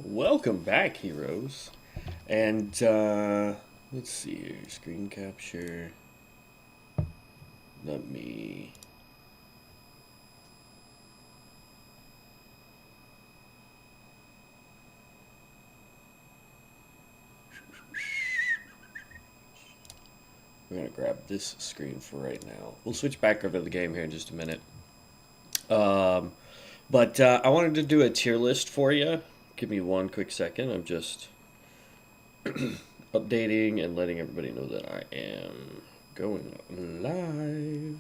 Welcome back, heroes. And let's see here. Screen capture. Let me. We're gonna grab this screen for right now. We'll switch back over to the game here in just a minute. Um, but I wanted to do a tier list for you. Give me one quick second. I'm just updating and letting everybody know that I am going live.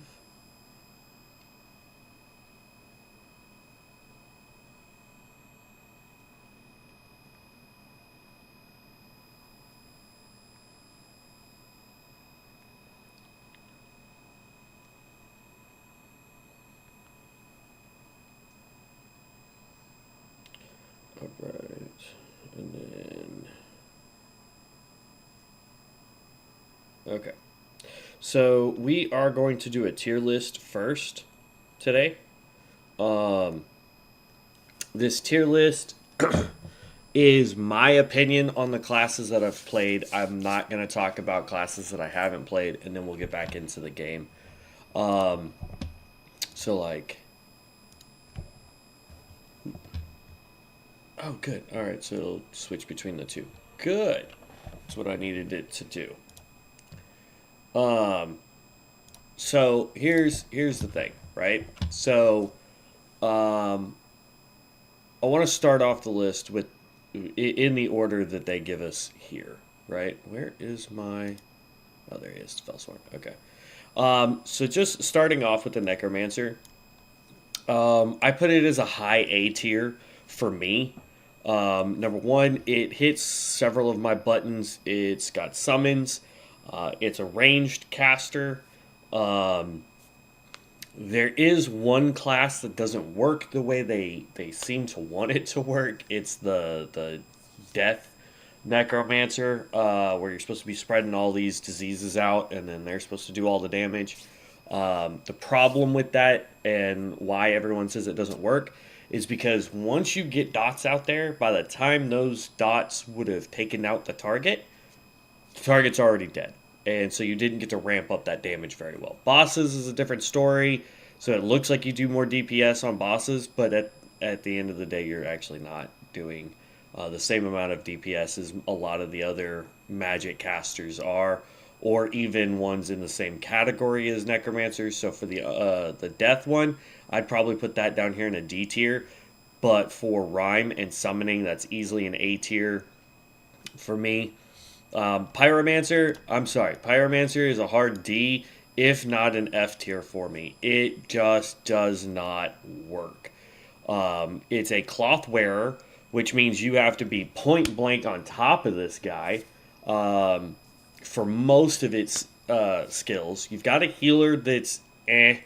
All right, and then okay. So we are going to do a tier list first today. Um, this tier list is my opinion on the classes that I've played. I'm not going to talk about classes that I haven't played, and then we'll get back into the game. Um, so like, oh, good. All right, so it'll switch between the two. Good. That's what I needed it to do. Um, so here's the thing, right? So um, I want to start off the list with in the order that they give us here, right? Where is my? Oh, there he is, Felsworn. Okay. So just starting off with the Necromancer, I put it as a high A tier for me. Number one, it hits several of my buttons. It's got summons. It's a ranged caster. Um, there is one class that doesn't work the way they seem to want it to work. It's the death necromancer, where you're supposed to be spreading all these diseases out, and then they're supposed to do all the damage. The problem with that, and why everyone says it doesn't work, is because once you get dots out there, by the time those dots would have taken out the target's already dead. And so you didn't get to ramp up that damage very well. Bosses is a different story. So it looks like you do more DPS on bosses, but at the end of the day, you're actually not doing the same amount of DPS as a lot of the other magic casters are, or even ones in the same category as necromancers. So for the death one, I'd probably put that down here in a D tier. But for rhyme and summoning, that's easily an A tier for me. Pyromancer, I'm sorry, Pyromancer is a hard D, if not an F tier for me. It just does not work. It's a cloth wearer, which means you have to be point blank on top of this guy for most of its skills. You've got a healer that's eh.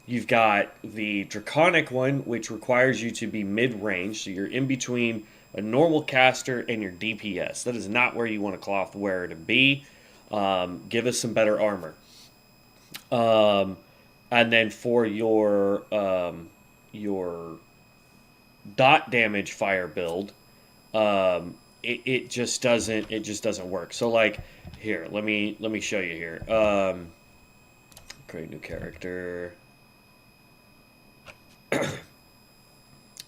You've got the Draconic one, which requires you to be mid range, so you're in between a normal caster and your DPS. That is not where you want a cloth wearer to be. Give us some better armor. Um, and then for your dot damage fire build, it just doesn't work. So like here, let me show you here. Create new character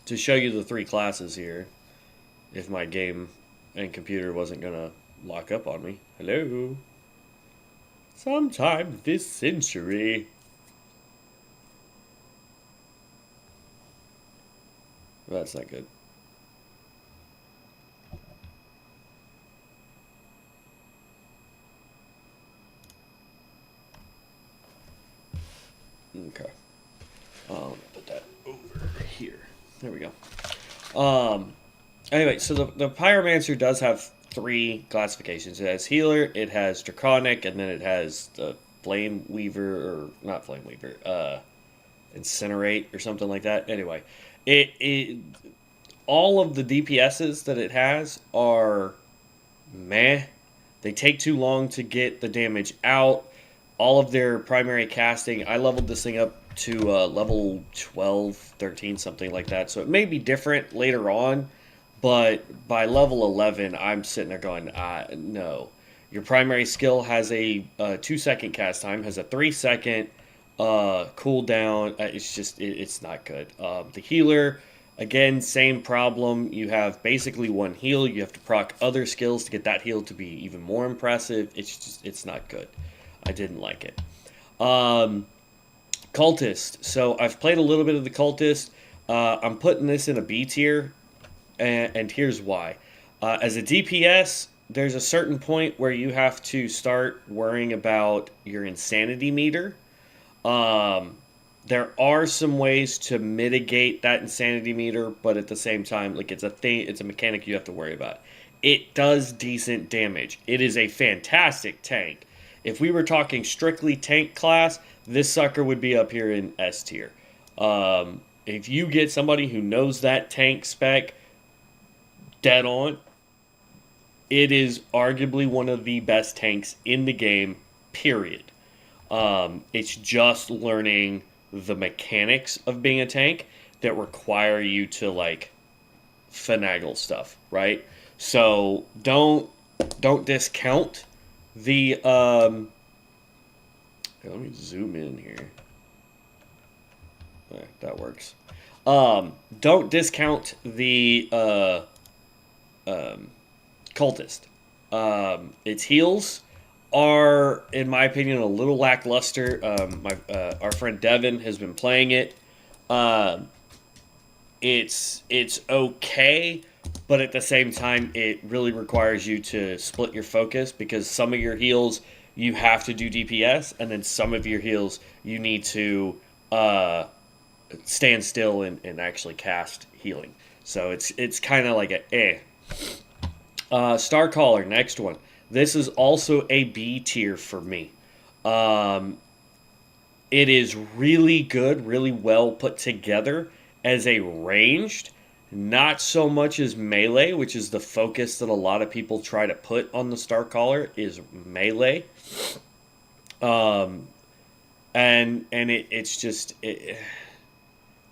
to show you the three classes here. If my game and computer wasn't gonna lock up on me. Hello. Sometime this century. That's not good. Okay. Put that over here. There we go. Anyway, so the Pyromancer does have three classifications. It has Healer, it has Draconic, and then it has the Flame Weaver, or not Flame Weaver, Incinerate, or something like that. Anyway, it all of the DPSs that it has are meh. They take too long to get the damage out. All of their primary casting, I leveled this thing up to level 12, 13, something like that. So it may be different later on, But by level 11, I'm sitting there going, no. Your primary skill has a 2 second cast time, has a 3 second cooldown. It's not good. The healer, again, same problem. You have basically one heal. You have to proc other skills to get that heal to be even more impressive. It's not good. I didn't like it. Cultist. So I've played a little bit of the Cultist. I'm putting this in a B tier, and here's why. As a DPS, there's a certain point where you have to start worrying about your insanity meter. There are some ways to mitigate that insanity meter, but at the same time, like it's a mechanic you have to worry about. It does decent damage. It is a fantastic tank. If we were talking strictly tank class, this sucker would be up here in S tier. If you get somebody who knows that tank spec dead on, it is arguably one of the best tanks in the game, period. It's just learning the mechanics of being a tank that require you to, like, finagle stuff, right? So don't discount the here, let me zoom in here. There, that works. Don't discount the cultist. Its heals are, in my opinion, a little lackluster. Our friend Devin has been playing it. It's okay, but at the same time, it really requires you to split your focus, because some of your heals you have to do DPS, and then some of your heals you need to stand still and actually cast healing. So it's kind of like Star Caller, next one. This is also a B tier for me. It is really good, really well put together as a ranged, not so much as melee, which is the focus that a lot of people try to put on the Star Caller, is melee. It's just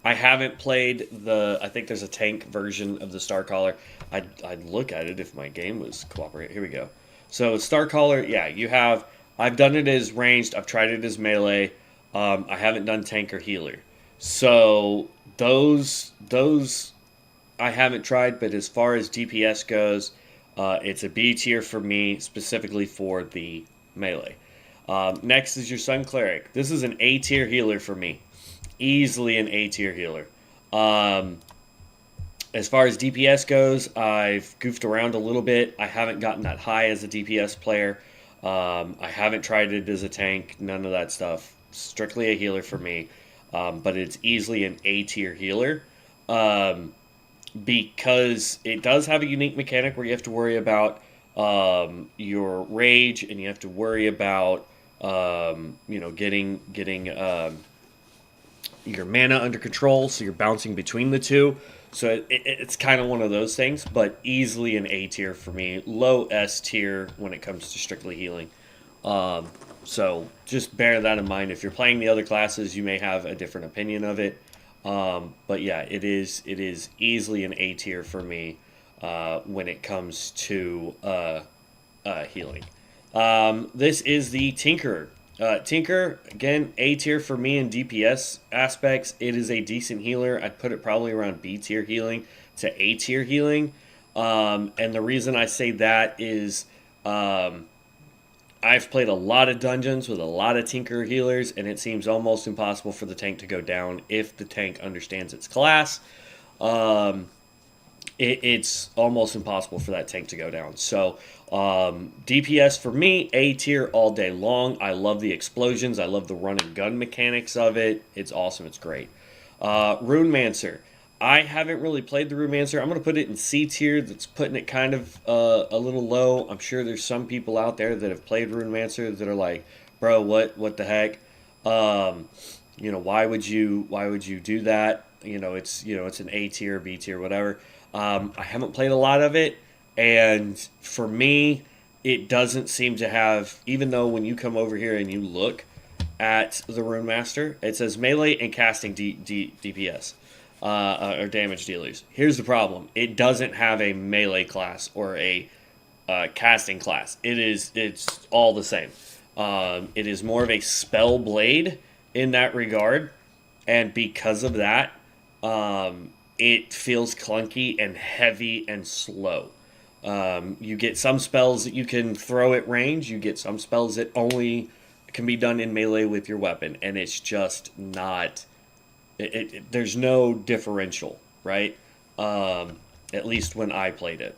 I haven't played I think there's a tank version of the Star Caller. I'd look at it if my game was cooperating. Here we go. So Star Caller, yeah, I've done it as ranged. I've tried it as melee. I haven't done tank or healer. So those I haven't tried, but as far as DPS goes, it's a B tier for me, specifically for the melee. Next is your Sun Cleric. This is an A tier healer for me. Easily an A tier healer. As far as DPS goes, I've goofed around a little bit. I haven't gotten that high as a DPS player. I haven't tried it as a tank. None of that stuff. Strictly a healer for me. But it's easily an A tier healer. Because it does have a unique mechanic where you have to worry about your rage, and you have to worry about getting your mana under control, so you're bouncing between the two. So it's kind of one of those things, but easily an A tier for me. Low S tier when it comes to strictly healing. So just bear that in mind. If you're playing the other classes, you may have a different opinion of it. But yeah, it is easily an A tier for me when it comes to healing. This is the Tinkerer. Tinker, again, A tier for me in DPS aspects. It is a decent healer. I'd put it probably around B tier healing to A tier healing. And the reason I say that is I've played a lot of dungeons with a lot of Tinker healers, and it seems almost impossible for the tank to go down if the tank understands its class. It's almost impossible for that tank to go down. So DPS for me, A tier all day long. I love the explosions. I love the run and gun mechanics of it. It's awesome. It's great. Runemancer. I haven't really played the Runemancer. I'm going to put it in C tier. That's putting it kind of a little low. I'm sure there's some people out there that have played Runemancer that are like, bro, what the heck? Why would you do that? It's an A tier, B tier, whatever. I haven't played a lot of it, and for me, it doesn't seem to have, even though when you come over here and you look at the Rune Master, it says melee and casting DPS. or damage dealers. Here's the problem: it doesn't have a melee class or a casting class. It's all the same. It is more of a spell blade in that regard, and because of that, it feels clunky and heavy and slow. You get some spells that you can throw at range. You get some spells that only can be done in melee with your weapon, and it's just not. There's no differential, right? At least when I played it.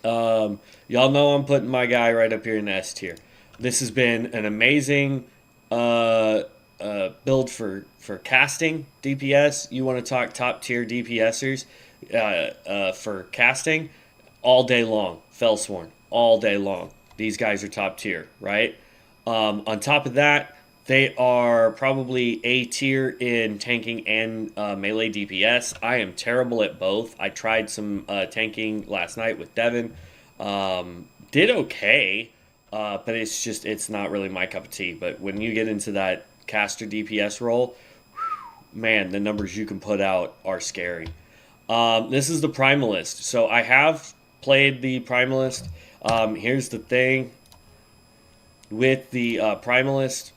Y'all know I'm putting my guy right up here in S tier. This has been an amazing build for casting DPS. You want to talk top tier DPSers for casting all day long. Felsworn all day long. These guys are top tier, right? On top of that, they are probably A tier in tanking and melee DPS. I am terrible at both. I tried some tanking last night with Devin. Did okay, but it's not really my cup of tea. But when you get into that caster DPS role, man, the numbers you can put out are scary. This is the Primalist. So I have played the Primalist. Here's the thing with the Primalist.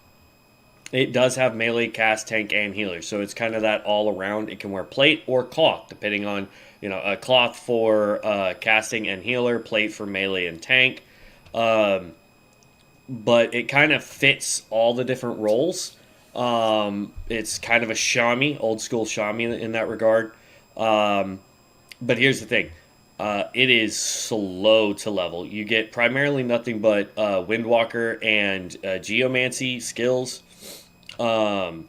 It does have melee, cast, tank, and healer. So it's kind of that all around. It can wear plate or cloth, depending on, a cloth for casting and healer, plate for melee and tank. But it kind of fits all the different roles. It's kind of a Shami, old school Shami in that regard. But here's the thing. It is slow to level. You get primarily nothing but Windwalker and Geomancy skills. And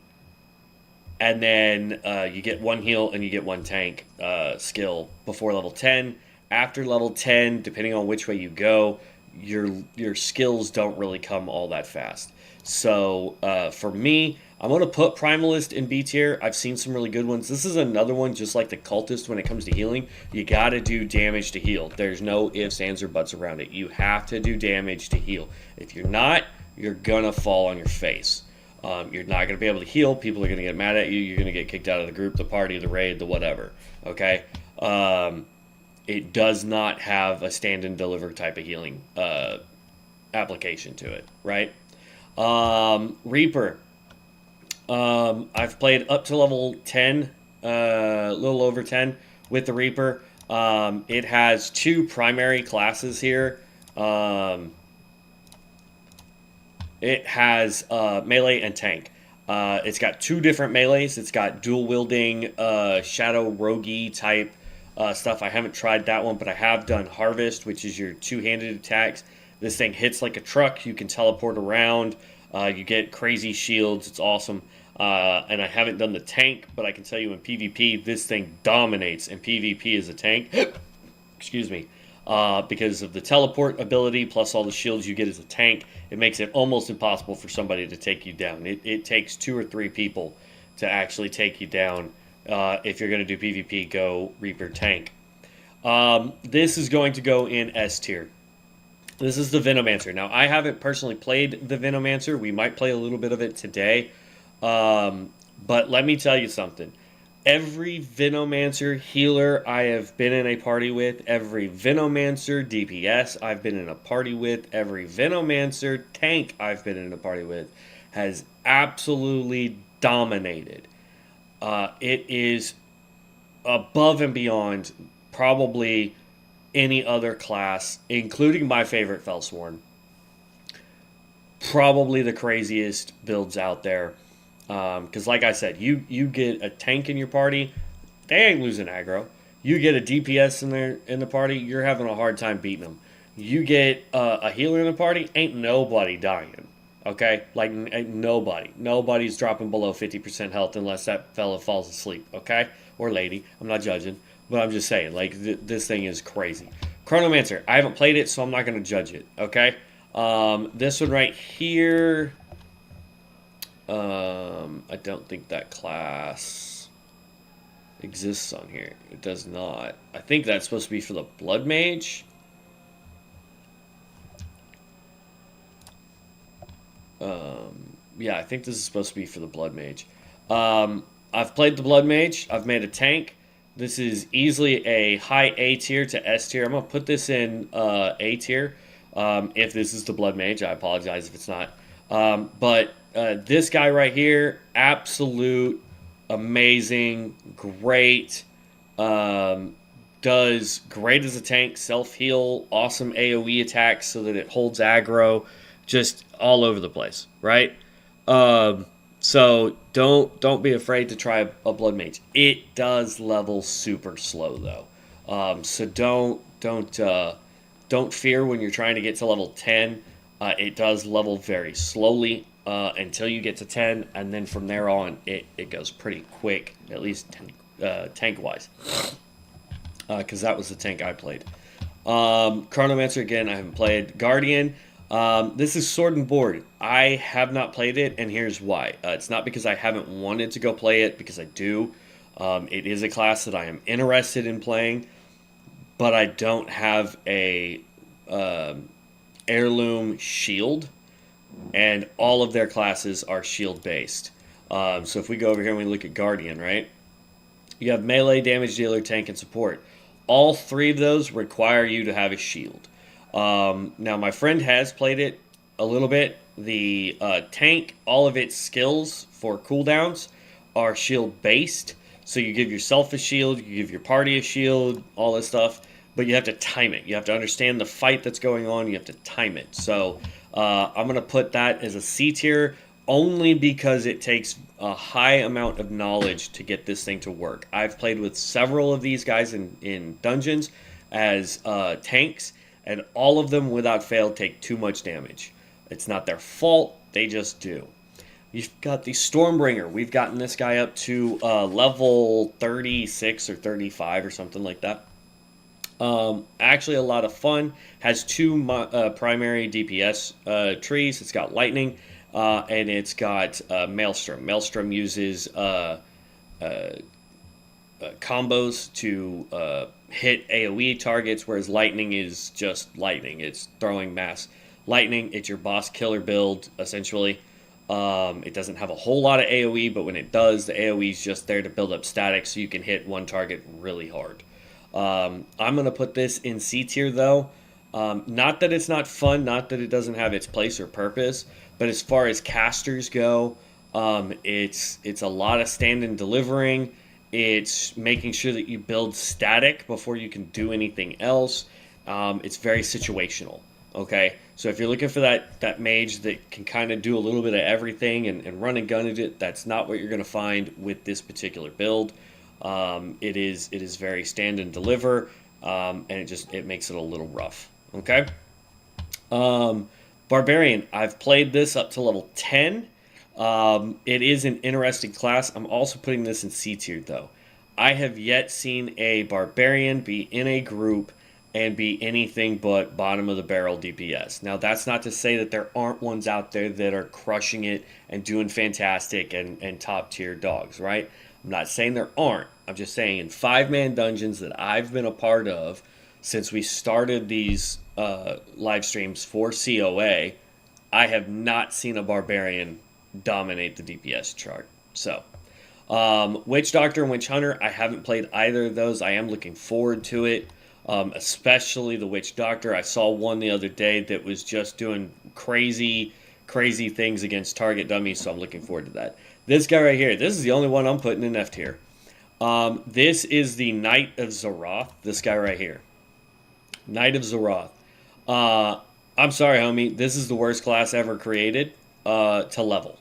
then you get one heal and you get one tank skill before level 10. After level 10, depending on which way you go, your skills don't really come all that fast. So for me, I'm going to put Primalist in B tier. I've seen some really good ones. This is another one, just like the Cultist when it comes to healing. You got to do damage to heal. There's no ifs, ands, or buts around it. You have to do damage to heal. If you're not, you're going to fall on your face. You're not going to be able to heal. People are going to get mad at you. You're going to get kicked out of the group, the party, the raid, the whatever. Okay? It does not have a stand and deliver type of healing application to it, right? Reaper. I've played up to level 10, a little over 10 with the Reaper. It has two primary classes here. It has melee and tank. It's got two different melees. It's got dual wielding, shadow roguey type stuff. I haven't tried that one, but I have done Harvest, which is your two-handed attacks. This thing hits like a truck. You can teleport around. You get crazy shields. It's awesome. And I haven't done the tank, but I can tell you in PvP, this thing dominates in PvP as a tank. Excuse me. Because of the teleport ability plus all the shields you get as a tank, it makes it almost impossible for somebody to take you down. It takes 2 or 3 people to actually take you down. If you're going to do PvP, go Reaper tank. This is going to go in S tier. This is the Venomancer. Now, I haven't personally played the Venomancer. We might play a little bit of it today. But let me tell you something. Every Venomancer healer I have been in a party with, every Venomancer DPS I've been in a party with, every Venomancer tank I've been in a party with has absolutely dominated. It is above and beyond probably any other class, including my favorite Felsworn. Probably the craziest builds out there. Because like I said, you get a tank in your party, they ain't losing aggro. You get a DPS in the party, you're having a hard time beating them. You get a healer in the party, ain't nobody dying. Okay? Like, nobody. Nobody's dropping below 50% health unless that fella falls asleep. Okay? Or lady. I'm not judging. But I'm just saying, like, this thing is crazy. Chronomancer. I haven't played it, so I'm not going to judge it. Okay? This one right here... I don't think that class exists on here. It does not. I think that's supposed to be for the Blood Mage. Yeah, I think this is supposed to be for the Blood Mage. I've played the Blood Mage. I've made a tank. This is easily a high A tier to S tier. I'm gonna put this in A tier. If this is the Blood Mage, I apologize if it's not. But this guy right here, absolute amazing, great. Um, does great as a tank, self heal, awesome AoE attacks so that it holds aggro, just all over the place, right? So don't be afraid to try a blood mage. It does level super slow though, so don't fear when you're trying to get to level 10. It does level very slowly until you get to 10, and then from there on, it goes pretty quick, at least tank wise, because that was the tank I played. Chronomancer, again, I haven't played. Guardian, this is Sword and Board. I have not played it, and here's why. It's not because I haven't wanted to go play it, because I do. It is a class that I am interested in playing, but I don't have a heirloom shield, and all of their classes are shield based. So if we go over here and we look at Guardian, right? You have melee, damage dealer, tank, and support. All three of those require you to have a shield. Now, my friend has played it a little bit. The tank, all of its skills for cooldowns are shield based. So you give yourself a shield, you give your party a shield, all this stuff. But you have to time it. You have to understand the fight that's going on. You have to time it. So I'm going to put that as a C tier only because it takes a high amount of knowledge to get this thing to work. I've played with several of these guys in dungeons as tanks, and all of them without fail take too much damage. It's not their fault, they just do. You've got the Stormbringer. We've gotten this guy up to level 36 or 35 or something like that. Actually a lot of fun. Has two primary DPS trees. It's got lightning, and it's got Maelstrom. Maelstrom uses combos to hit AoE targets, whereas lightning is just lightning. It's throwing mass lightning. It's your boss killer build, essentially. It doesn't have a whole lot of AoE, but when it does, the AoE is just there to build up static so you can hit one target really hard. I'm going to put this in C tier, though. Not that it's not fun, not that it doesn't have its place or purpose, but as far as casters go, it's a lot of stand and delivering. It's making sure that you build static before you can do anything else. It's very situational, okay? So if you're looking for that mage that can kind of do a little bit of everything and run and gun at it, that's not what you're going to find with this particular build. It is very stand and deliver, and it makes it a little rough. Okay. Barbarian. I've played this up to level 10. It is an interesting class. I'm also putting this in C tier though. I have yet seen a Barbarian be in a group and be anything but bottom of the barrel DPS. Now that's not to say that there aren't ones out there that are crushing it and doing fantastic and top tier dogs, right? I'm not saying there aren't. I'm just saying in 5-man dungeons that I've been a part of since we started these live streams for CoA, I have not seen a Barbarian dominate the DPS chart. So, Witch Doctor and Witch Hunter, I haven't played either of those. I am looking forward to it, especially the Witch Doctor. I saw one the other day that was just doing crazy things against target dummies, so I'm looking forward to that. This guy right here, this is the only one I'm putting in F tier. This is the Knight of Zaroth, this guy right here. Knight of Zaroth. I'm sorry, homie, this is the worst class ever created to level.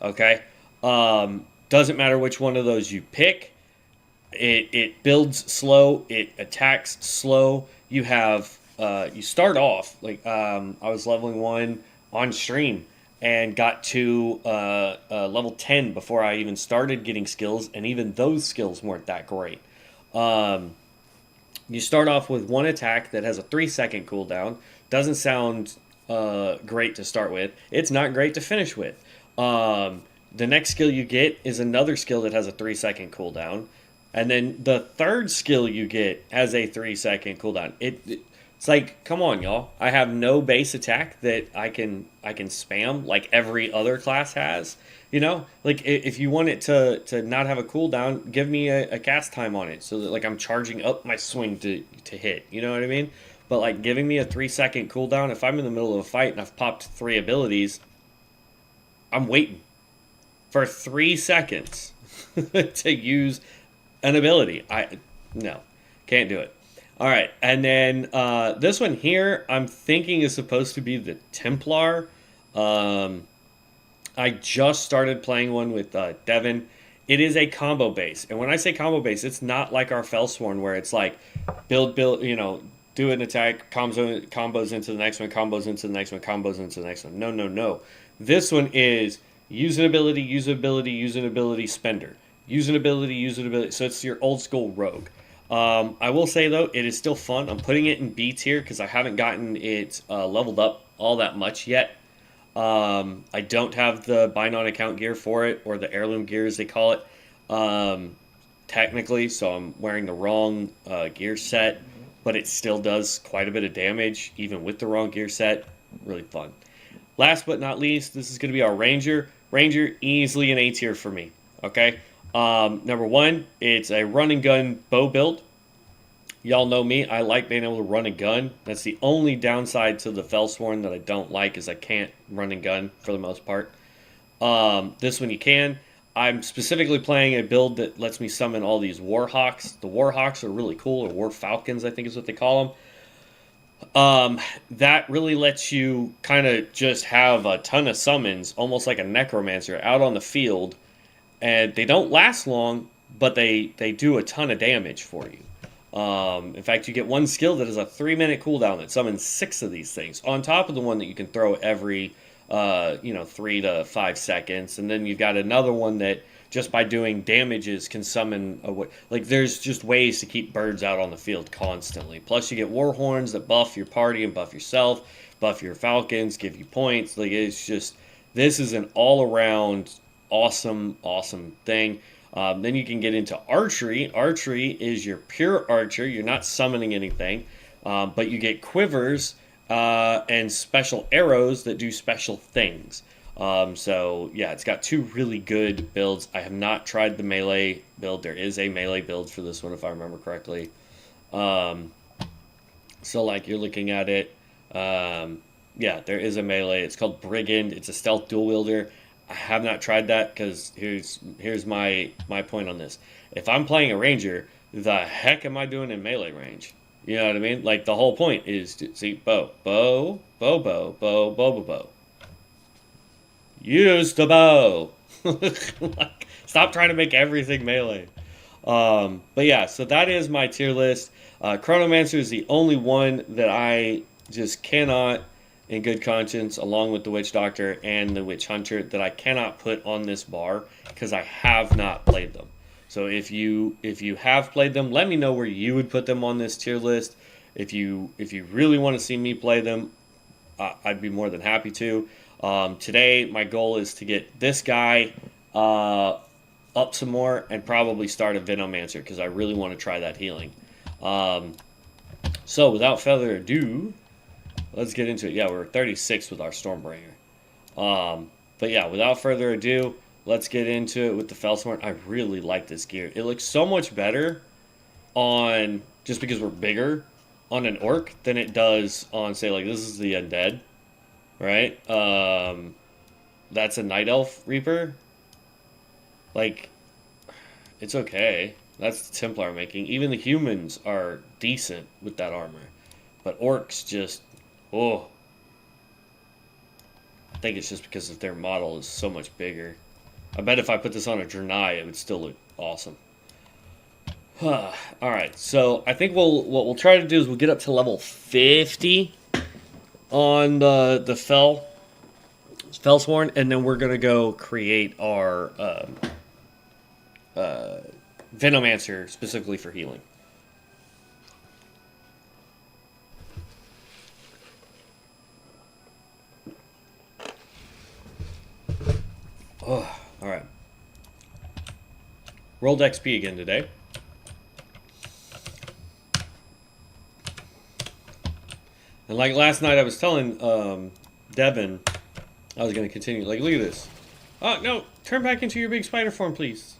Okay? Doesn't matter which one of those you pick. It builds slow, it attacks slow. You have, you start off, like, I was leveling 1 on stream and got to level 10 before I even started getting skills, and even those skills weren't that great. You start off with one attack that has a 3-second cooldown. Doesn't sound great to start with. It's not great to finish with. The next skill you get is another skill that has a 3-second cooldown. And then the third skill you get has a 3-second cooldown. It's like, come on, y'all. I have no base attack that I can spam like every other class has. You know, like if you want it to not have a cooldown, give me a cast time on it so that like I'm charging up my swing to hit. You know what I mean? But like giving me a 3 second cooldown, if I'm in the middle of a fight and I've popped 3 abilities, I'm waiting for 3 seconds to use an ability. No, can't do it. All right, and then this one here, I'm thinking is supposed to be the Templar. Um, I just started playing one with Devin. It is a combo base, and when I say combo base, it's not like our Felsworn where it's like build, do an attack, combos into the next one, combos into the next one, combos into the next one. No, no, no. This one is use an ability, use an ability, use an ability, spender. Use an ability, use an ability. So it's your old school rogue. I will say though, it is still fun. I'm putting it in B tier because I haven't gotten it leveled up all that much yet. I don't have the bind on account gear for it, or the heirloom gear as they call it, technically, so I'm wearing the wrong gear set, but it still does quite a bit of damage, even with the wrong gear set. Really fun. Last but not least, this is going to be our Ranger. Ranger, easily an A tier for me, okay? Number one, it's a run and gun bow build. Y'all know me. I like being able to run and gun. That's the only downside to the Felsworn that I don't like is I can't run and gun for the most part. This one you can. I'm specifically playing a build that lets me summon all these Warhawks. The Warhawks are really cool, or War Falcons, I think is what they call them. That really lets you kind of just have a ton of summons, almost like a Necromancer, out on the field. And they don't last long, but they do a ton of damage for you. In fact, you get one skill that is a 3-minute cooldown that summons 6 of these things, on top of the one that you can throw every 3 to 5 seconds. And then you've got another one that just by doing damages can summon like there's just ways to keep birds out on the field constantly. Plus you get war horns that buff your party and buff yourself, buff your falcons, give you points. Like it's just, this is an all-around awesome thing. Then you can get into archery. Archery is your pure archer. You're not summoning anything, but you get quivers and special arrows that do special things. So yeah, it's got 2 really good builds. I have not tried the melee build. There is a melee build for this one if I remember correctly. So like you're looking at it, yeah, there is a melee. It's called Brigand. It's a stealth dual wielder. I have not tried that because here's my point on this. If I'm playing a ranger, the heck am I doing in melee range? You know what I mean? Like the whole point is to see bow. Use the bow. Like, stop trying to make everything melee. But yeah, so that is my tier list. Chronomancer is the only one that I just cannot, in good conscience, along with the Witch Doctor and the Witch Hunter, that I cannot put on this bar because I have not played them. So if you have played them, let me know where you would put them on this tier list. If you really want to see me play them, I'd be more than happy to. Today, my goal is to get this guy up some more and probably start a Venomancer because I really want to try that healing. So without further ado, let's get into it. Yeah, we're 36 with our Stormbringer. But yeah, without further ado, let's get into it with the Felsworn. I really like this gear. It looks so much better on, just because we're bigger, on an orc than it does on, say, like, this is the undead, right? That's a Night Elf Reaper. Like, it's okay. That's the Templar making. Even the humans are decent with that armor. But orcs just, oh. I think it's just because of their model is so much bigger. I bet if I put this on a Draenei, it would still look awesome. Alright, so I think what we'll try to do is we'll get up to level 50 on the Felsworn, and then we're going to go create our Venomancer specifically for healing. Oh, alright. Rolled XP again today. And like last night I was telling Devin I was going to continue. Like, look at this. Oh, no. Turn back into your big spider form, please.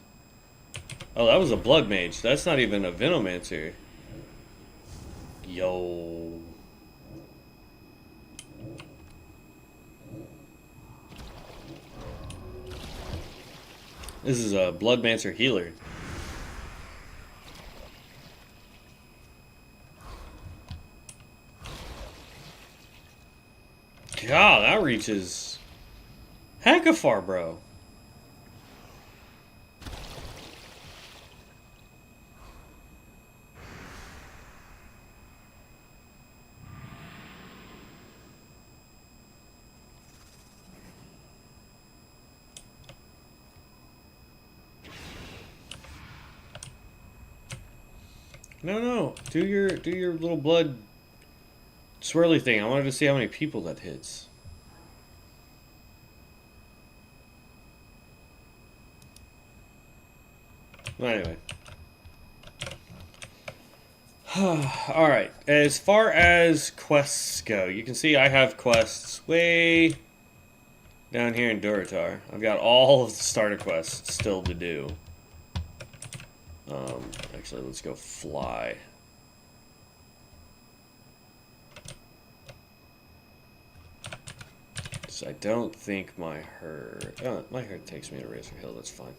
Oh, that was a blood mage. That's not even a venomancer. Yo. This is a bloodmancer healer. God, that reaches hecka far, bro. No. Do your little blood swirly thing. I wanted to see how many people that hits. Well, anyway. Alright. As far as quests go, you can see I have quests way down here in Duratar. I've got all of the starter quests still to do. Actually, let's go fly. So I don't think my herd... Oh, my herd takes me to Razor Hill, that's fine.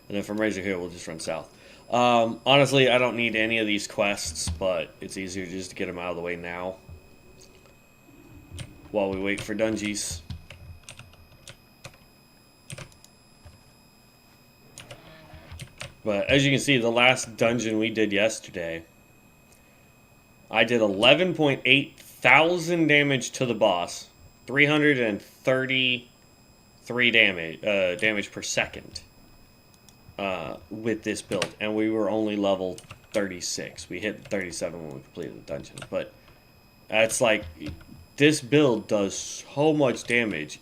And then from Razor Hill, we'll just run south. Honestly, I don't need any of these quests, but it's easier just to get them out of the way now. While we wait for Dungeons. But as you can see, the last dungeon we did yesterday, I did 11.8 thousand damage to the boss, 333 damage per second with this build, and we were only level 36. We hit 37 when we completed the dungeon, but that's like, this build does so much damage.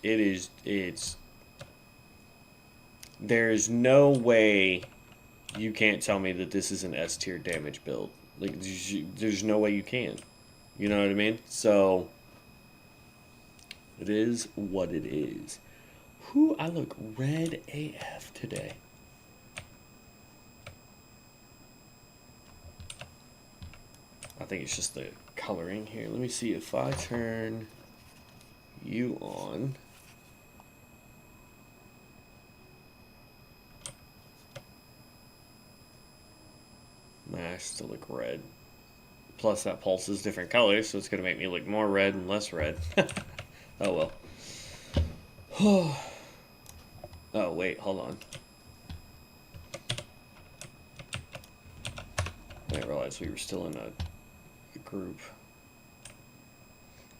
There's no way you can't tell me that this is an S tier damage build. Like, there's no way you can. You know what I mean? So, it is what it is. Whew, I look red AF today. I think it's just the coloring here. Let me see if I turn you on. I still look red. Plus that pulse is different colors, so it's going to make me look more red and less red. Oh well. Oh wait, hold on. I didn't realize we were still in a group.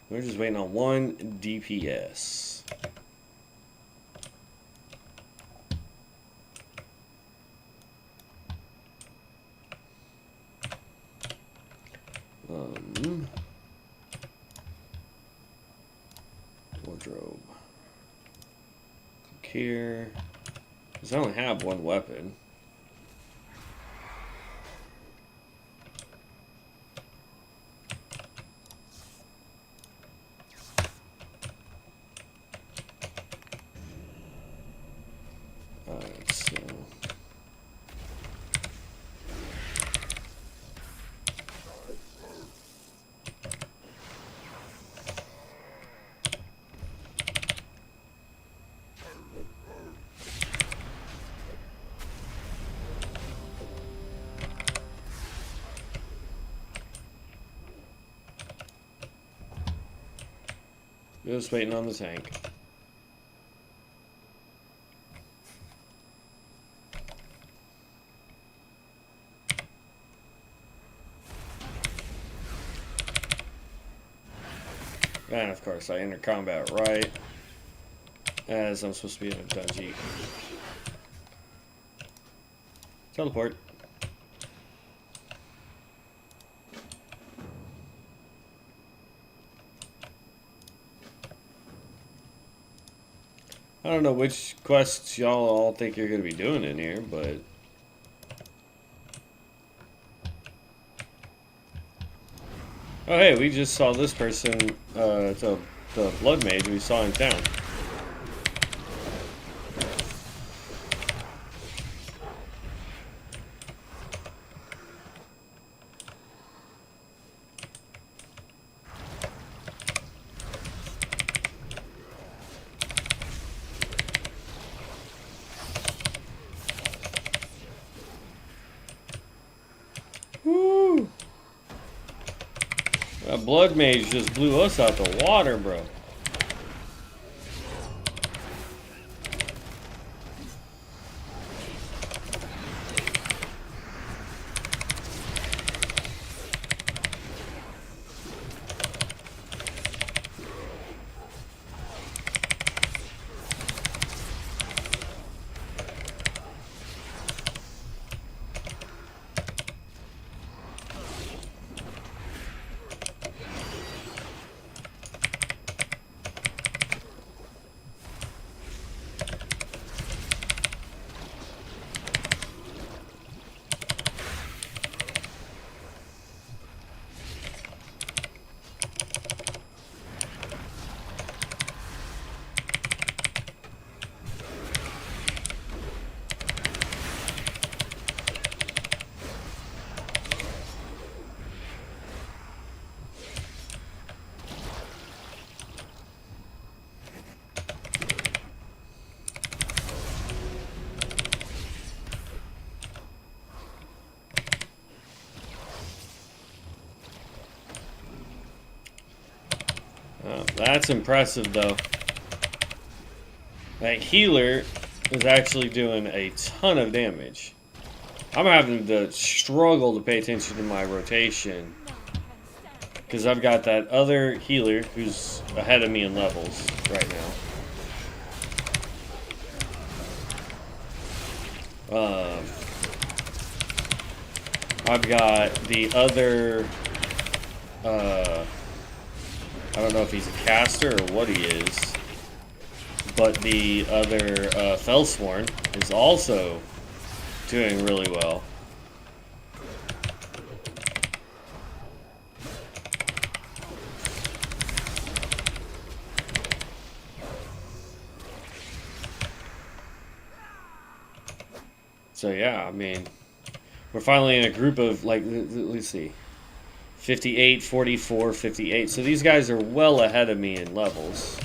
We're just waiting on one DPS. Wardrobe. Click here. Because I only have one weapon. Alright, so... Just waiting on the tank. And of course I enter combat right as I'm supposed to be in a dungeon. Teleport. I don't know which quests y'all all think you're going to be doing in here, but... Oh hey, we just saw this person, the blood mage we saw in town. That blood mage just blew us out the water, bro. That's impressive, though. That healer is actually doing a ton of damage. I'm having to struggle to pay attention to my rotation because I've got that other healer who's ahead of me in levels right now. I've got the other... I don't know if he's a caster or what he is, but the other Felsworn is also doing really well. So yeah, I mean, we're finally in a group of, like, let's see, 58, 44, 58. So these guys are well ahead of me in levels.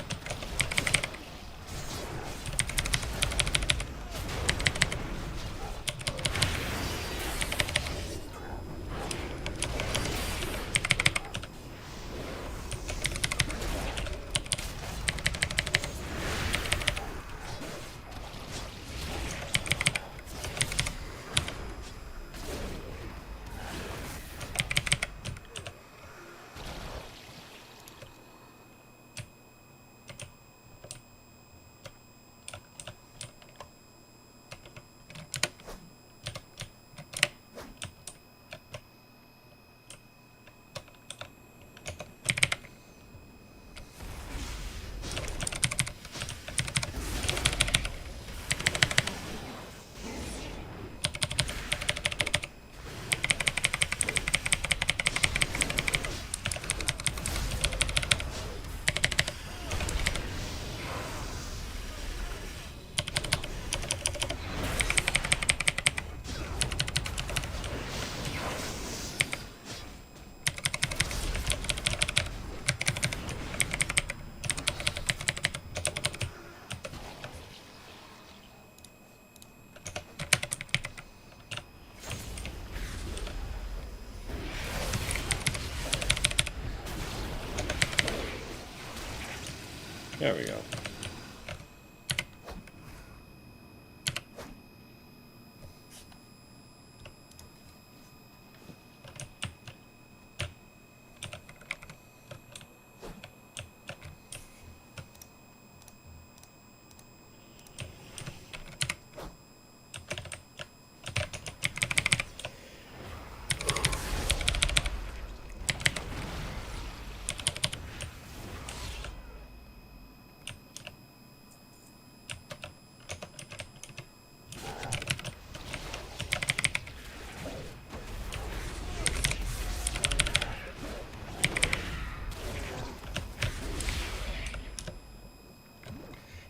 There we go.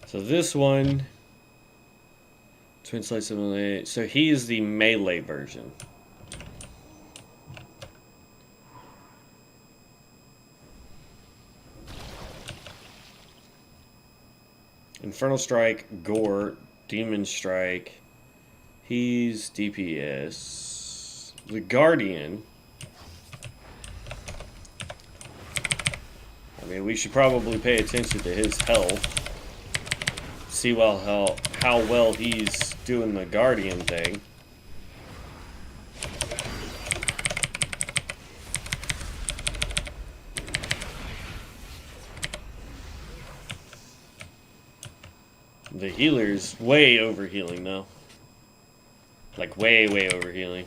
So this one, Twin Slice of Melee. So he is the melee version. Infernal Strike, Gore, Demon Strike. He's DPS. The Guardian mean, we should probably pay attention to his health. See how well he's doing the guardian thing. The healer's way over healing though. Like way over healing.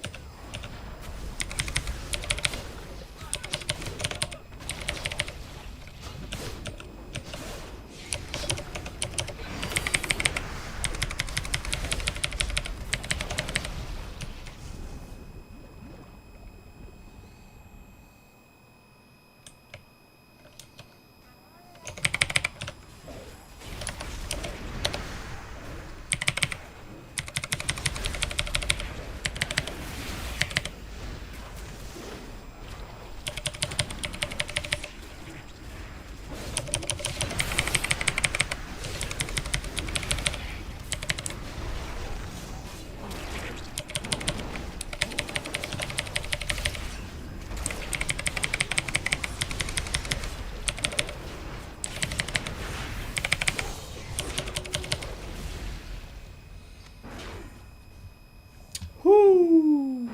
Whoo!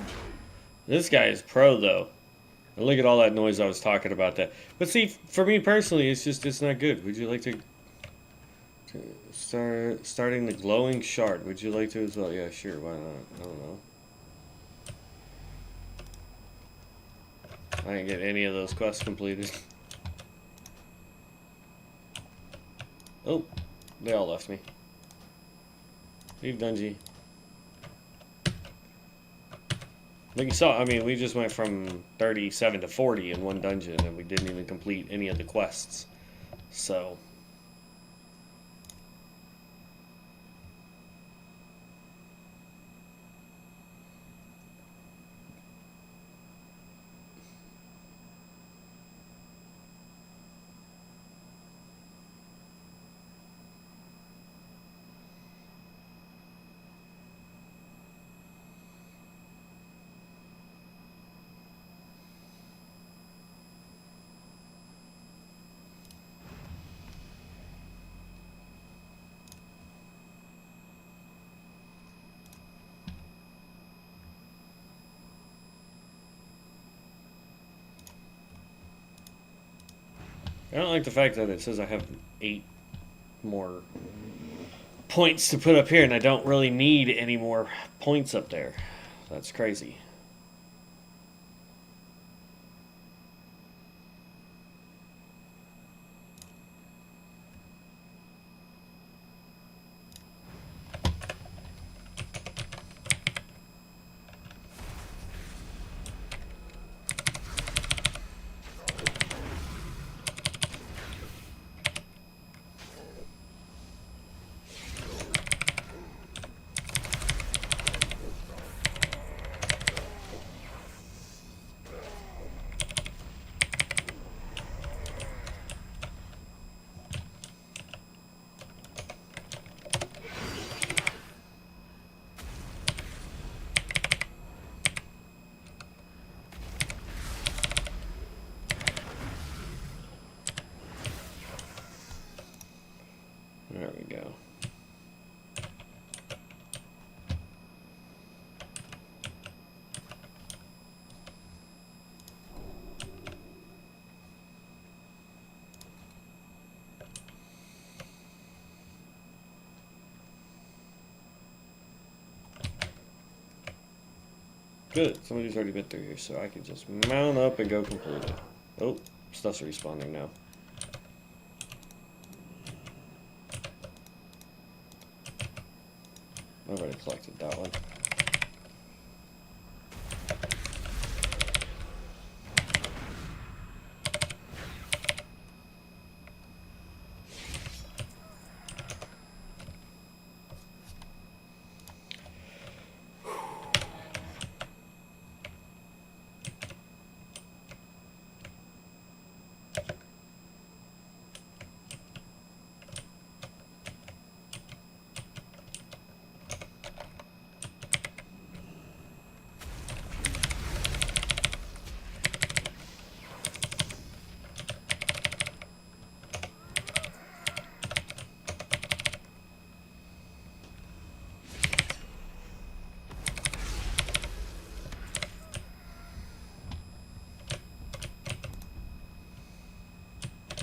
This guy is pro though. And look at all that noise I was talking about that. But see, for me personally, it's not good. Would you like to starting the glowing shard? Would you like to as well? Yeah, sure. Why not? I don't know. I didn't get any of those quests completed. Oh, they all left me. Leave Dungy. Like you saw, I mean, we just went from 37 to 40 in one dungeon, and we didn't even complete any of the quests. So... I don't like the fact that it says I have 8 more points to put up here, and I don't really need any more points up there. That's crazy. There we go. Good. Somebody's already been through here, so I can just mount up and go complete it. Oh, stuff's respawning now. I've already collected that one.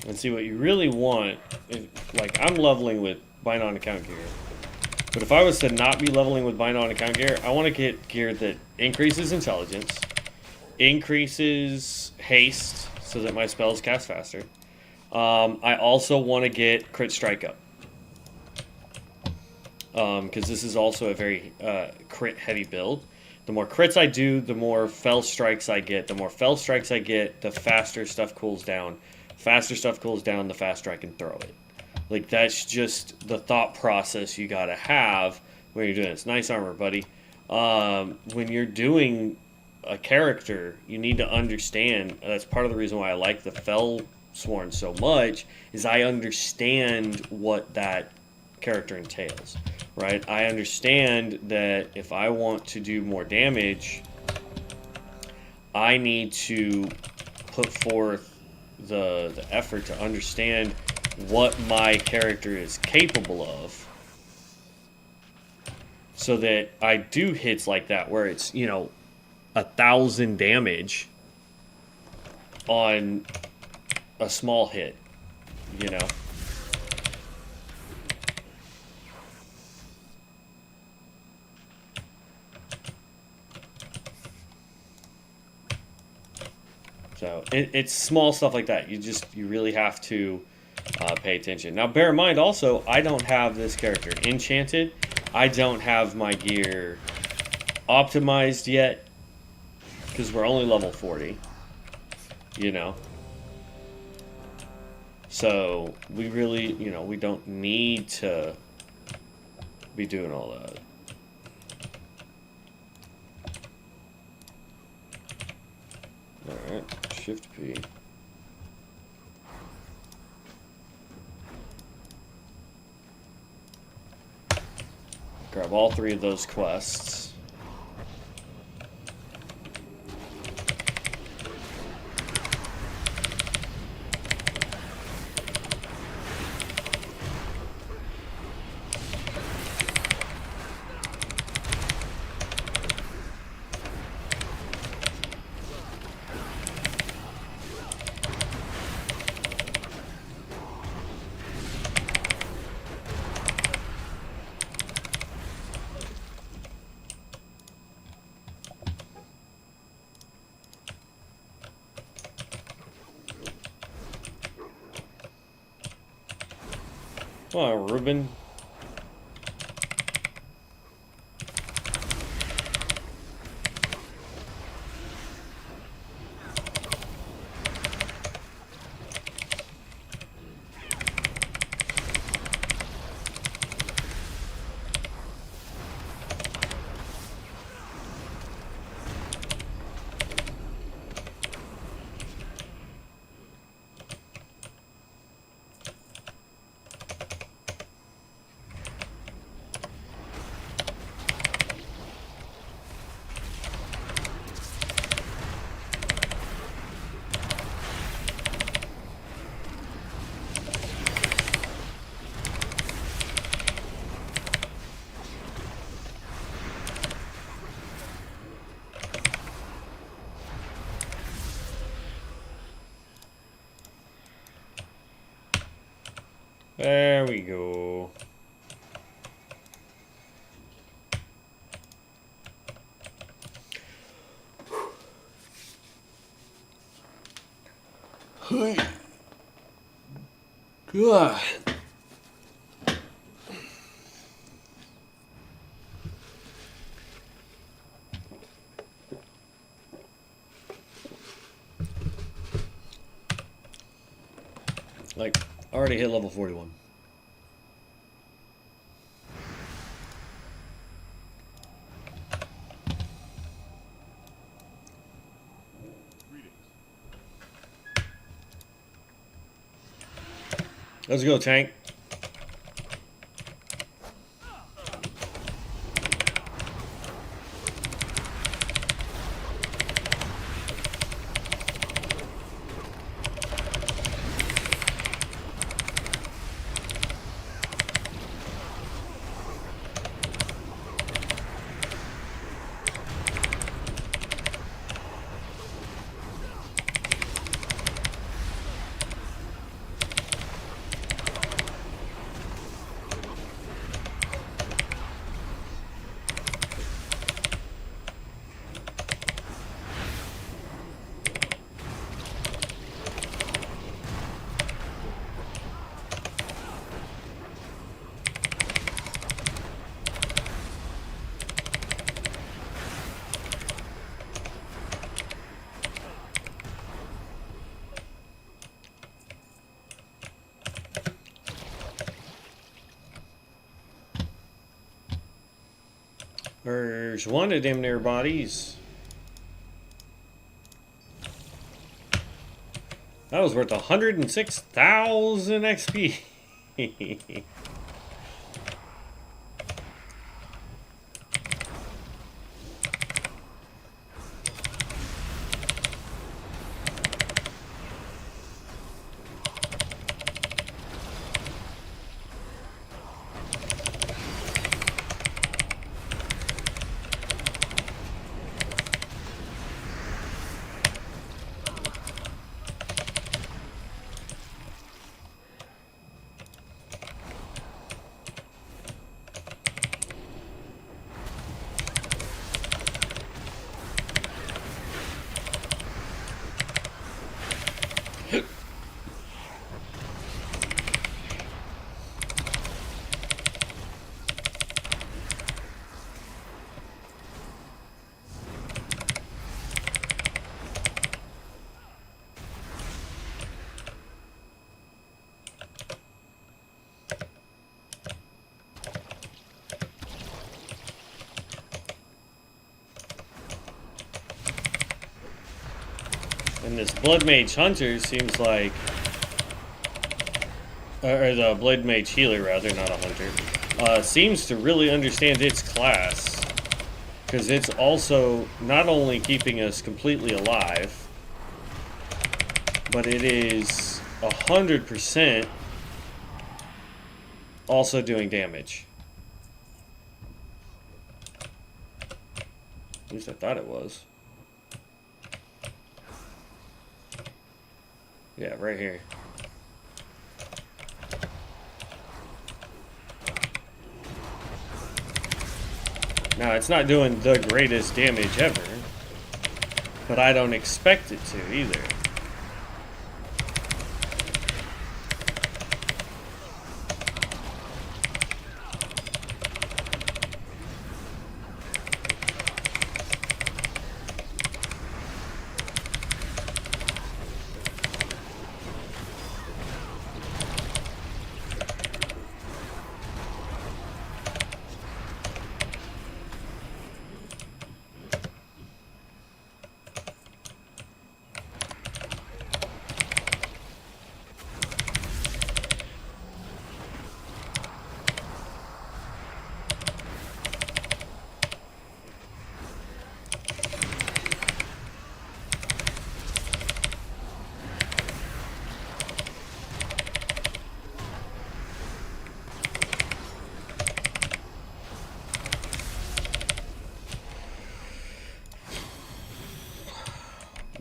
And see, what you really want, like, I'm leveling with bind on account gear. But if I was to not be leveling with bind on account gear, I want to get gear that increases intelligence, increases haste so that my spells cast faster. I also want to get crit strike up. Because this is also a very crit heavy build. The more crits I do, the more fell strikes I get. The more fell strikes I get, the faster stuff cools down. Faster stuff cools down, the faster I can throw it. Like, that's just the thought process you gotta have when you're doing this. Nice armor, buddy. When you're doing a character, you need to understand, that's part of the reason why I like the Felsworn so much, is I understand what that character entails, right? I understand that if I want to do more damage, I need to put forth the effort to understand what my character is capable of, so that I do hits like that where it's, 1,000 damage on a small hit, So it's small stuff like that. You really have to pay attention. Now, bear in mind also, I don't have this character enchanted. I don't have my gear optimized yet because we're only level 40. So we really, we don't need to be doing all that. Alright, Shift P. Grab all 3 of those quests. Come on, Ruben. There we go. God. Like, already hit level 41. Let's go, tank. There's one of them there bodies. That was worth 106,000 XP. And this Blood Mage Hunter seems like... Or the Blood Mage Healer, rather, not a Hunter. Seems to really understand its class. Because it's also not only keeping us completely alive, but it is 100% also doing damage. At least I thought it was. Yeah, right here. Now, it's not doing the greatest damage ever, but I don't expect it to either.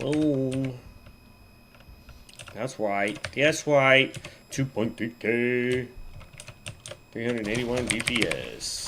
Boom. That's right. That's right. 2.3K. 381 DPS.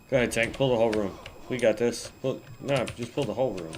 Go ahead, tank. Pull the whole room. We got this. No, just pull the whole room.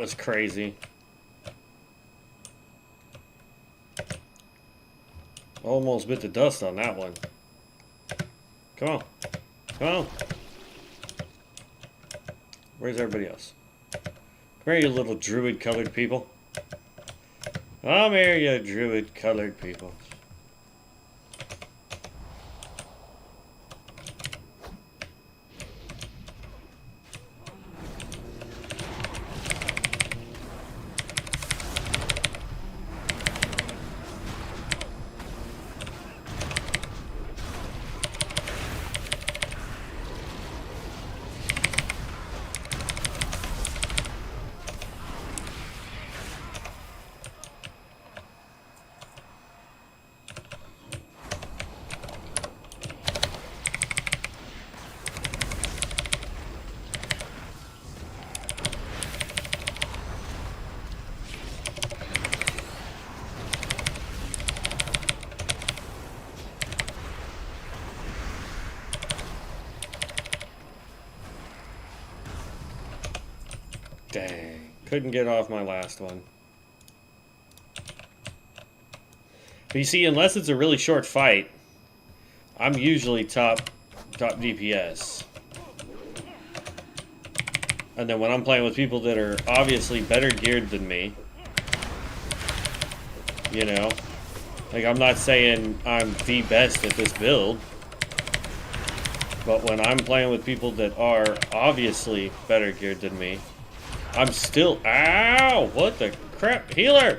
was crazy. Almost bit the dust on that one. Come on. Come on. Where's everybody else? Come here, you little druid-colored people. Come here, you druid-colored people. Dang. Couldn't get off my last one. But you see, unless it's a really short fight, I'm usually top DPS. And then when I'm playing with people that are obviously better geared than me, you know, like I'm not saying I'm the best at this build, but when I'm playing with people that are obviously better geared than me, I'm still... Ow! What the crap? Healer!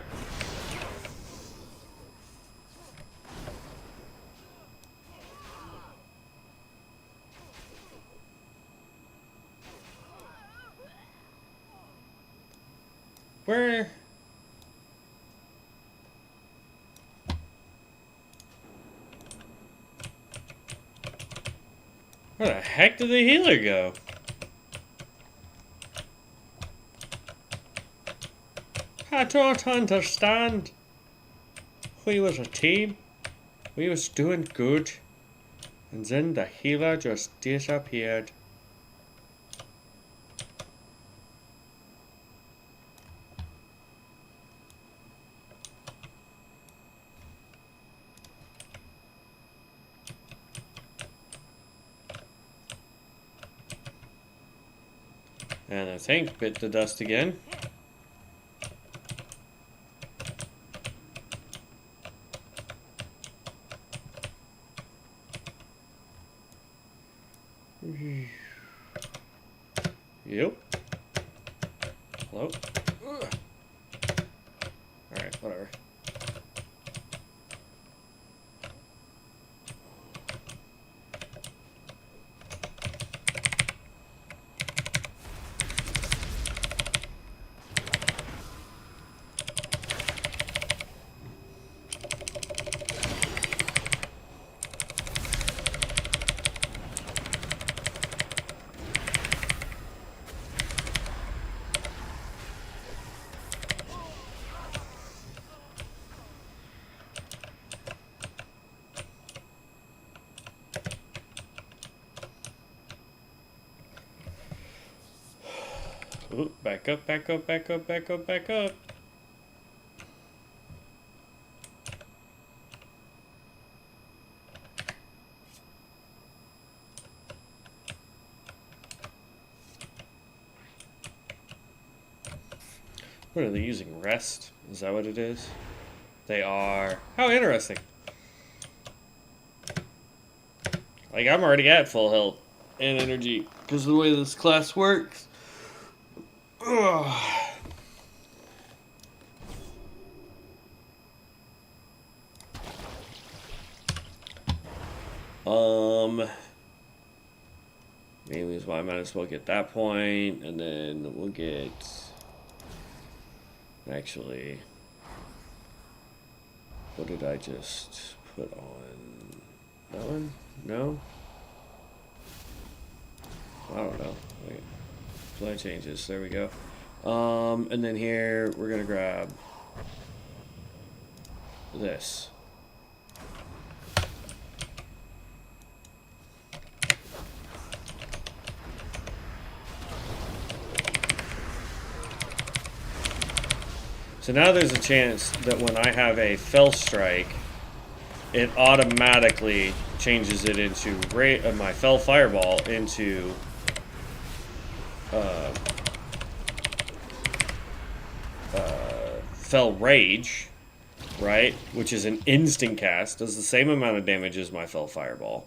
Where... Where the heck did the healer go? I don't understand. We was a team. We was doing good. And then the healer just disappeared. And I think bit the dust again. Yep. Hello? Alright, whatever. Ooh, back up, back up, back up, back up, back up. What are they using? Rest? Is that what it is? They are. How interesting. Like, I'm already at full health and energy because of the way this class works. Ugh. Maybe is why I might as well get that point, and then we'll get. Actually, what did I just put on? That one? No? I don't know. Wait. Supply changes. There we go. And then here, we're going to grab this. So now there's a chance that when I have a Fel Strike, it automatically changes it into my Fel Fireball into Fel Rage, right? Which is an instant cast, does the same amount of damage as my Fel Fireball,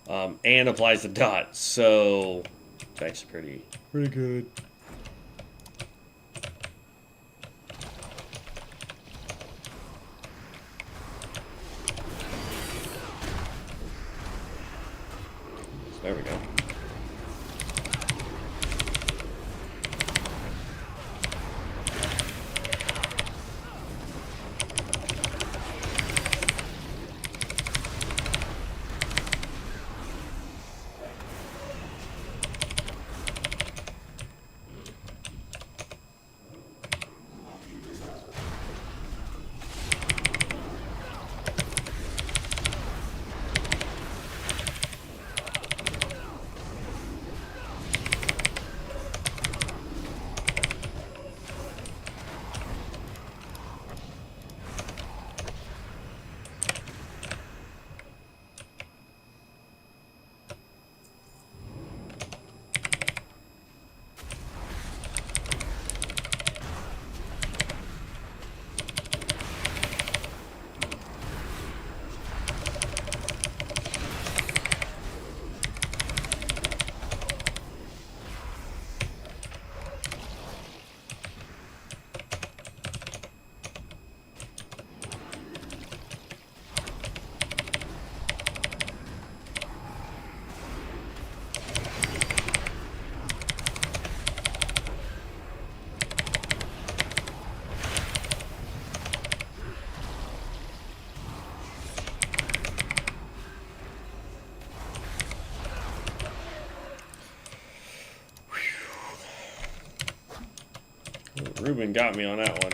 and applies the dot. So it's actually pretty good. There we go. Ruben got me on that one.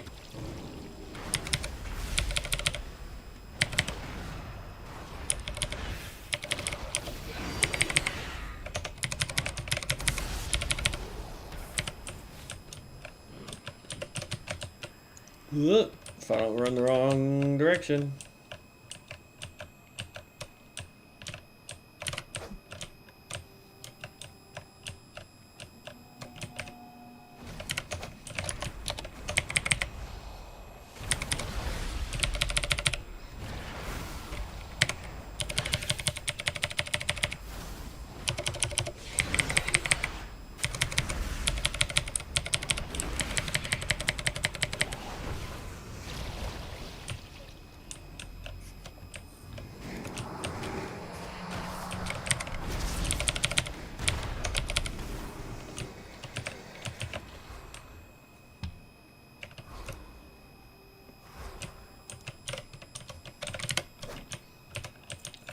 If I don't run the wrong direction.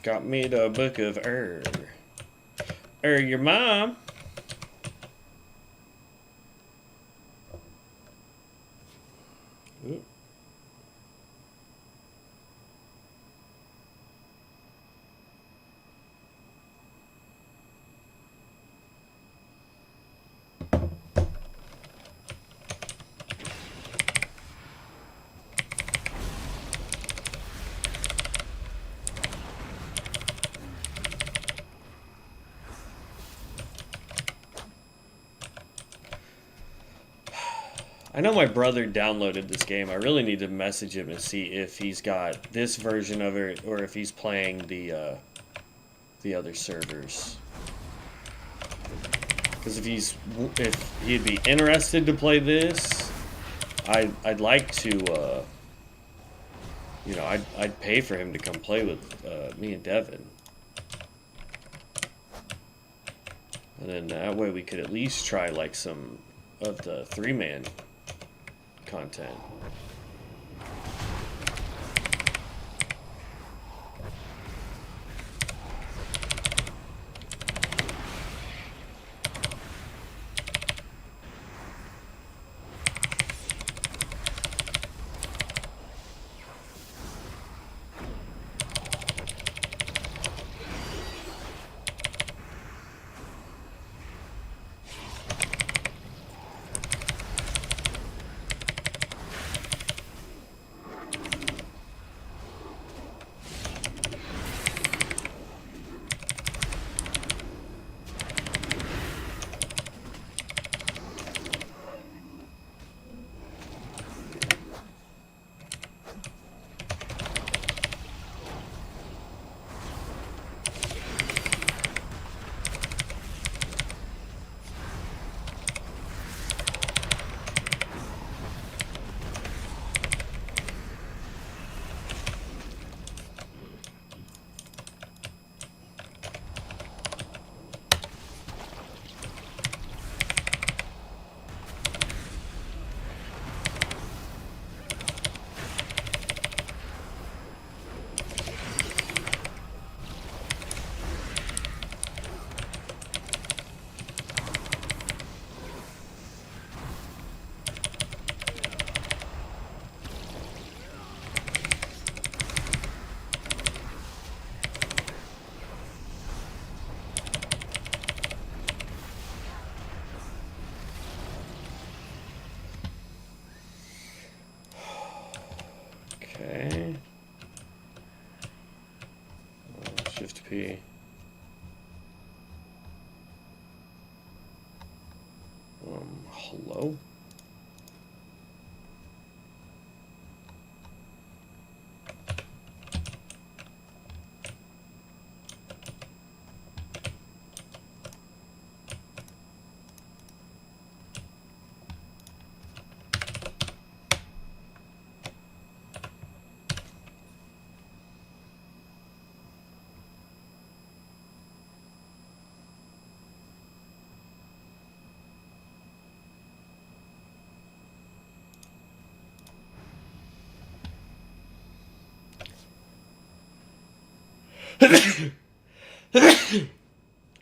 Got me the book of your mom. Ooh. I know my brother downloaded this game. I really need to message him and see if he's got this version of it or if he's playing the other servers. Because if he'd be interested to play this, I'd like to, you know, I'd pay for him to come play with me and Devin. And then that way we could at least try like some of the 3-man content. Shift P. Hello?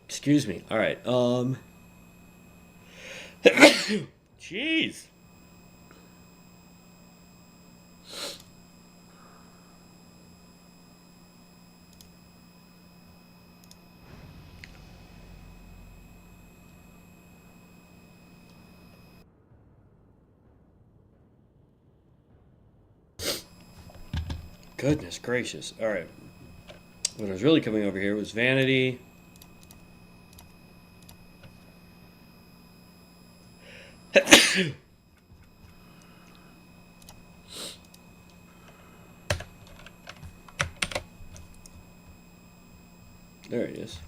Excuse me. All right. Jeez. Goodness gracious. All right. What was really coming over here was vanity. There it is.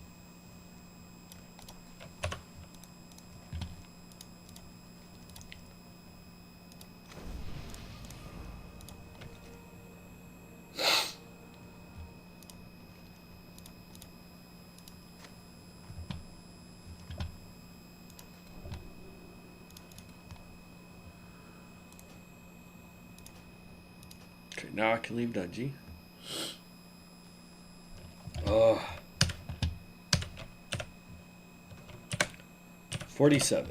Okay, now I can leave Dungy. Oh. 47.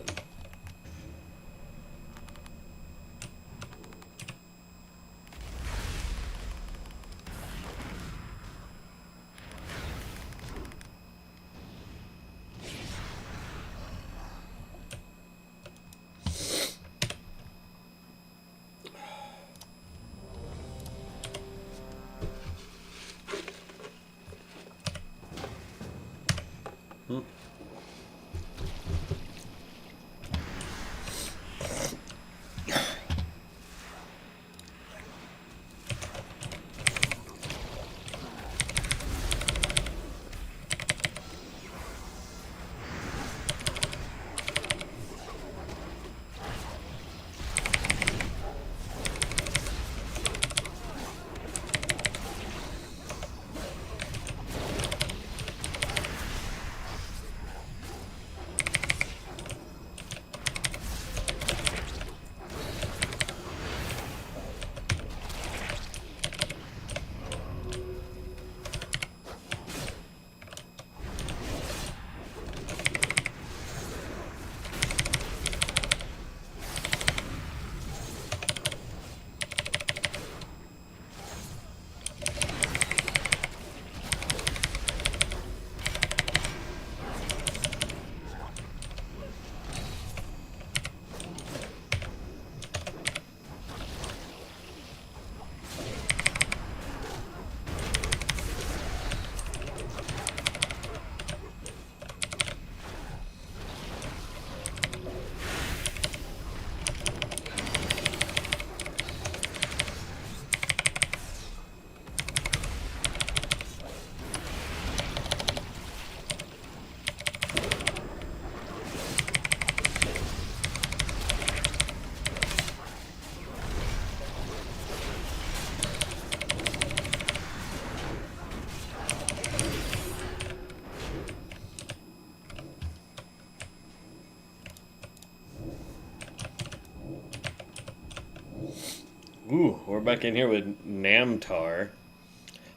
Ooh, we're back in here with Namtar.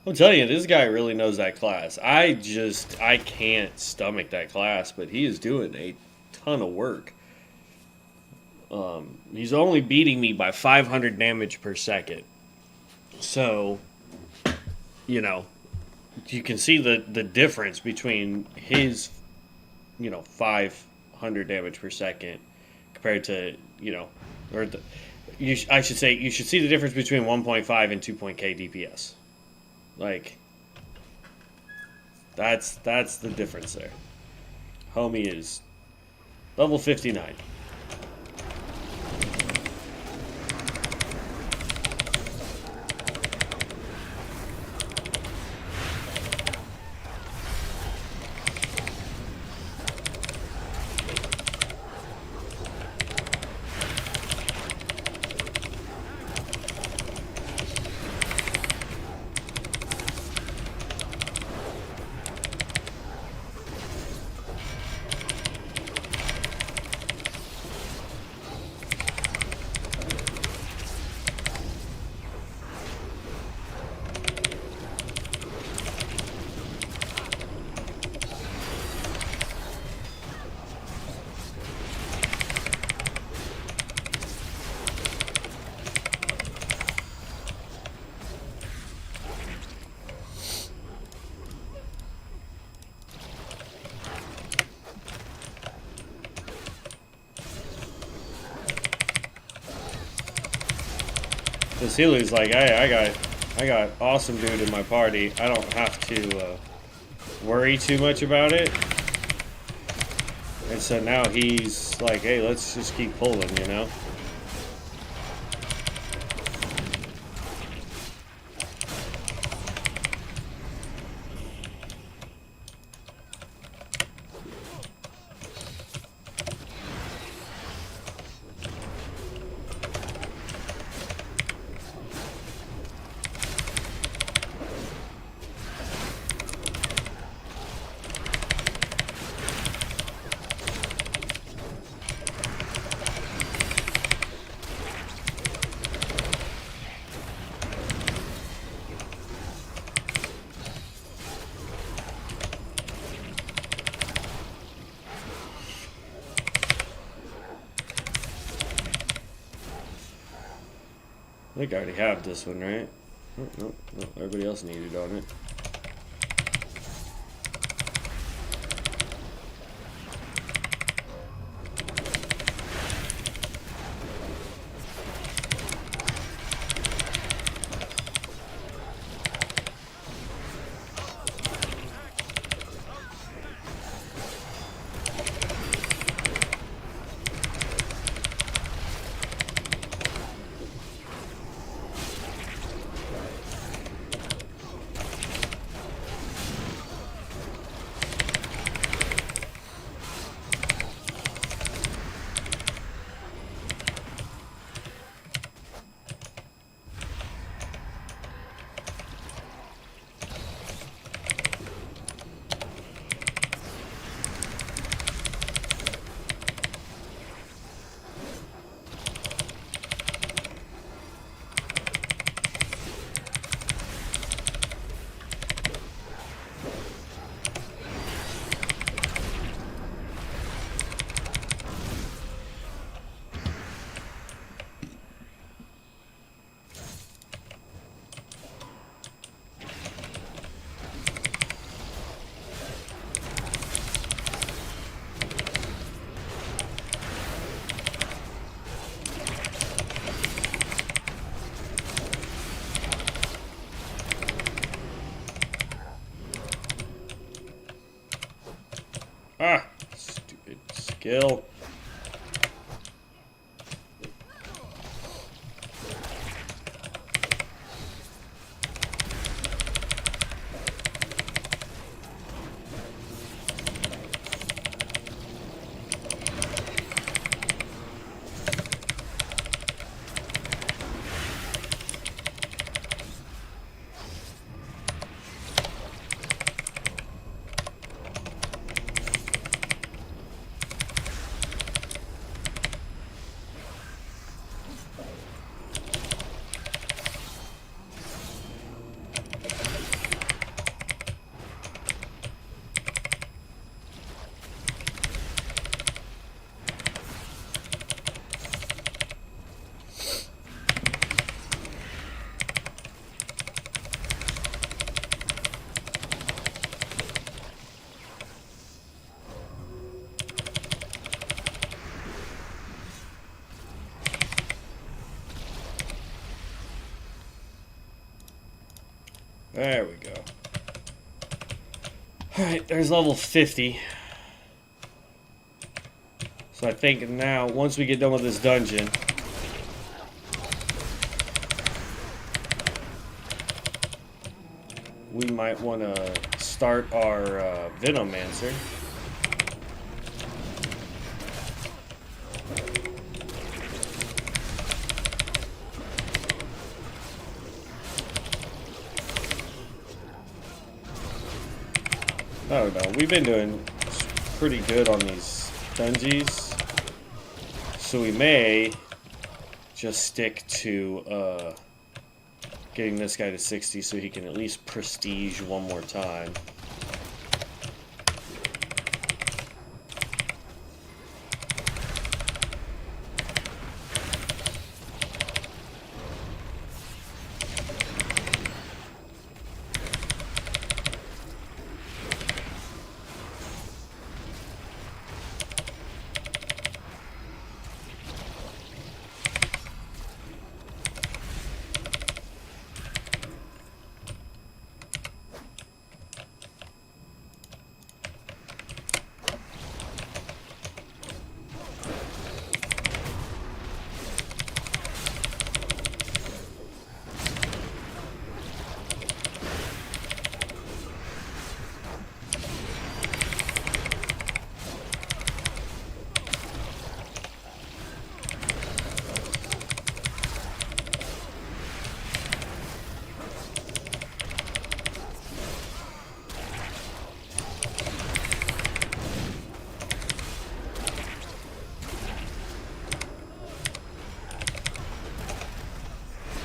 I'll tell you, this guy really knows that class. I can't stomach that class, but he is doing a ton of work. He's only beating me by 500 damage per second. So, you know, you can see the difference between his, 500 damage per second compared to, or I should say, you should see the difference between 1.5 and 2.k DPS. Like, That's the difference there. Homie is level 59. This healer's like, hey, I got awesome dude in my party. I don't have to worry too much about it. And so now he's like, hey, let's just keep pulling, you know? I think I already have this one, right? Oh, no, everybody else needed on it. Ah, stupid skill. There we go. Alright, there's level 50. So I think now, once we get done with this dungeon, we might want to start our Venomancer. I don't know. We've been doing pretty good on these dungeons. So we may just stick to getting this guy to 60 so he can at least prestige one more time.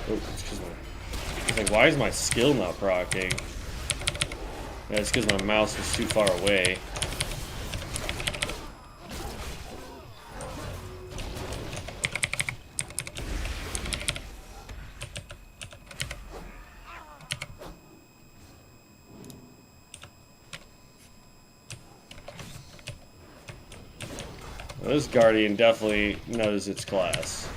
Oh, excuse me. I was like, why is my skill not proccing? Yeah, it's because my mouse was too far away. Well, this Guardian definitely knows its class.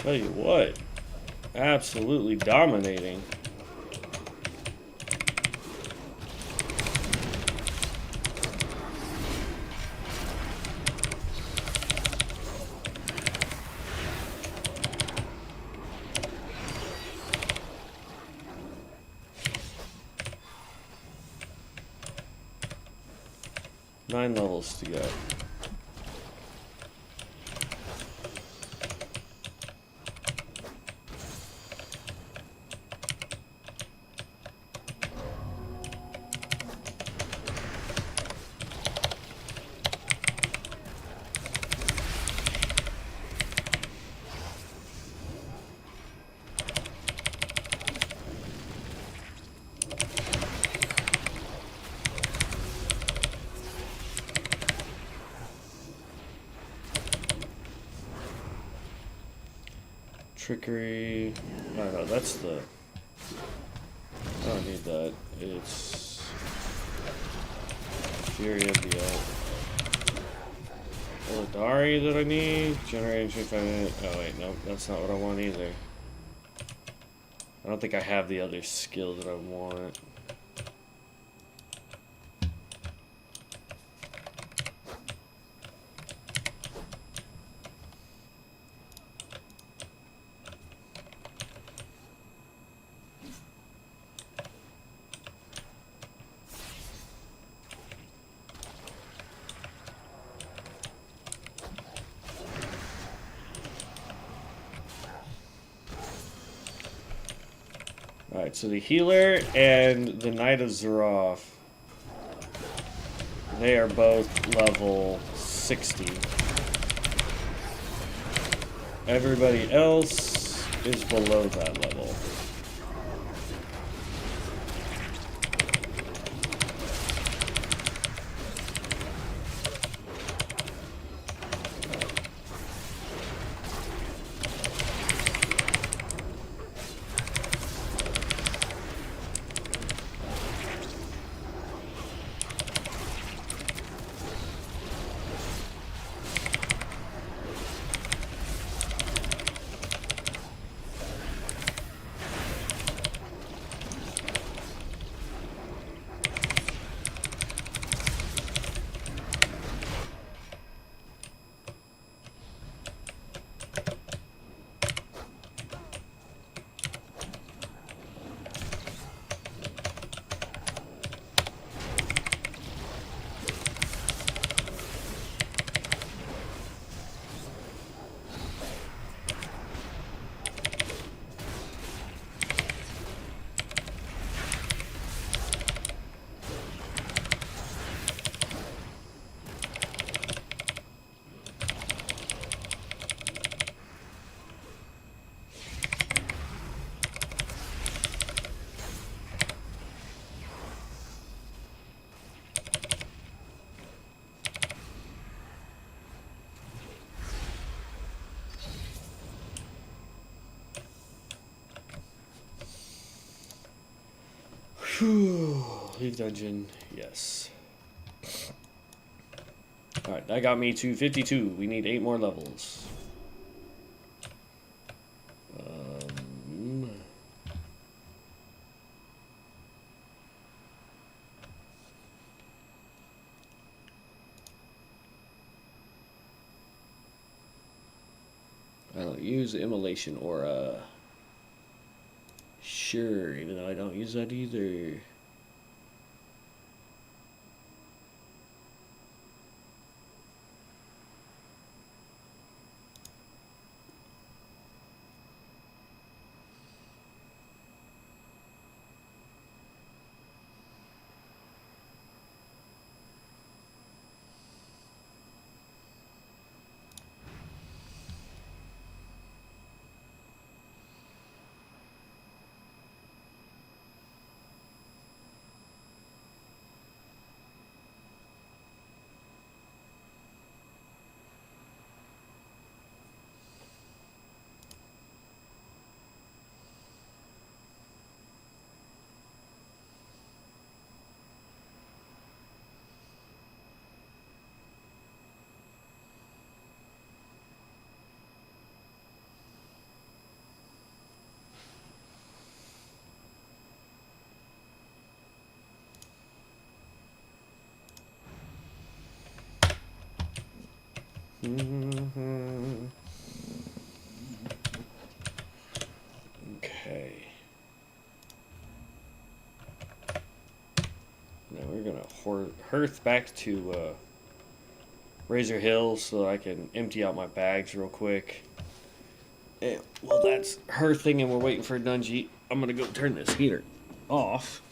Tell you what, absolutely dominating. Nine levels to go. Trickery. Oh no, that's the. I don't need that. It's Fury of the Elk. Olidari that I need. Generating 25. Oh wait, no, that's not what I want either. I don't think I have the other skill that I want. Alright, so the healer and the Knight of Zeroth, they are both level 60. Everybody else is below that level. Whew. Leave dungeon, yes. Alright, that got me to 52. We need 8 more levels. I don't use immolation aura. Sure, even though I don't use that either. Okay. Now we're gonna hearth back to Razor Hill so I can empty out my bags real quick. And well, that's hearthing, and we're waiting for Dungy. I'm gonna go turn this heater off.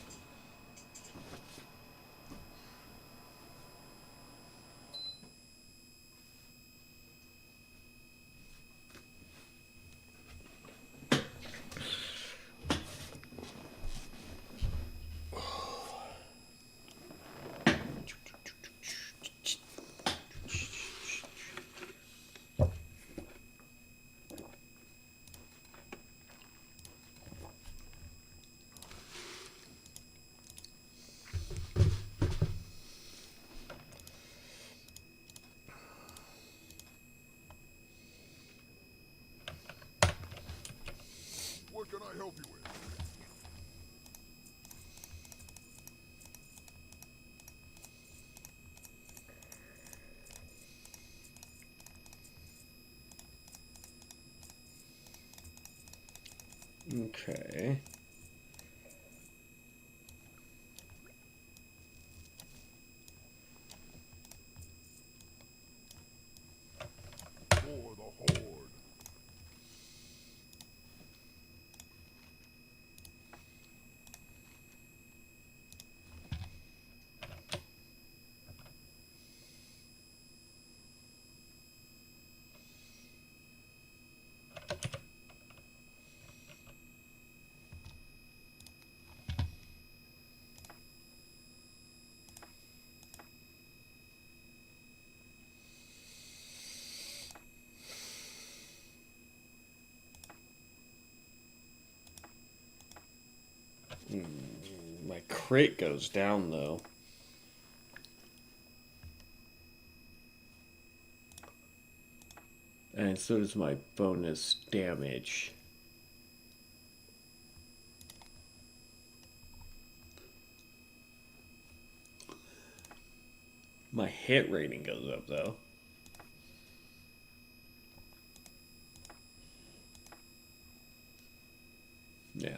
Okay. For the Horde. My crit goes down though. And so does my bonus damage. My hit rating goes up though. Yeah.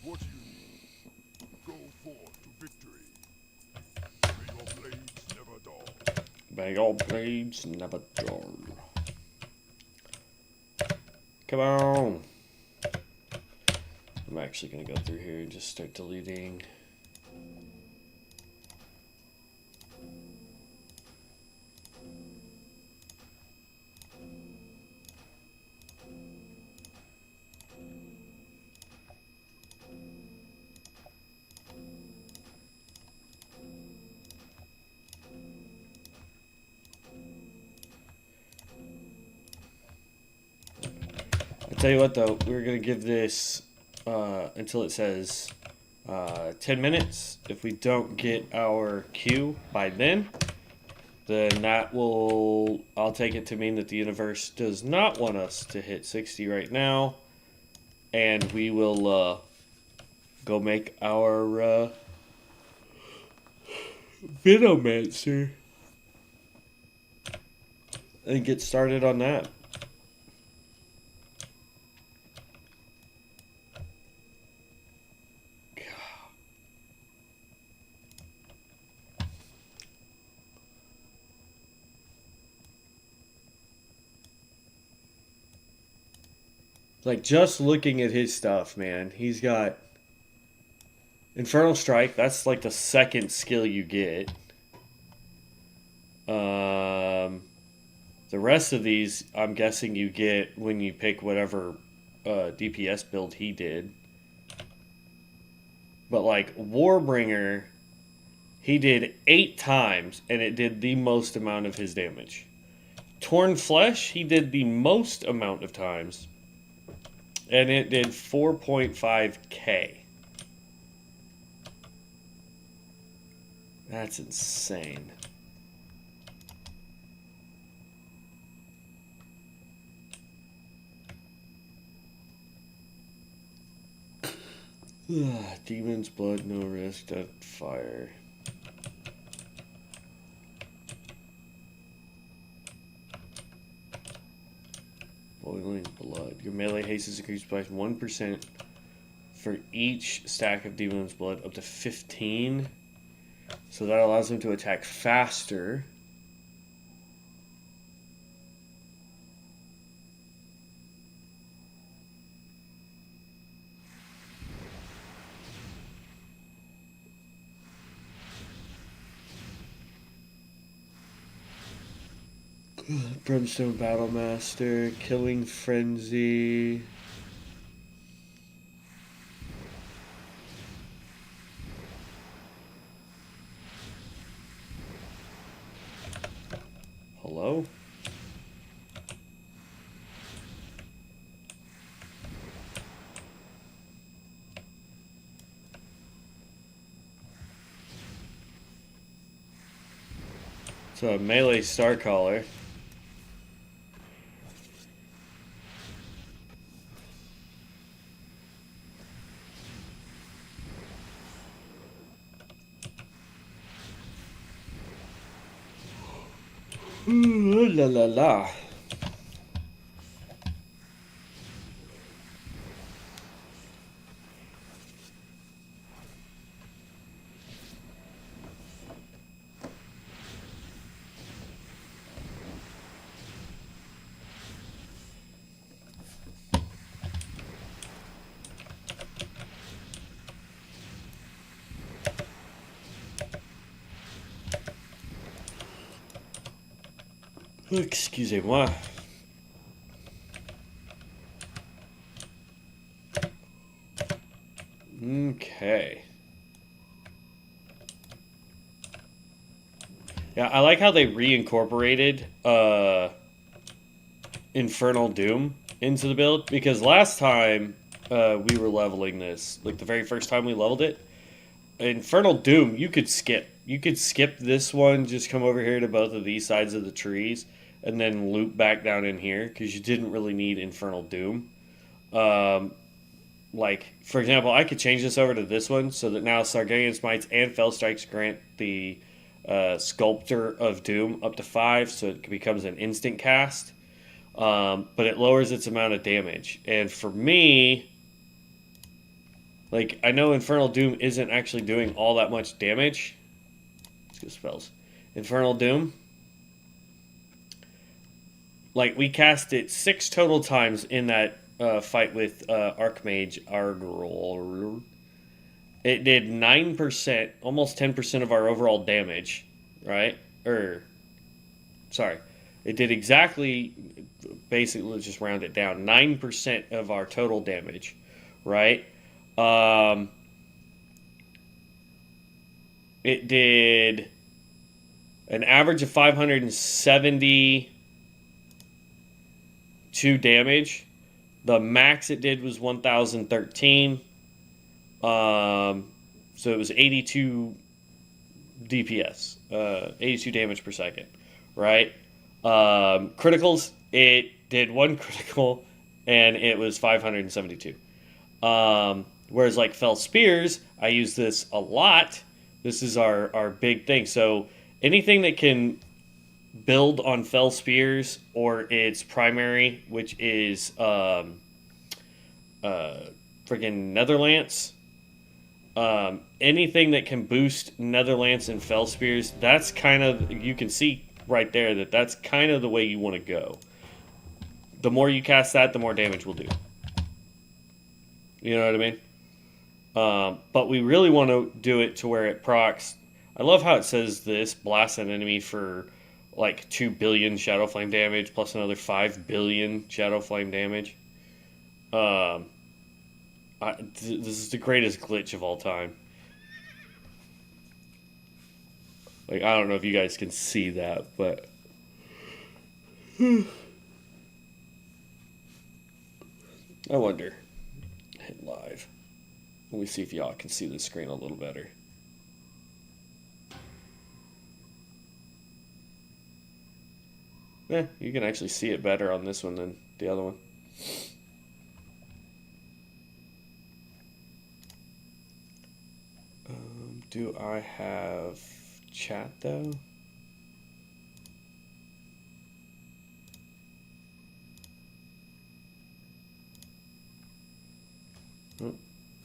What you go forth to victory. May your blades never dull. May your blades never dull. Come on. I'm actually going to go through here and just start deleting. I'll tell you what though, we're going to give this until it says 10 minutes. If we don't get our queue by then that will, I'll take it to mean that the universe does not want us to hit 60 right now. And we will go make our Venomancer and get started on that. Like, just looking at his stuff, man, he's got Infernal Strike. That's like the second skill you get. The rest of these, I'm guessing you get when you pick whatever DPS build he did. But like Warbringer, he did 8 times, and it did the most amount of his damage. Torn Flesh, he did the most amount of times, and it did 4.5k. That's insane. Demon's Blood, no risk, dead fire. Boiling Blood. Your melee haste is increased by 1% for each stack of Demon's Blood, up to 15. So that allows him to attack faster. Brimstone Battlemaster, Killing Frenzy. Hello? So a melee Star Caller. Ooh, la la la. Excusez-moi. Okay. Yeah, I like how they reincorporated Infernal Doom into the build, because last time we were leveling this, like the very first time we leveled it, Infernal Doom, you could skip. You could skip this one, just come over here to both of these sides of the trees, and then loop back down in here, because you didn't really need Infernal Doom. Like, for example, I could change this over to this one, so that now Sargonian Smites and Fell Strikes grant the Sculptor of Doom up to 5, so it becomes an instant cast. But it lowers its amount of damage. And for me, like, I know Infernal Doom isn't actually doing all that much damage. Let's go spells. Infernal Doom. Like, we cast it 6 total times in that fight with Archmage Argrol. It did 9%, almost 10% of our overall damage, right? Sorry. It did exactly, basically, let's just round it down, 9% of our total damage, right? It did an average of 572 damage. The max it did was 1013. So it was 82 DPS, 82 damage per second, right? Criticals, it did 1 critical, and it was 572. Whereas like Fell Spears, I use this a lot. This is our big thing. So anything that can build on Fell Spears or its primary, which is friggin' Netherlance. Anything that can boost Netherlance and Fell Spears, that's kind of, you can see right there that that's kind of the way you want to go. The more you cast that, the more damage we'll do. You know what I mean? But we really want to do it to where it procs. I love how it says this blast an enemy for like 2 billion Shadow Flame damage plus another 5 billion Shadow Flame damage. This is the greatest glitch of all time. Like, I don't know if you guys can see that, but I wonder. Hit live. Let me see if y'all can see the screen a little better. Yeah, you can actually see it better on this one than the other one. Do I have chat though?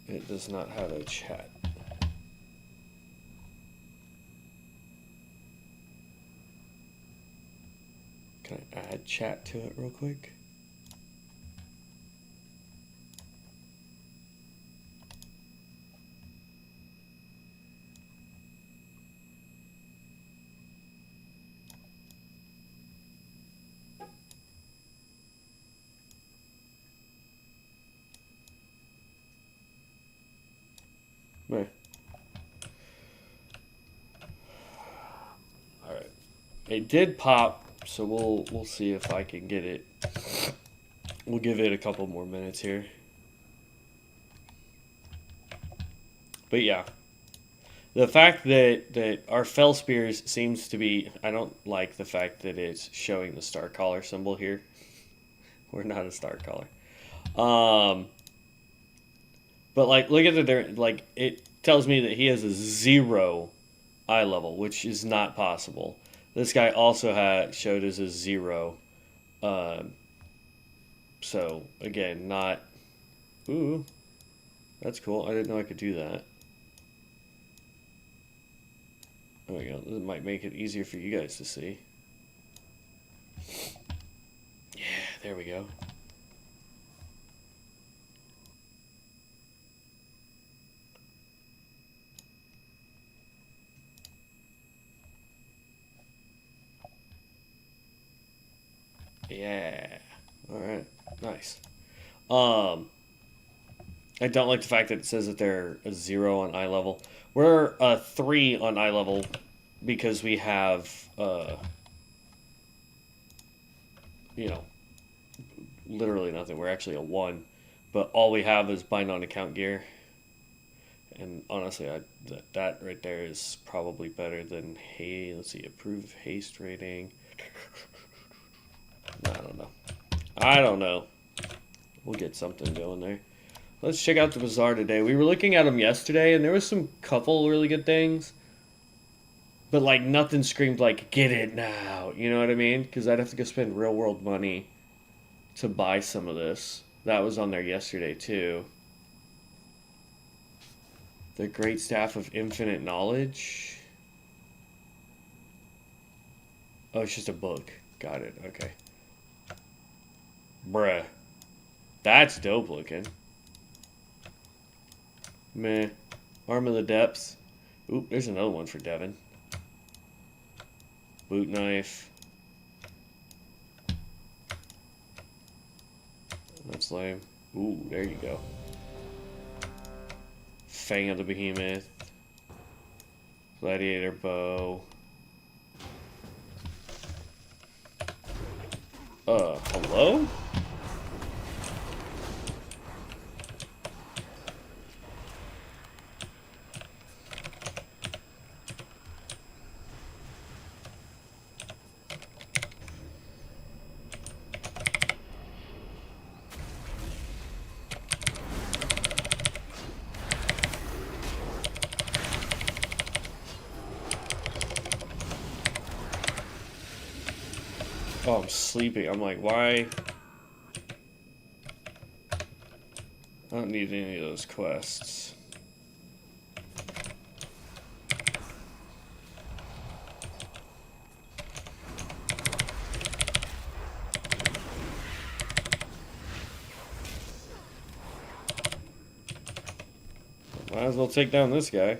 It does not have a chat. Can I add chat to it real quick? No. All right. It did pop, so we'll see if I can get it. We'll give it a couple more minutes here. But yeah. The fact that our Fell Spears seems to be, I don't like the fact that it's showing the star collar symbol here. We're not a star collar. But like, look at the, like, it tells me that he has a 0 eye level, which is not possible. This guy also showed as a 0. So again, not. Ooh, that's cool. I didn't know I could do that. There we go. This might make it easier for you guys to see. Yeah, there we go. Nice. I don't like the fact that it says that they're a 0 on eye level. We're a 3 on eye level because we have, you know, literally nothing. We're actually a 1, but all we have is bind on account gear. And honestly, that right there is probably better than, hey, let's see, approved haste rating. I don't know. I don't know. We'll get something going there. Let's check out the bazaar today. We were looking at them yesterday, and there was some couple really good things. But, like, nothing screamed, like, get it now. You know what I mean? Because I'd have to go spend real-world money to buy some of this. That was on there yesterday, too. The Great Staff of Infinite Knowledge. Oh, it's just a book. Got it. Okay. Bruh. That's dope looking. Meh. Arm of the Depths. Oop, there's another one for Devin. Boot knife. That's lame. Ooh, there you go. Fang of the Behemoth. Gladiator bow. Hello? Oh, I'm sleeping. I'm like, why? I don't need any of those quests. Might as well take down this guy.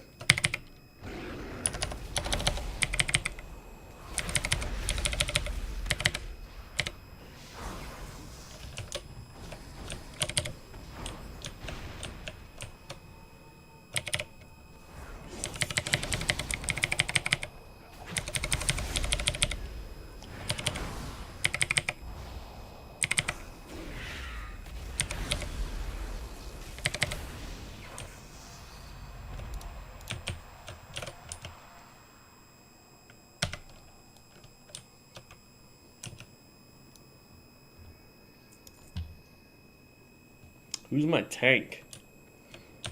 Who's my tank?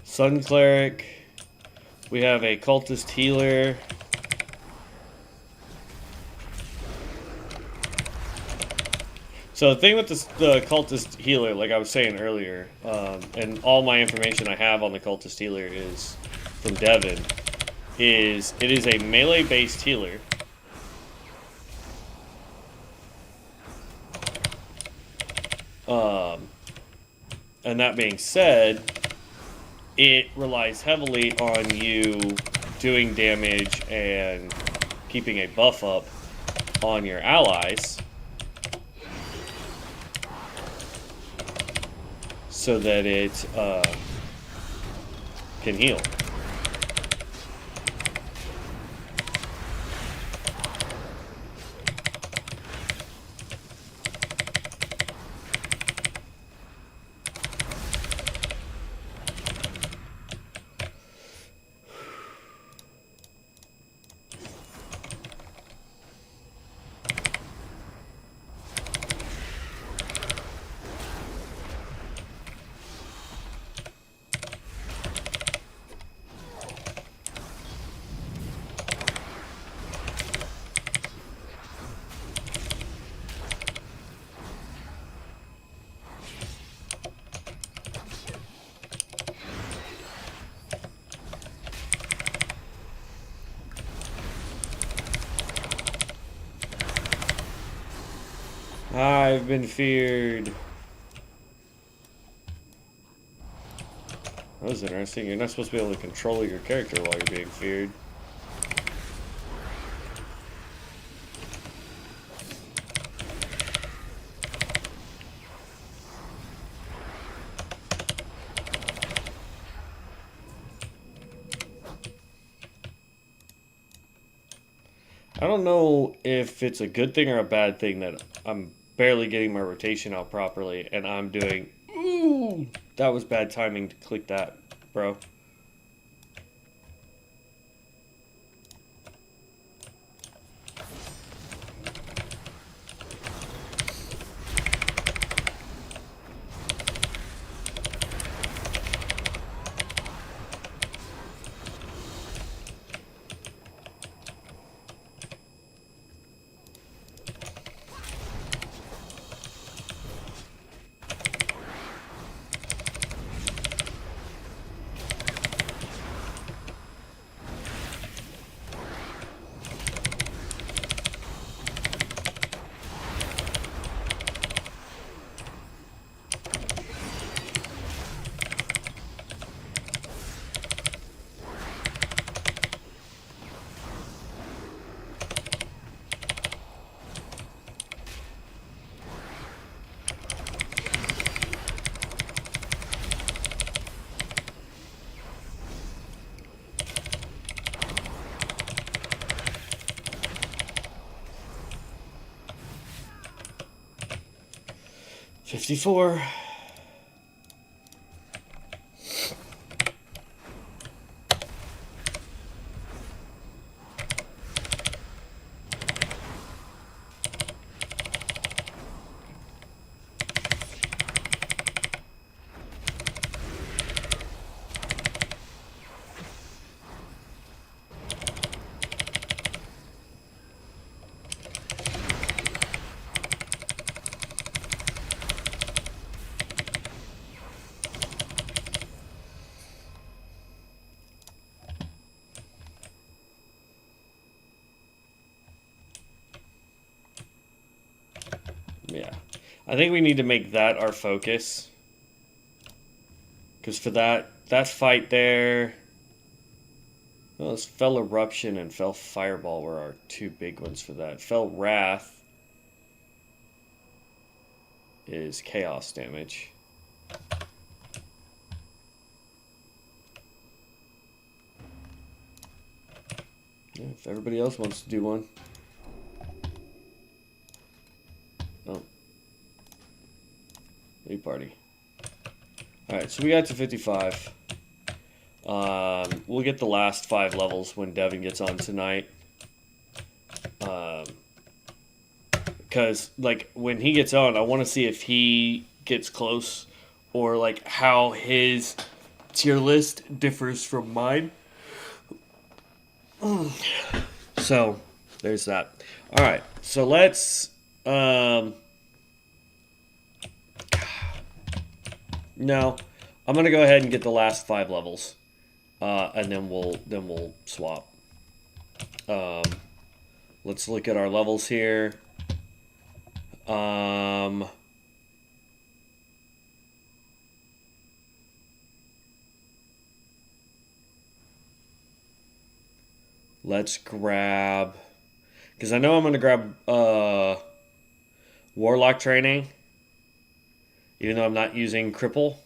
Sun Cleric. We have a Cultist Healer. So the thing with the Cultist Healer, like I was saying earlier, and all my information I have on the Cultist Healer is from Devin, is it is a melee-based healer. And that being said, it relies heavily on you doing damage and keeping a buff up on your allies so that it can heal. I've been feared. That was interesting. You're not supposed to be able to control your character while you're being feared. I don't know if it's a good thing or a bad thing that I'm barely getting my rotation out properly, and I'm doing. Ooh, that was bad timing to click that, bro. $54. Yeah. I think we need to make that our focus. Because for that fight there. Well, this Fell Eruption and Fell Fireball were our two big ones for that. Fell Wrath is chaos damage. Yeah, if everybody else wants to do one. Oh. Lead party. Alright, so we got to 55. We'll get the last 5 levels when Devin gets on tonight. Because, like, when he gets on, I want to see if he gets close or, like, how his tier list differs from mine. So, there's that. Alright, so let's. No, I'm gonna go ahead and get the last 5 levels, and then we'll swap. Let's look at our levels here. Let's grab, because I know I'm gonna grab Warlock training, even though I'm not using Cripple.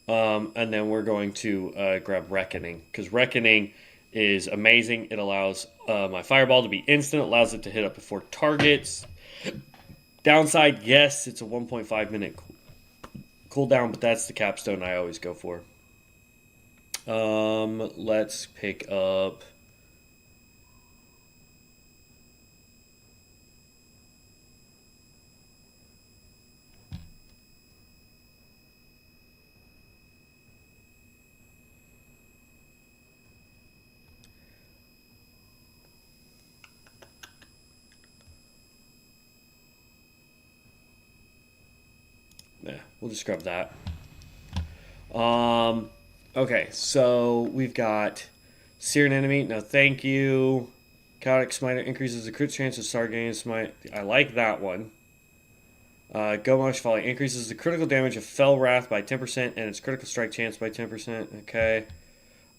And then we're going to grab Reckoning, because Reckoning is amazing. It allows my Fireball to be instant, allows it to hit up to 4 targets. Downside, yes, it's a 1.5 minute cooldown, but that's the capstone I always go for. Let's pick up. Yeah, we'll just grab that. Okay, so we've got Sear an enemy. No, thank you. Chaotic Smiter increases the crit chance of Sargain Smite. I like that one. Gomosh Volley increases the critical damage of Fell Wrath by 10% and its critical strike chance by 10%. Okay.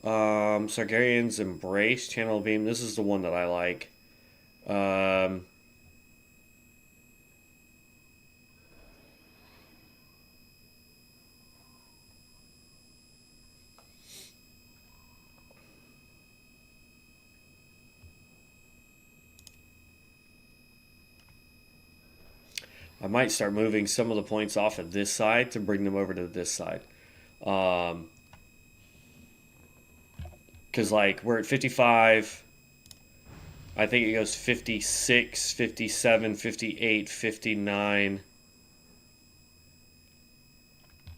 Sargarian's Embrace, Channel Beam. This is the one that I like. I might start moving some of the points off of this side to bring them over to this side. Because, like, we're at 55. I think it goes 56, 57, 58, 59.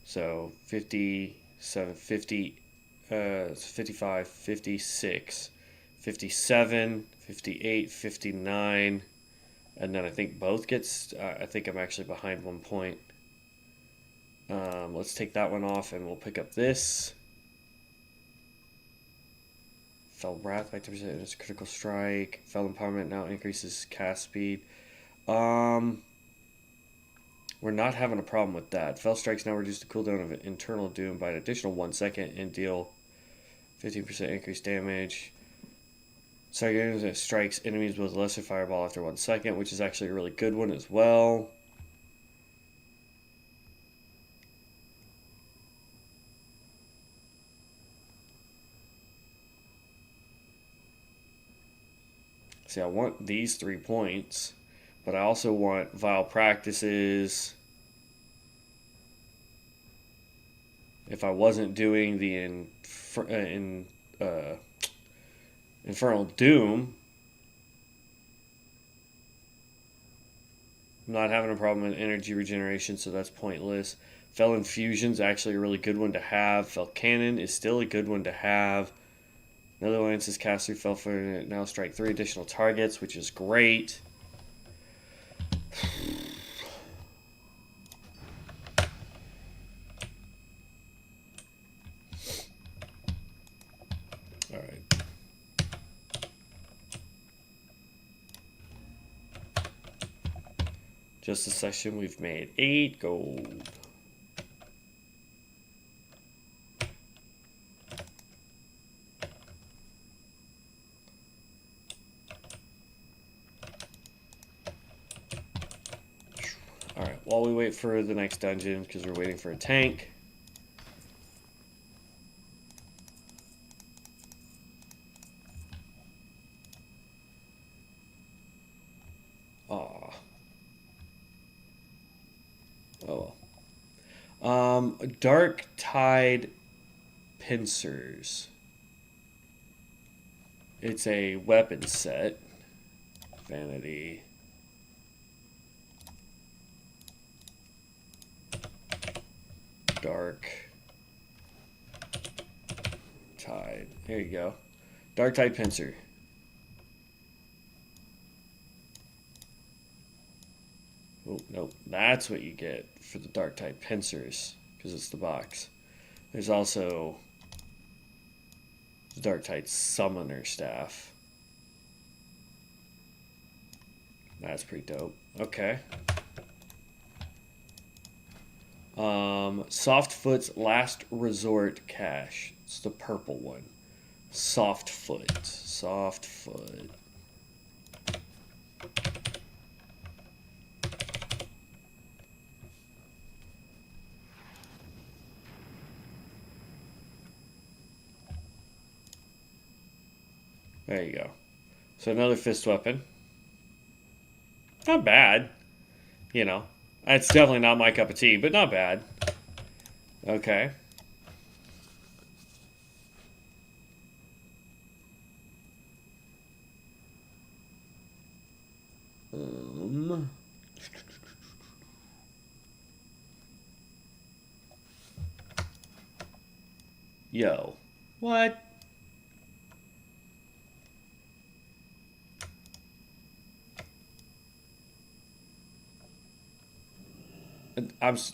So 57, 50, 55, 56, 57, 58, 59. And then I think both gets, I think I'm actually behind 1 point. Let's take that one off and we'll pick up this. Fell Wrath by 10% in its critical strike. Fell Empowerment now increases cast speed. We're not having a problem with that. Fell Strikes now reduce the cooldown of Internal Doom by an additional 1 second and deal 15% increased damage. Target strikes enemies with lesser fireball after 1 second, which is actually a really good one as well. See, I want these 3 points, but I also want Vile Practices. If I wasn't doing the Infernal Doom, I'm not having a problem with energy regeneration, so that's pointless. Fell Infusion's actually a really good one to have. Fell Cannon is still a good one to have. Another lance is cast through Fellford and now strike 3 additional targets, which is great. Alright. Just a session, we've made 8 gold. Alright, while we wait for the next dungeon, because we're waiting for a tank. Aw. Oh well. Dark Tide Pincers. It's a weapon set. Vanity. Dark Tide. There you go. Dark Tide Pincer. Oh, nope. That's what you get for the Dark Tide Pincers, because it's the box. There's also the Dark Tide Summoner Staff. That's pretty dope. Okay. Softfoot's Last Resort Cache. It's the purple one. Softfoot. Softfoot. There you go. So another fist weapon. Not bad. You know, it's definitely not my cup of tea, but not bad. Okay. Yo. What?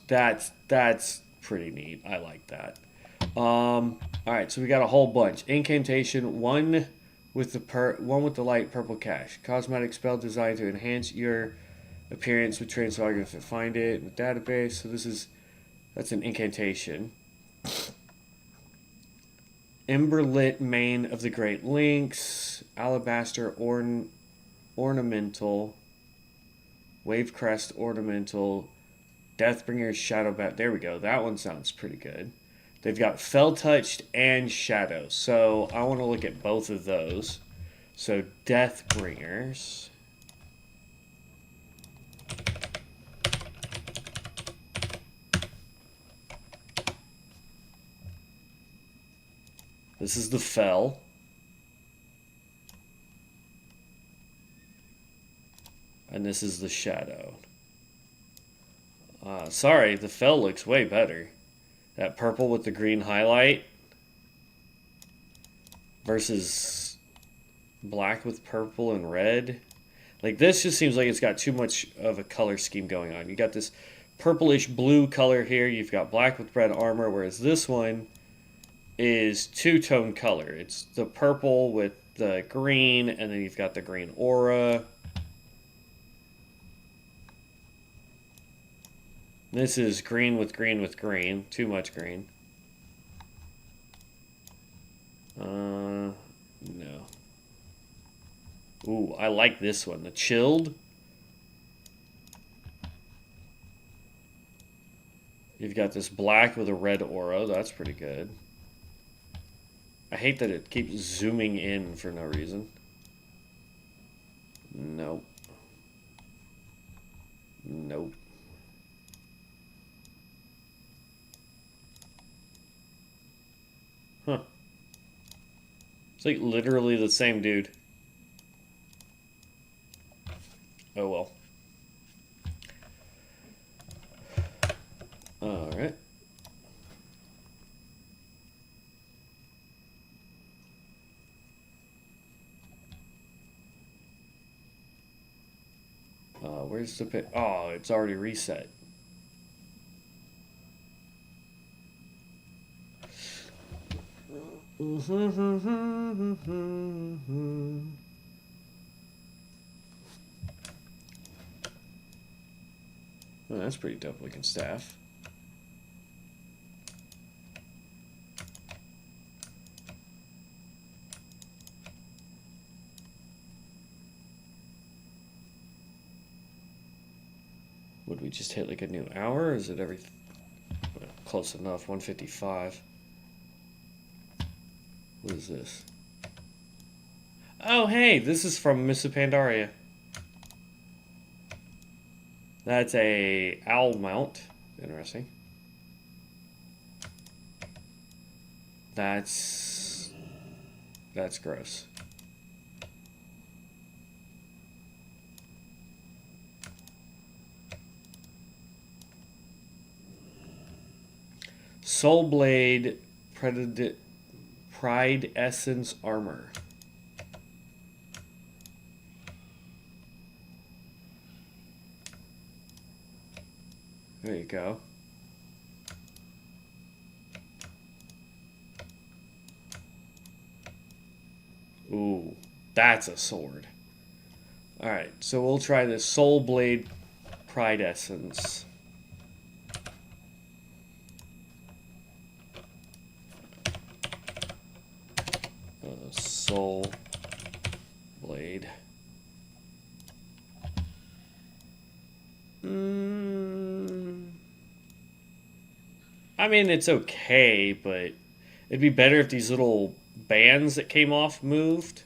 That's pretty neat. I like that. All right, so we got a whole bunch. Incantation, one with the light purple cache. Cosmetic spell designed to enhance your appearance with transfog if you find it in the database. So that's an incantation. Emberlit Mane of the Great Lynx, Alabaster Ornamental, Wavecrest Ornamental, Deathbringer's Shadow Bat. There we go. That one sounds pretty good. They've got Fell Touched and Shadow. So I want to look at both of those. So Deathbringers. This is the Fel. And this is the Shadow. Sorry, the Fel looks way better. That purple with the green highlight versus black with purple and red. Like, this just seems like it's got too much of a color scheme going on. You got this purplish blue color here. You've got black with red armor, whereas this one is two-tone color. It's the purple with the green, and then you've got the green aura. This is green with green with green. Too much green. No. Ooh, I like this one. The chilled. You've got this black with a red aura. That's pretty good. I hate that it keeps zooming in for no reason. Nope. Nope. Huh. It's like literally the same dude. Oh well. Alright. Where's the pick? Oh, it's already reset. Oh, that's pretty dope looking staff. Would we just hit like a new hour, or is it every... Close enough, 155. What is this? Oh, hey, this is from Miss Pandaria. That's a owl mount. Interesting. That's gross. Soulblade Pride Essence Armor. There you go. Ooh, that's a sword. Alright, so we'll try this Soulblade Pride Essence. Soul Blade. I mean, it's okay, but it'd be better if these little bands that came off moved.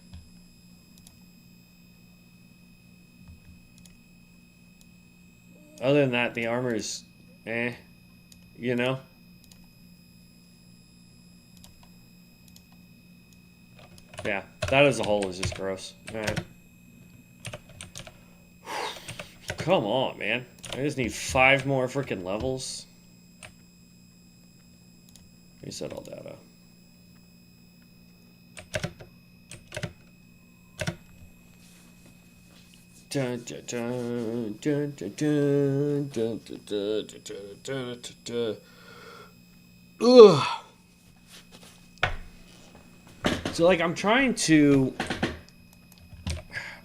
Other than that, the armor is you know? Yeah, that as a whole is just gross. Alright. Come on, man. I just need 5 more freaking levels. Reset all data. Dun, dun, dun, dun, dun, dun, dun, dun, dun, dun, dun, dun. Ugh. So, like, I'm trying to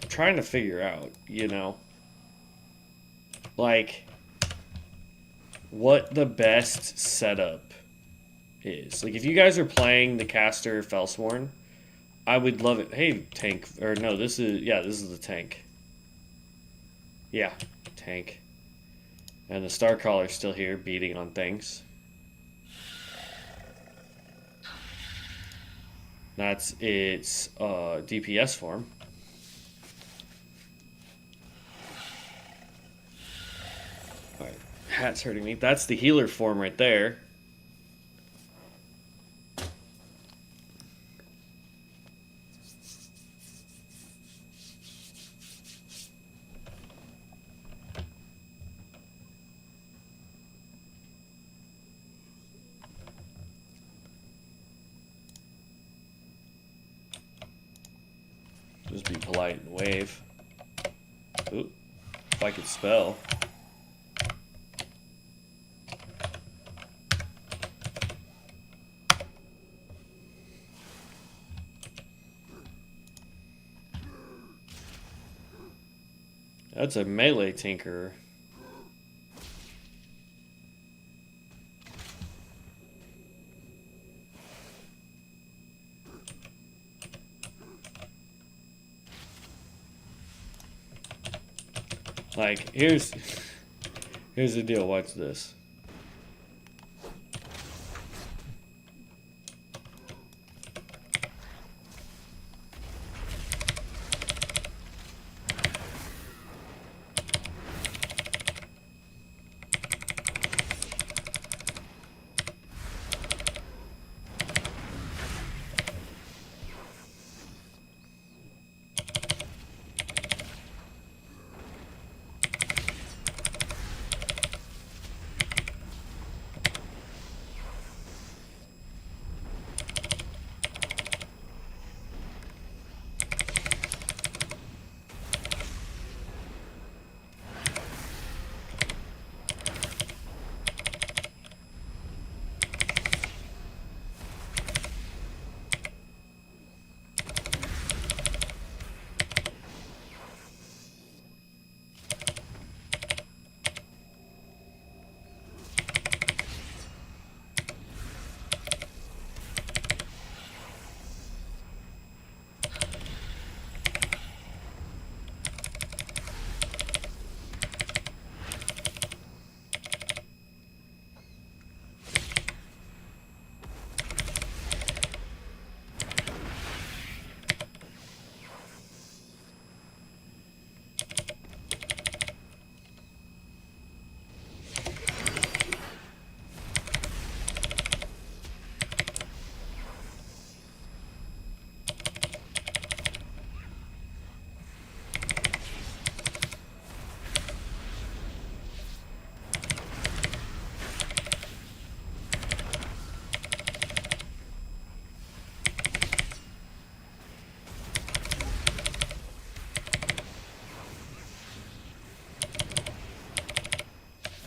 figure out, you know, like, what the best setup is. Like, if you guys are playing the caster Felsworn, I would love it. Hey, tank, or no, this is the tank. Yeah, tank. And the Starcrawler's still here, beating on things. That's its DPS form. Alright, hat's hurting me. That's the healer form right there. light and wave. Ooh, if I could spell. That's a melee tinkerer. Like, here's the deal. Watch this.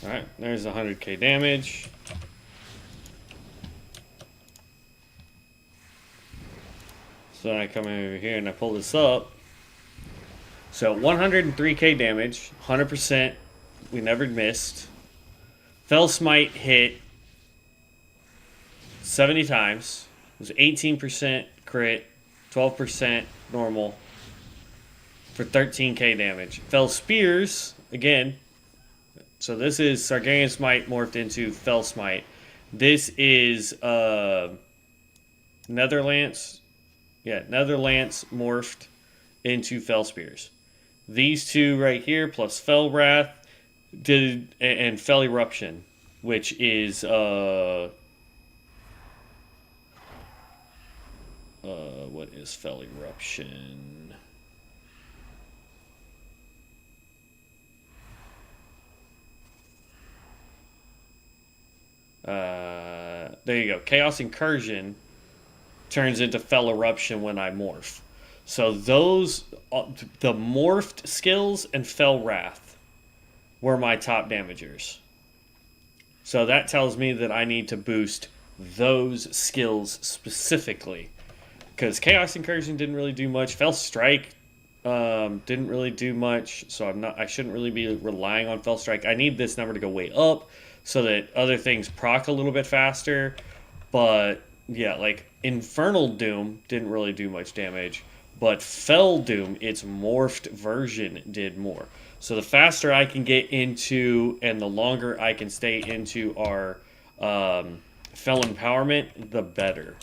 Alright, there's 100k damage. So then I come over here and I pull this up. So 103k damage, 100%. We never missed. Fell Smite hit 70 times. It was 18% crit, 12% normal for 13k damage. Fell Spears, again. So this is Sargarian Smite morphed into Fell Smite. This is Netherlance. Yeah, Netherlance morphed into Fell Spears. These two right here, plus Fell Wrath, and Fell Eruption, which is what is Fell Eruption? There you go. Chaos Incursion turns into Fell Eruption when I morph. So those, the morphed skills and Fell Wrath were my top damagers. So that tells me that I need to boost those skills specifically. Because Chaos Incursion didn't really do much. Fell Strike didn't really do much. So I shouldn't really be relying on Fell Strike. I need this number to go way up so that other things proc a little bit faster. But yeah, like Infernal Doom didn't really do much damage. But Fell Doom, its morphed version, did more. So the faster I can get into and the longer I can stay into our Fell Empowerment, the better.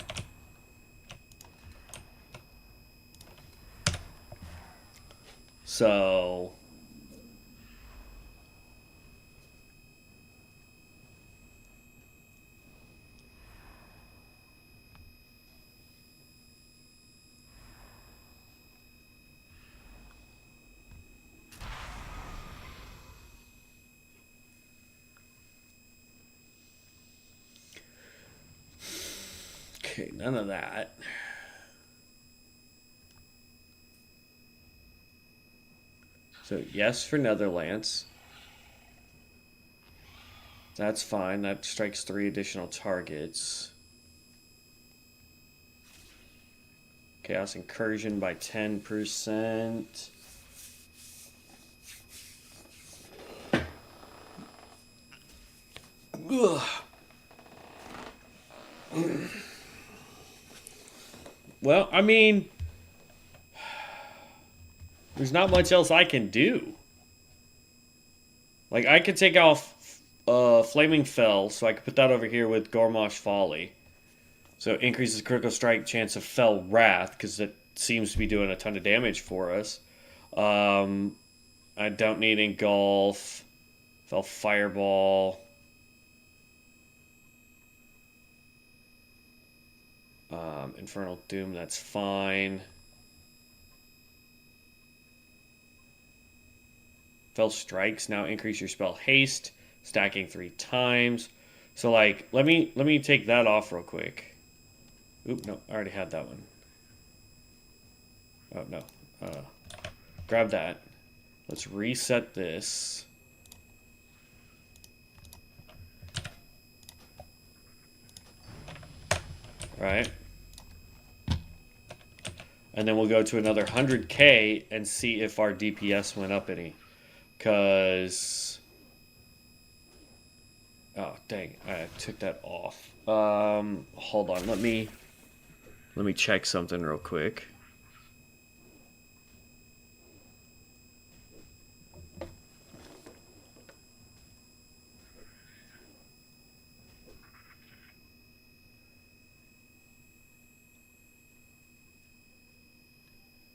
So okay, none of that. So yes for Netherlands. That's fine. That strikes 3 additional targets. Chaos Incursion by 10%. Ugh. Well, I mean, there's not much else I can do. Like, I could take off Flaming Fell, so I could put that over here with Gormosh Folly. So it increases critical strike chance of Fell Wrath, because it seems to be doing a ton of damage for us. I don't need Engulf. Fell Fireball. Infernal Doom, that's fine. Fell Strikes now increase your spell haste, stacking 3 times. So like, let me take that off real quick. Oop, no, I already had that one. Oh no. Grab that. Let's reset this. Right. And then we'll go to another 100k and see if our DPS went up any. Because... oh, dang. I took that off. Hold on. Let me check something real quick.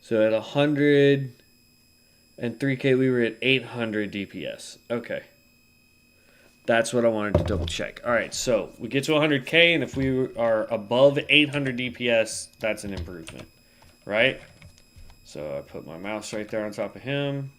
So at 103k, we were at 800 DPS. Okay. That's what I wanted to double check. All right, so we get to 100k, and if we are above 800 DPS, that's an improvement, right? So I put my mouse right there on top of him.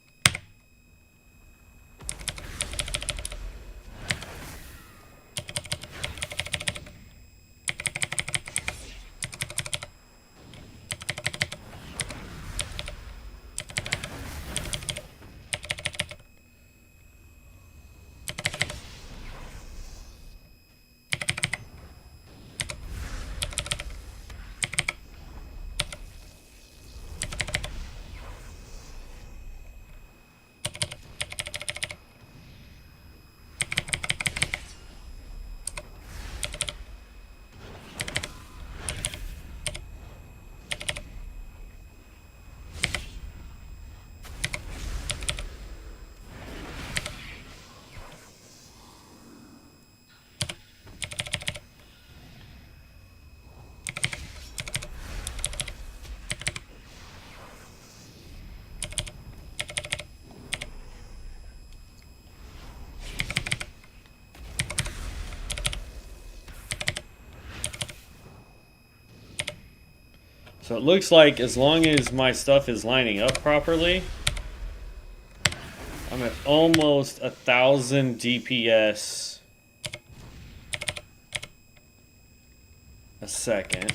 So it looks like as long as my stuff is lining up properly, I'm at almost 1,000 DPS a second.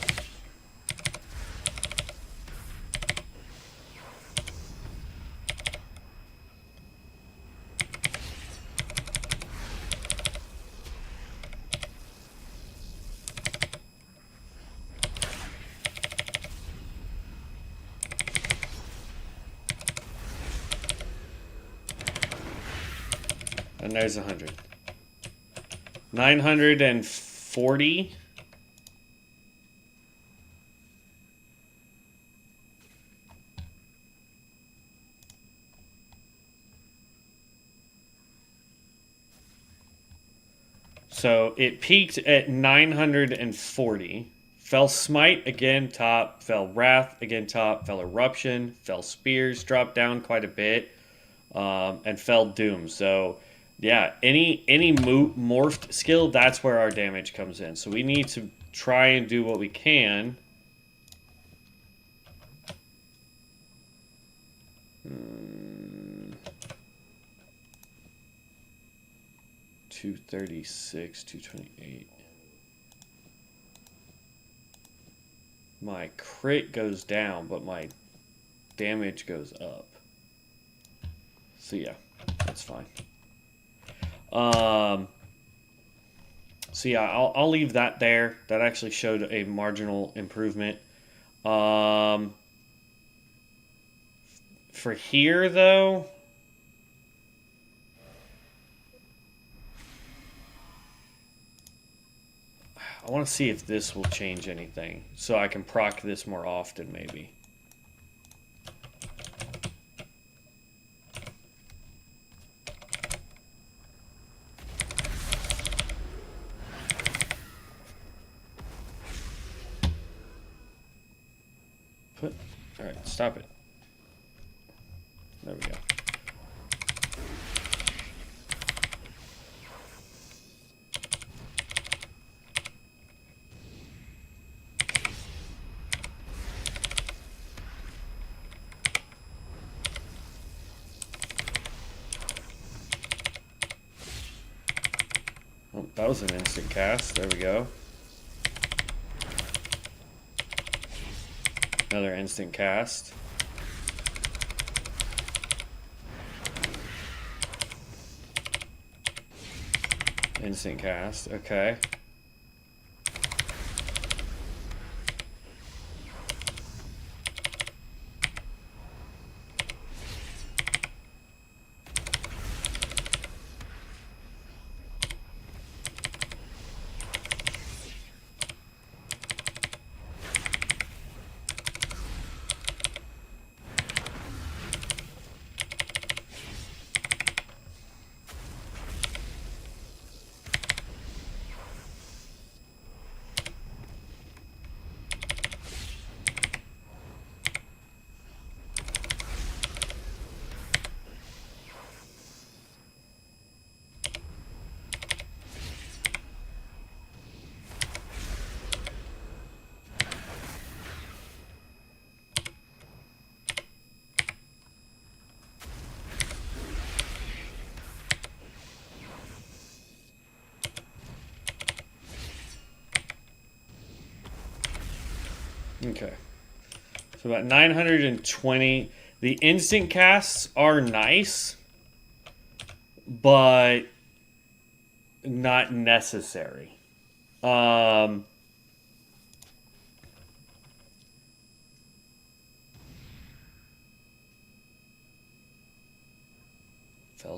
And there's 100. 940. So it peaked at 940. Fell Smite again top. Fell Wrath again top. Fell Eruption. Fell Spears dropped down quite a bit. And Fell Doom. So yeah, any morphed skill, that's where our damage comes in. So we need to try and do what we can. 236, 228. My crit goes down, but my damage goes up. So yeah, that's fine. So yeah, I'll leave that there. That actually showed a marginal improvement. For here though, I want to see if this will change anything, so I can proc this more often maybe. All right, stop it. There we go. Oh, that was an instant cast. There we go. Another instant cast. Instant cast. Okay. Okay. So about 920. The instant casts are nice, but not necessary. Fell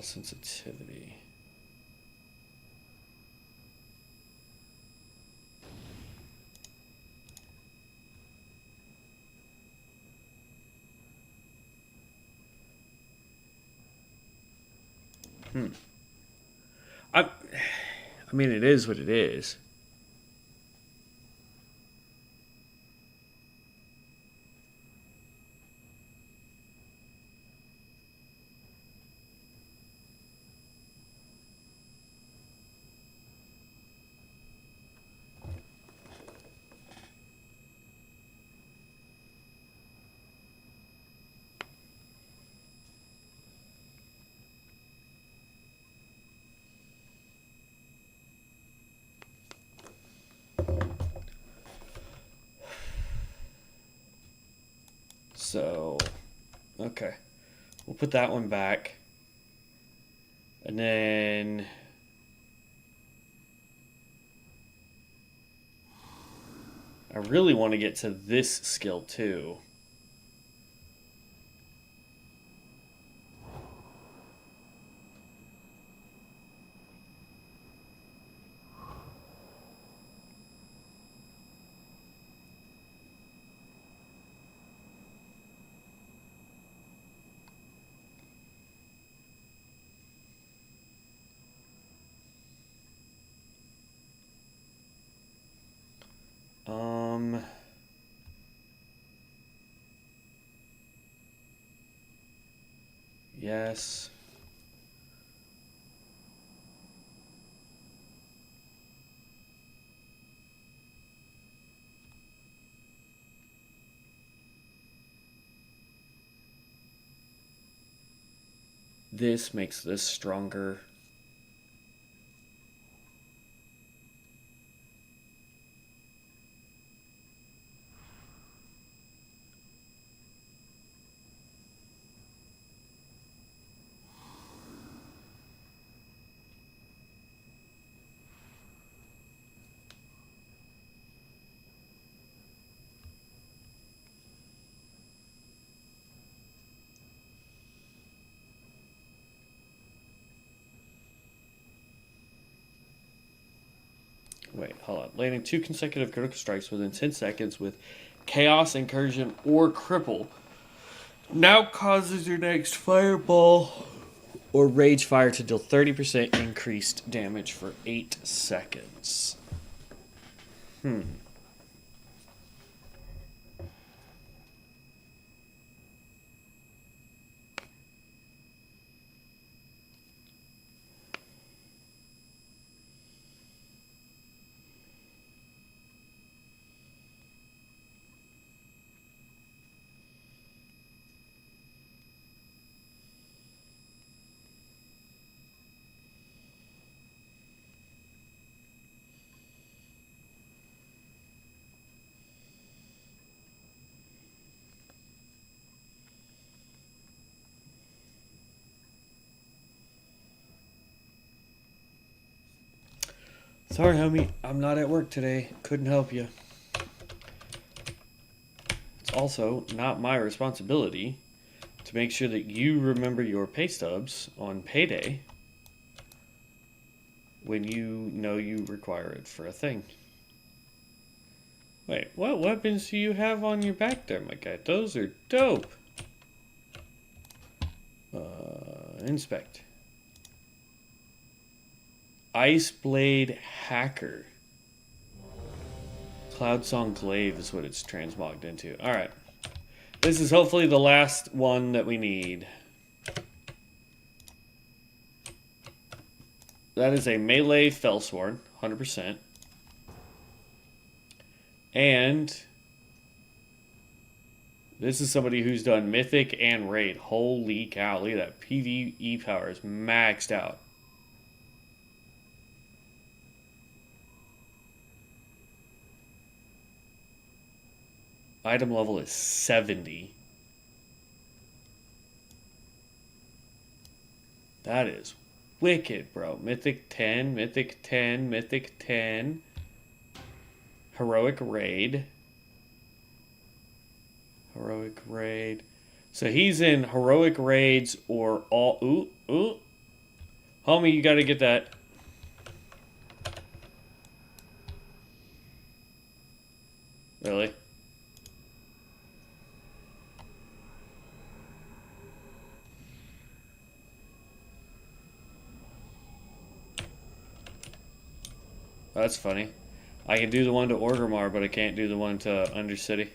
sensitivity. I mean, it is what it is. So, okay. We'll put that one back. And then I really want to get to this skill too. Yes. This makes this stronger. Wait, hold on. Landing 2 consecutive critical strikes within 10 seconds with Chaos, Incursion, or Cripple now causes your next fireball or rage fire to deal 30% increased damage for 8 seconds. Sorry, homie. I'm not at work today. Couldn't help you. It's also not my responsibility to make sure that you remember your pay stubs on payday when you know you require it for a thing. Wait, what weapons do you have on your back there, my guy? Those are dope. Inspect. Ice Blade Hacker. Cloud Song Glaive is what it's transmogged into. Alright. This is hopefully the last one that we need. That is a melee Felsworn, 100%. And this is somebody who's done Mythic and Raid. Holy cow, look at that. PvE power is maxed out. Item level is 70. That is wicked, bro. Mythic 10, Mythic 10, Mythic 10. Heroic Raid. Heroic Raid. So he's in Heroic Raids or all... Ooh. Homie, you gotta get that. Really? That's funny. I can do the one to Orgrimmar, but I can't do the one to Undercity.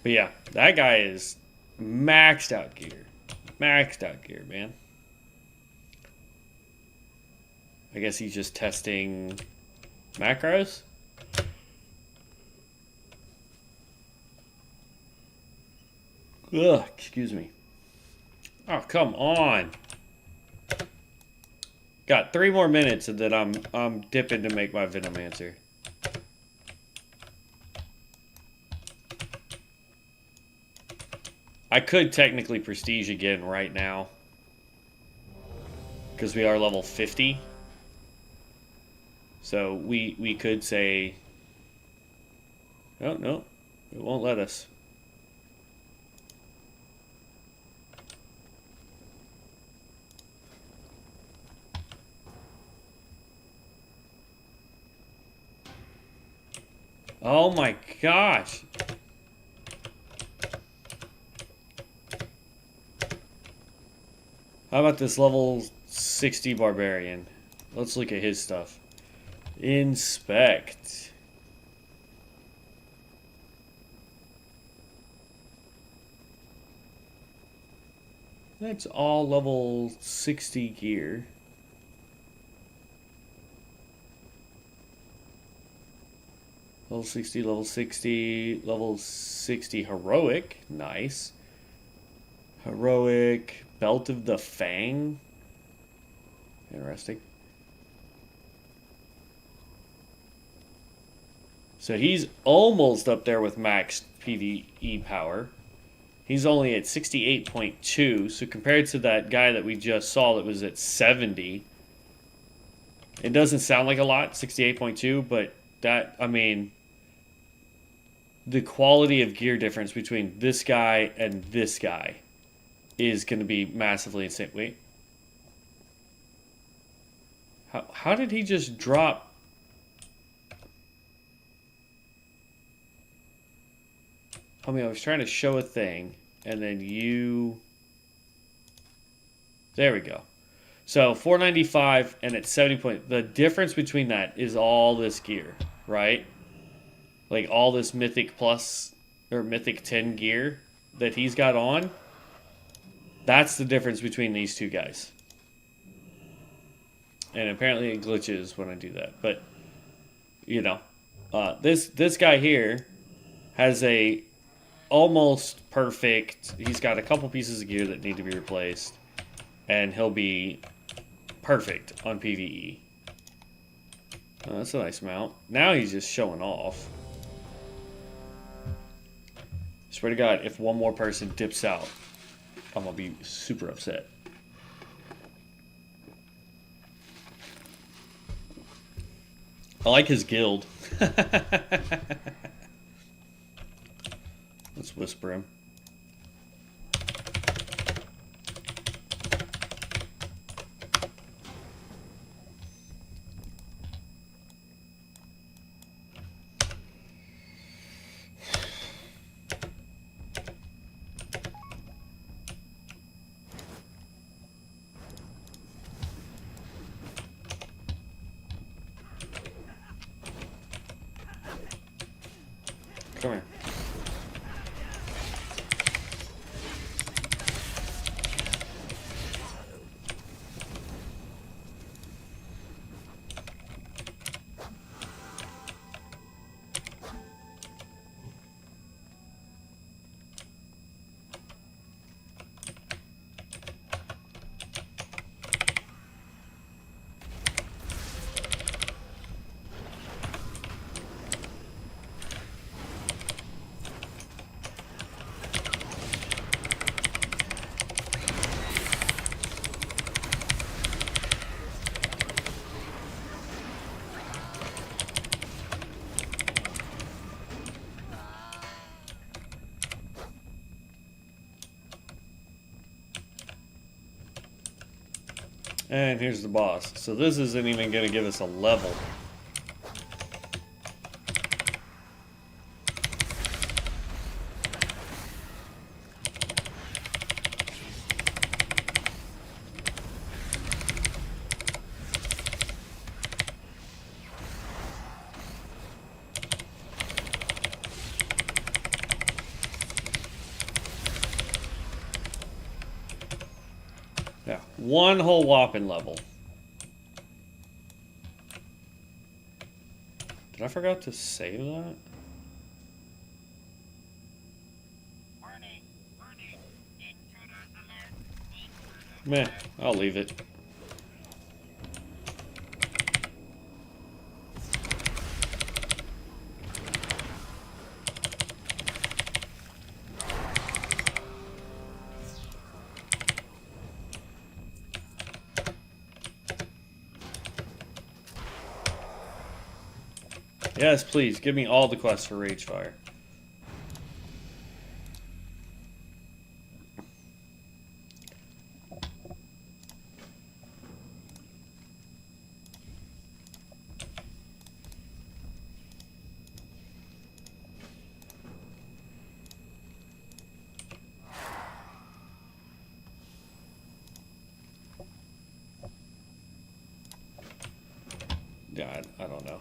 But yeah, that guy is maxed out gear. Maxed out gear, man. I guess he's just testing macros. Ugh, excuse me. Oh, come on. Got 3 more minutes and then I'm dipping to make my Venomancer. I could technically prestige again right now. Because we are level 50. So we could say... Oh, no. It won't let us. Oh my gosh. How about this level 60 barbarian? Let's look at his stuff. Inspect. That's all level 60 gear. Level 60, level 60, level 60 heroic. Nice. Heroic. Belt of the Fang. Interesting. So he's almost up there with max PvE power. He's only at 68.2. So compared to that guy that we just saw that was at 70, it doesn't sound like a lot, 68.2, but that, I mean, the quality of gear difference between this guy and this guy is going to be massively insane. Wait. How did he just drop? I mean, I was trying to show a thing, and then you... There we go. So 495 and at 70 point. The difference between that is all this gear, right? Like all this Mythic Plus or Mythic 10 gear that he's got on. That's the difference between these two guys. And apparently it glitches when I do that. But, you know, this guy here has a almost perfect... He's got a couple pieces of gear that need to be replaced. And he'll be perfect on PvE. Oh, that's a nice mount. Now he's just showing off. Swear to God, if one more person dips out, I'm gonna be super upset. I like his guild. Let's whisper him. Come here. And here's the boss. So this isn't even going to give us a level. Yeah, one whole whopping level. Did I forget to save that? Meh, I'll leave it. Yes, please, give me all the quests for Ragefire. Yeah, I don't know.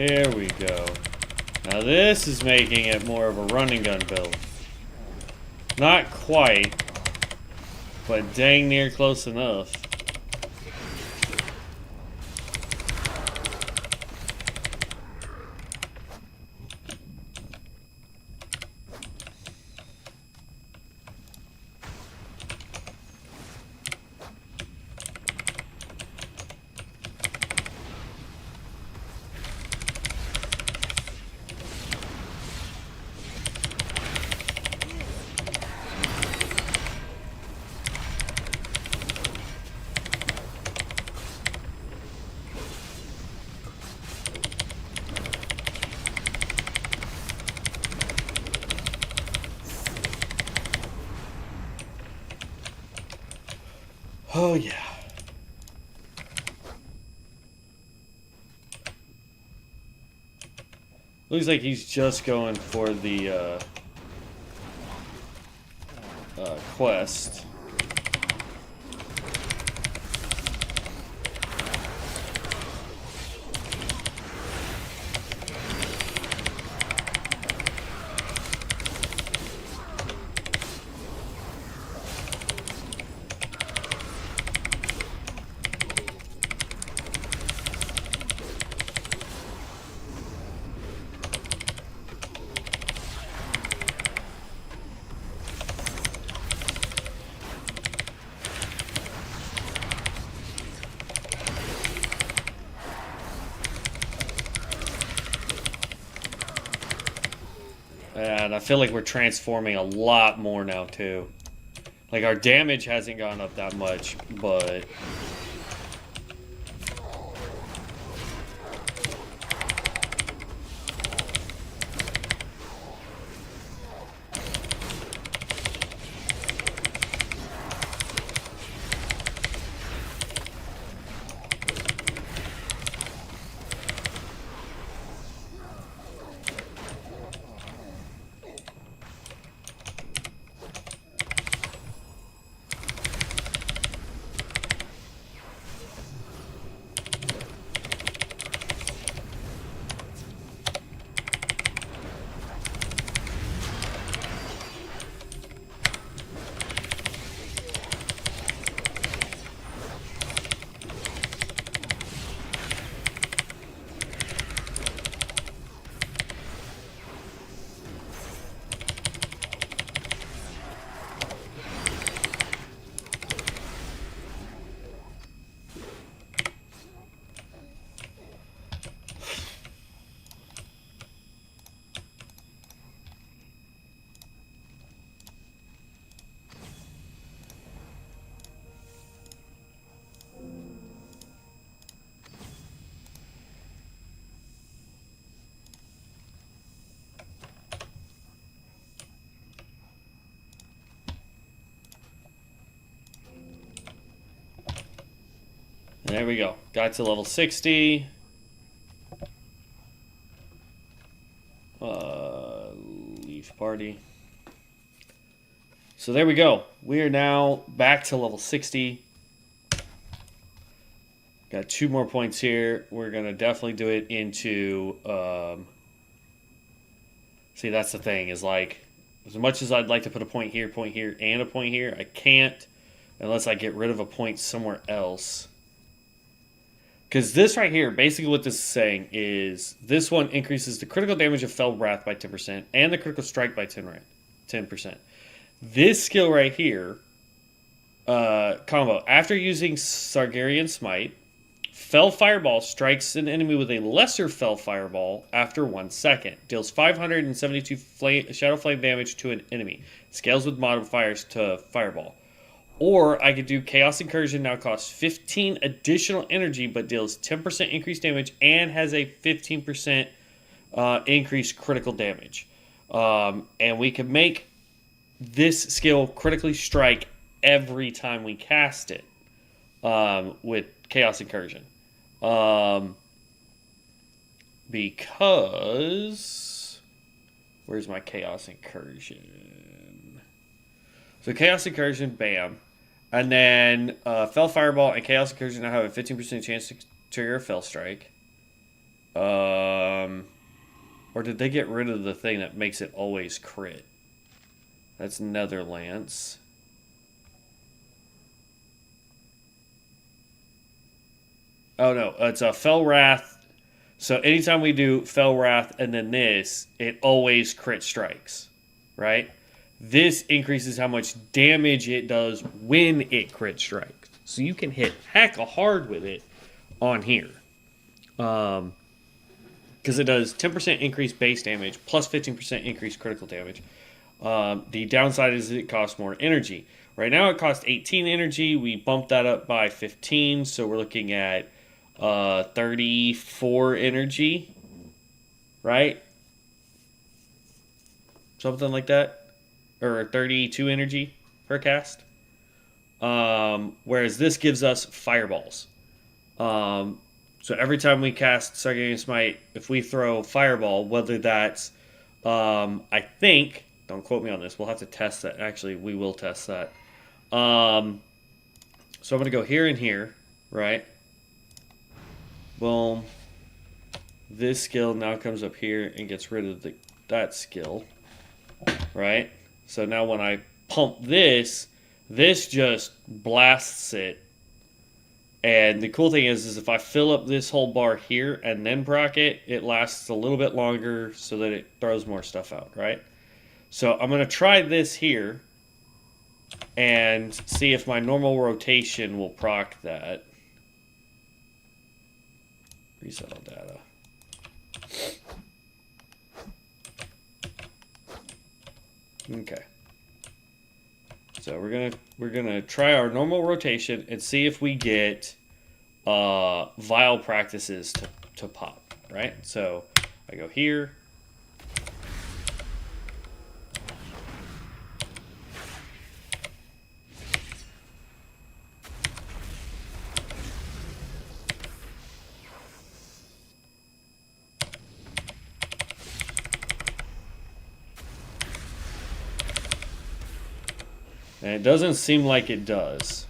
There we go. Now this is making it more of a run and gun build. Not quite, but dang near close enough. Oh yeah. Looks like he's just going for the quest. And I feel like we're transforming a lot more now, too. Like, our damage hasn't gone up that much, but... There we go. Got to level 60. Leave party. So there we go. We are now back to level 60. Got 2 more points here. We're going to definitely do it into... see, that's the thing, is like, as much as I'd like to put a point here, and a point here, I can't unless I get rid of a point somewhere else. Because this right here, basically what this is saying is this one increases the critical damage of Fell Wrath by 10% and the critical strike by 10%. This skill right here, combo, after using Sargarian Smite, Fell Fireball strikes an enemy with a lesser Fell Fireball after 1 second. Deals 572 Shadow Flame damage to an enemy. Scales with modifiers to Fireball. Or I could do Chaos Incursion, now costs 15 additional energy, but deals 10% increased damage and has a 15% increased critical damage. And we can make this skill critically strike every time we cast it with Chaos Incursion. Because... where's my Chaos Incursion? So Chaos Incursion, bam. And then Fell Fireball and Chaos Incursion now have a 15% chance to trigger a Fell Strike. Or did they get rid of the thing that makes it always crit? That's Netherlands. Oh no, it's a Fell Wrath. So anytime we do Fell Wrath and then this, it always crit strikes, right? This increases how much damage it does when it crit strikes. So you can hit heck hard with it on here. Because it does 10% increased base damage plus 15% increased critical damage. The downside is it costs more energy. Right now it costs 18 energy. We bumped that up by 15, so we're looking at 34 energy, right? Something like that. Or 32 energy per cast. Whereas this gives us fireballs. So every time we cast Sargarian Smite, if we throw Fireball, whether that's, I think, don't quote me on this, we'll have to test that. Actually, we will test that. So I'm going to go here and here, right? Boom. This skill now comes up here and gets rid of that skill, right? So now when I pump this just blasts it. And the cool thing is if I fill up this whole bar here and then proc it, it lasts a little bit longer so that it throws more stuff out, right? So I'm going to try this here and see if my normal rotation will proc that. Reset all data. Okay. So we're gonna try our normal rotation and see if we get vile practices to pop, right? So I go here. And it doesn't seem like it does.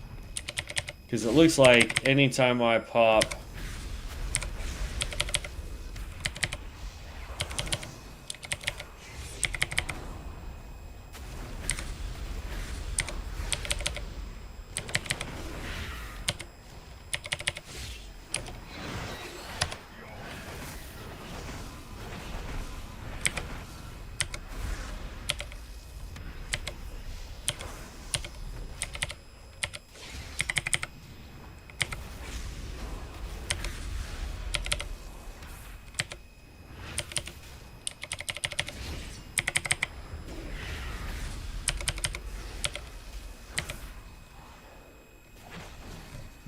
Because it looks like anytime I pop...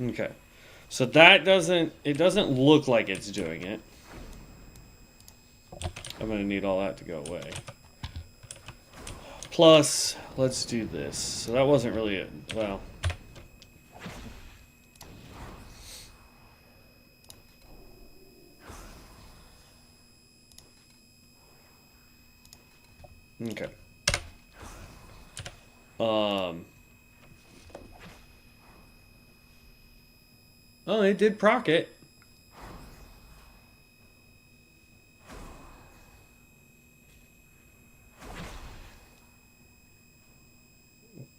Okay. So that doesn't look like it's doing it. I'm going to need all that to go away. Plus, let's do this. So that wasn't really it. Well. Okay. Oh, it did proc it.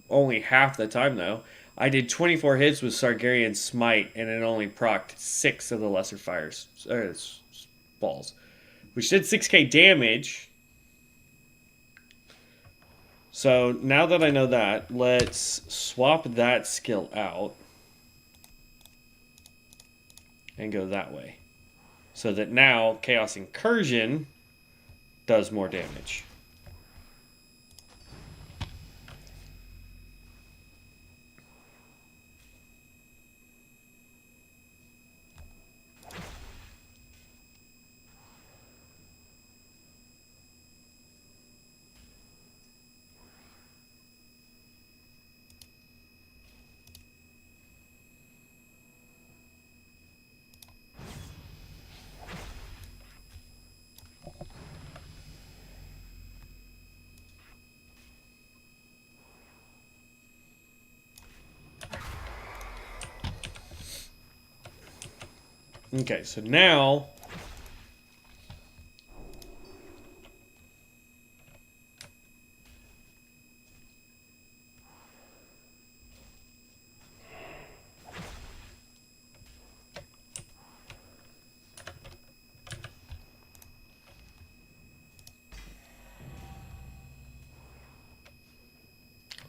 Only half the time, though. I did 24 hits with Sargarian Smite, and it only procced 6 of the lesser fires balls, which did 6k damage. So now that I know that, let's swap that skill out and go that way. So that now Chaos Incursion does more damage. Okay, so now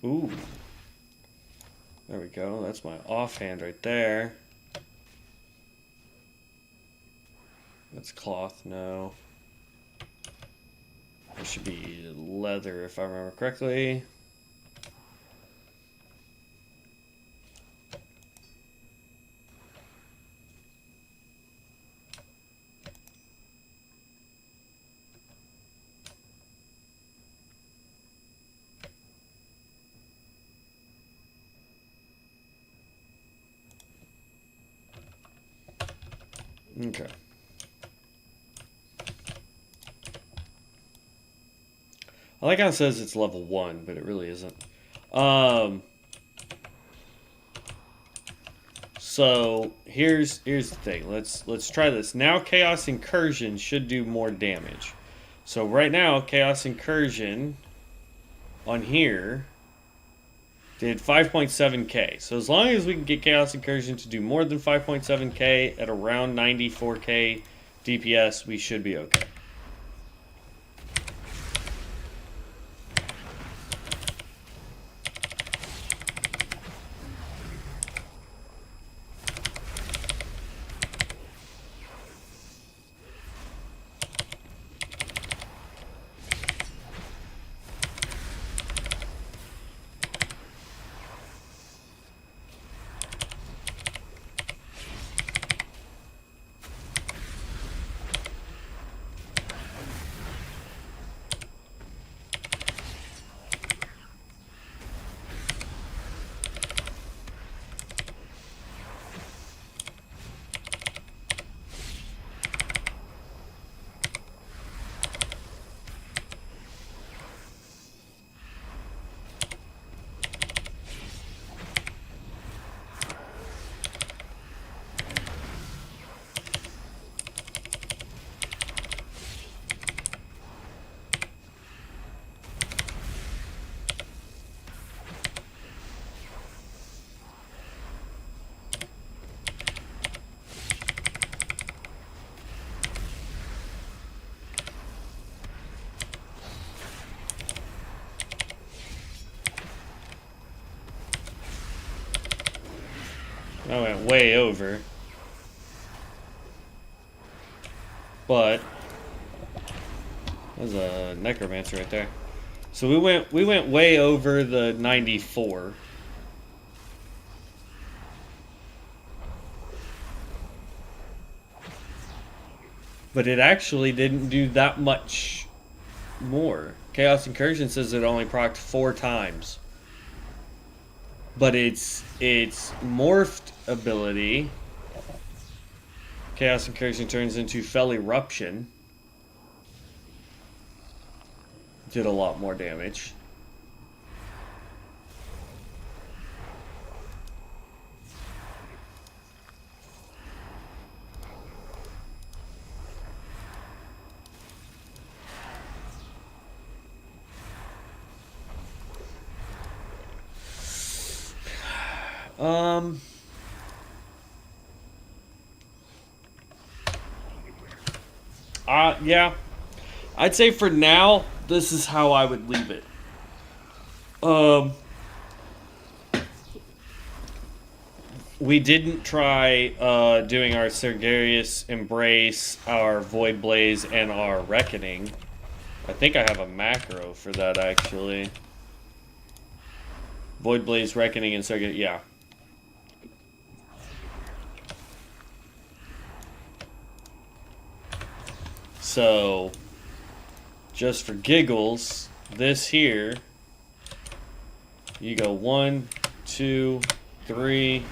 Ooh. There we go. That's my offhand right there. That's cloth, no. It should be leather if I remember correctly. Okay. I like how it says it's level 1, but it really isn't. So here's the thing. Let's try this. Now Chaos Incursion should do more damage. So right now, Chaos Incursion on here did 5.7k. So as long as we can get Chaos Incursion to do more than 5.7k at around 94k DPS, we should be okay. I went way over. But there's a necromancer right there. So we went way over the 94. But it actually didn't do that much more. Chaos Incursion says it only procced 4 times. But its morphed ability, Chaos Incursion turns into Fell Eruption, did a lot more damage. Yeah. I'd say for now, this is how I would leave it. We didn't try doing our Sergarius Embrace, our Void Blaze, and our Reckoning. I think I have a macro for that, actually. Void Blaze, Reckoning, and Sergarius, yeah. So, just for giggles, this here, you go 1, 2, 3.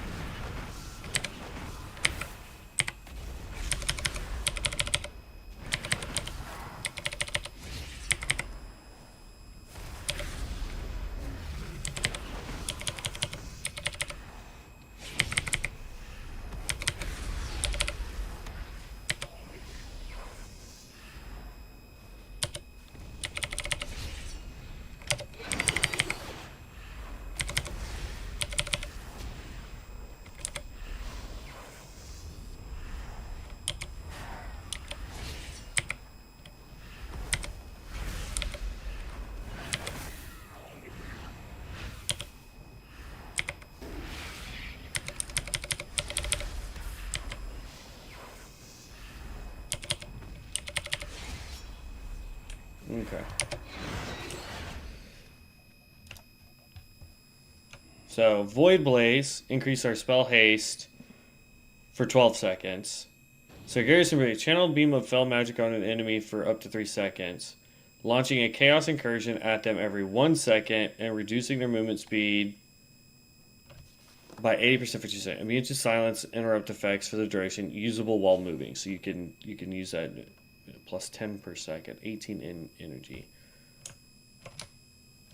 Okay. So, Void Blaze, increase our spell haste for 12 seconds. So, Garrison Breeze, channel beam of fell magic on an enemy for up to 3 seconds. Launching a chaos incursion at them every 1 second and reducing their movement speed by 80% for 2 seconds. Immune to silence interrupt effects for the duration, usable while moving. So you can use that plus 10 per second, 18 in energy.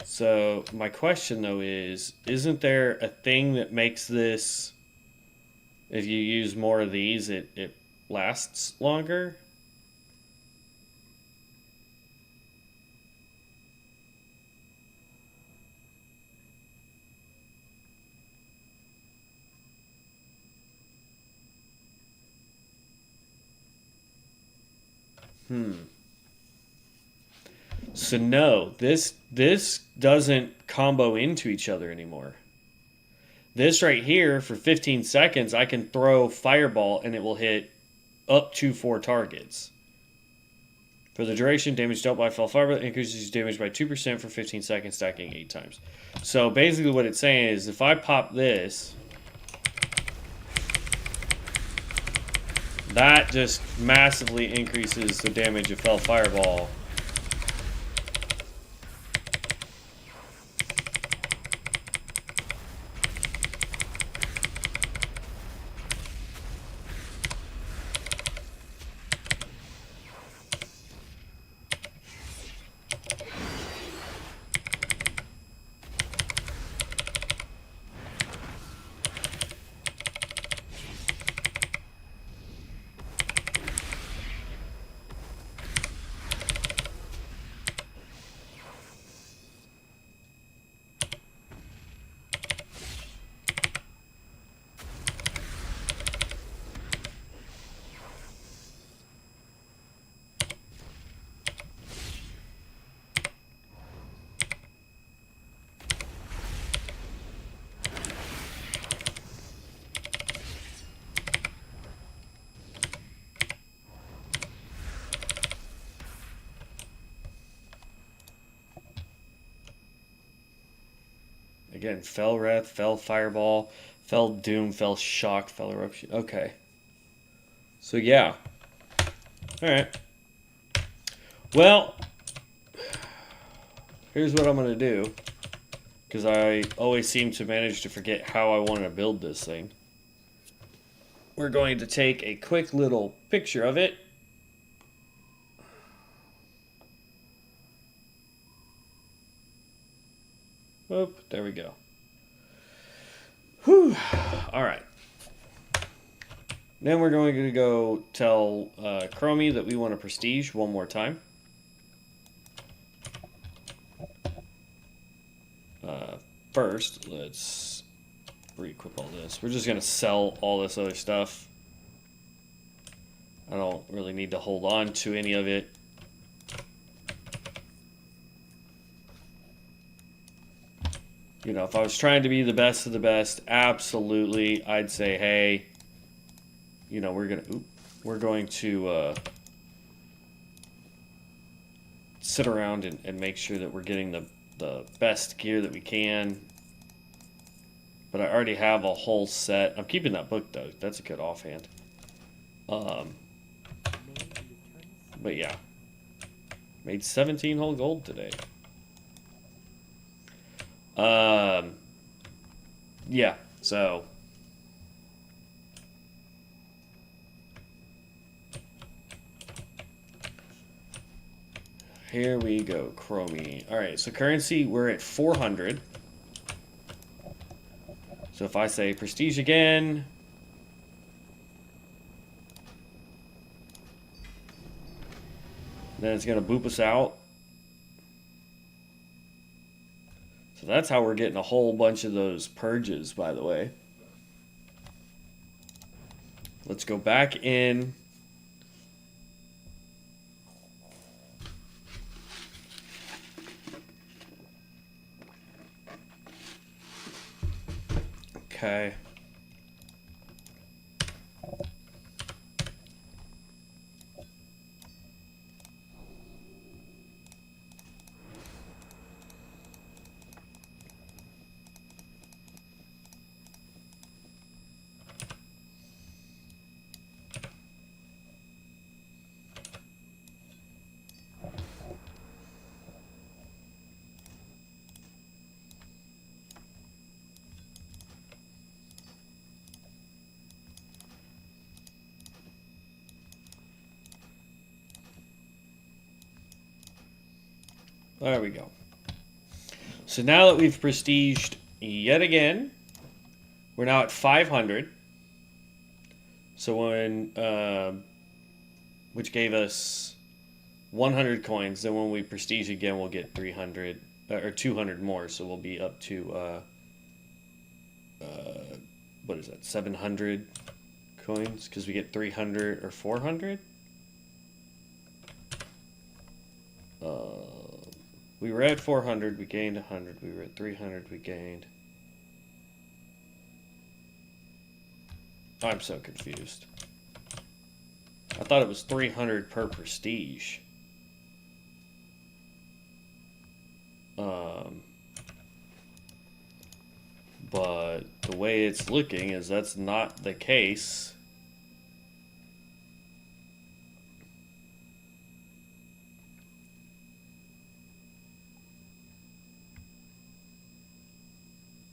So my question though is, isn't there a thing that makes this, if you use more of these, it lasts longer? So no, this doesn't combo into each other anymore. This right here, for 15 seconds, I can throw Fireball and it will hit up to 4 targets. For the duration, damage dealt by Fell Fireball increases damage by 2% for 15 seconds, stacking 8 times. So basically what it's saying is if I pop this, that just massively increases the damage of Fell Fireball. Again, Fell Wrath, Fell Fireball, Fell Doom, Fell Shock, Fell Eruption. Okay. So yeah. Alright. Well, here's what I'm going to do. Because I always seem to manage to forget how I want to build this thing. We're going to take a quick little picture of it. Oop, there we go. Whew. All right. Then we're going to go tell Chromie that we want a prestige one more time. First, let's re-equip all this. We're just going to sell all this other stuff. I don't really need to hold on to any of it. You know, if I was trying to be the best of the best, absolutely, I'd say, hey, you know, we're going to sit around and make sure that we're getting the best gear that we can. But I already have a whole set. I'm keeping that book, though. That's a good offhand. But yeah. Made 17 whole gold today. Yeah, so here we go, Chromie. Alright, so currency, we're at 400. So if I say prestige again, then it's going to boop us out. So that's how we're getting a whole bunch of those purges, by the way. Let's go back in. Okay. There we go. So now that we've prestiged yet again, we're now at 500. So when, which gave us 100 coins. Then when we prestige again, we'll get 300 or 200 more. So we'll be up to what is that? 700 coins because we get 300 or 400. We were at 400, we gained 100. We were at 300, we gained. I'm so confused. I thought it was 300 per prestige. But the way it's looking is that's not the case.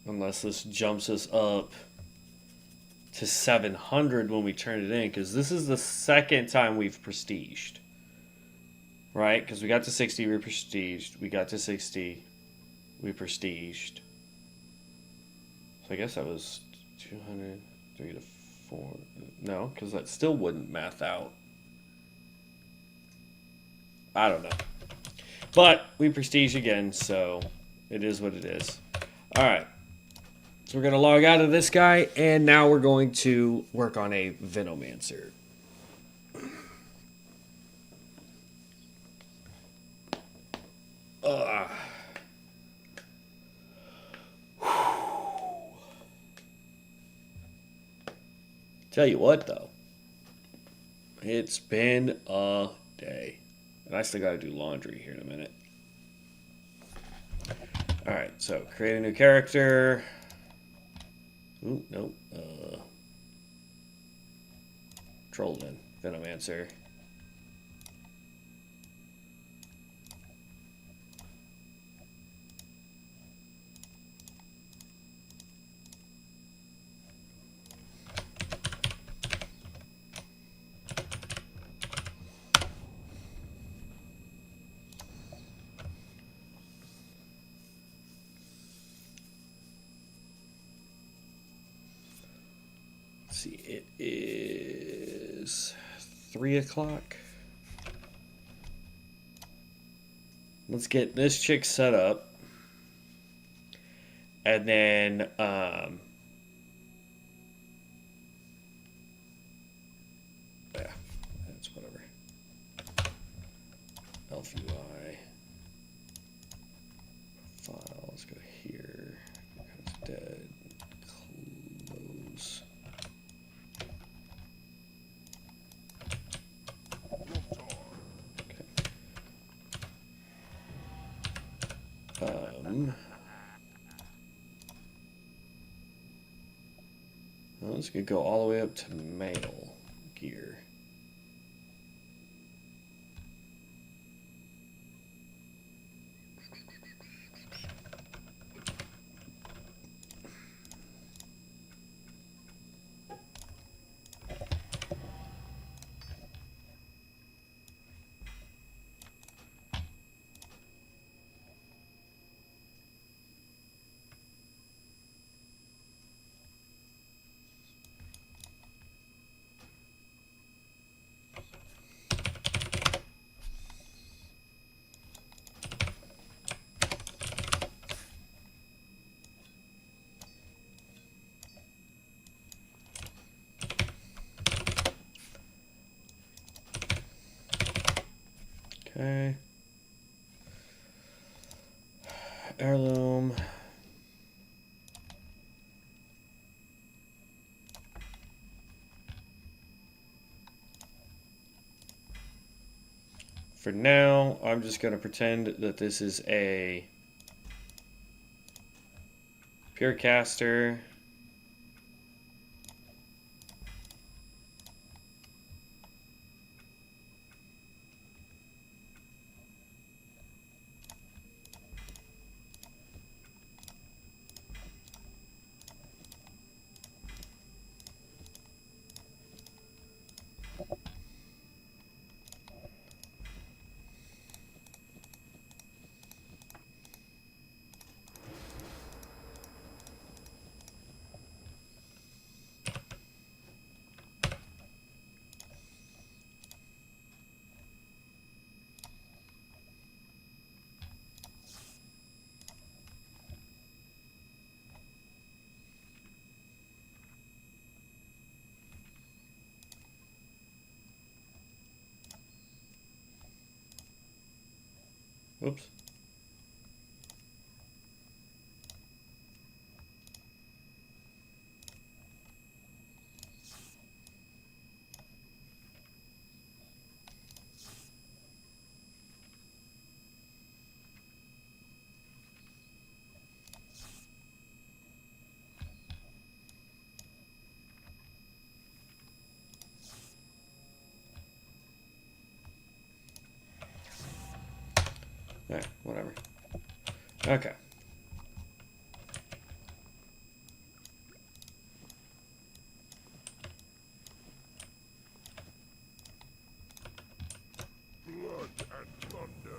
Unless this jumps us up to 700 when we turn it in, because this is the second time we've prestiged. Right? Because we got to 60, we prestiged. We got to 60, we prestiged. So I guess that was 200, 3 to 4. No, because that still wouldn't math out. I don't know. But we prestige again, so it is what it is. All right. So we're going to log out of this guy, and now we're going to work on a Venomancer. Tell you what, though. It's been a day. And I still got to do laundry here in a minute. All right, so create a new character. Ooh, nope. Trollman, Venomancer. See, it is 3 o'clock. Let's get this chick set up. And then, yeah, that's whatever. Elf UI. File, let's go here. It's dead. Close. Well, this could go all the way up to male gear. Okay. Heirloom. For now, I'm just going to pretend that this is a pure caster. Whoops. Alright, whatever. Okay. Blood and thunder.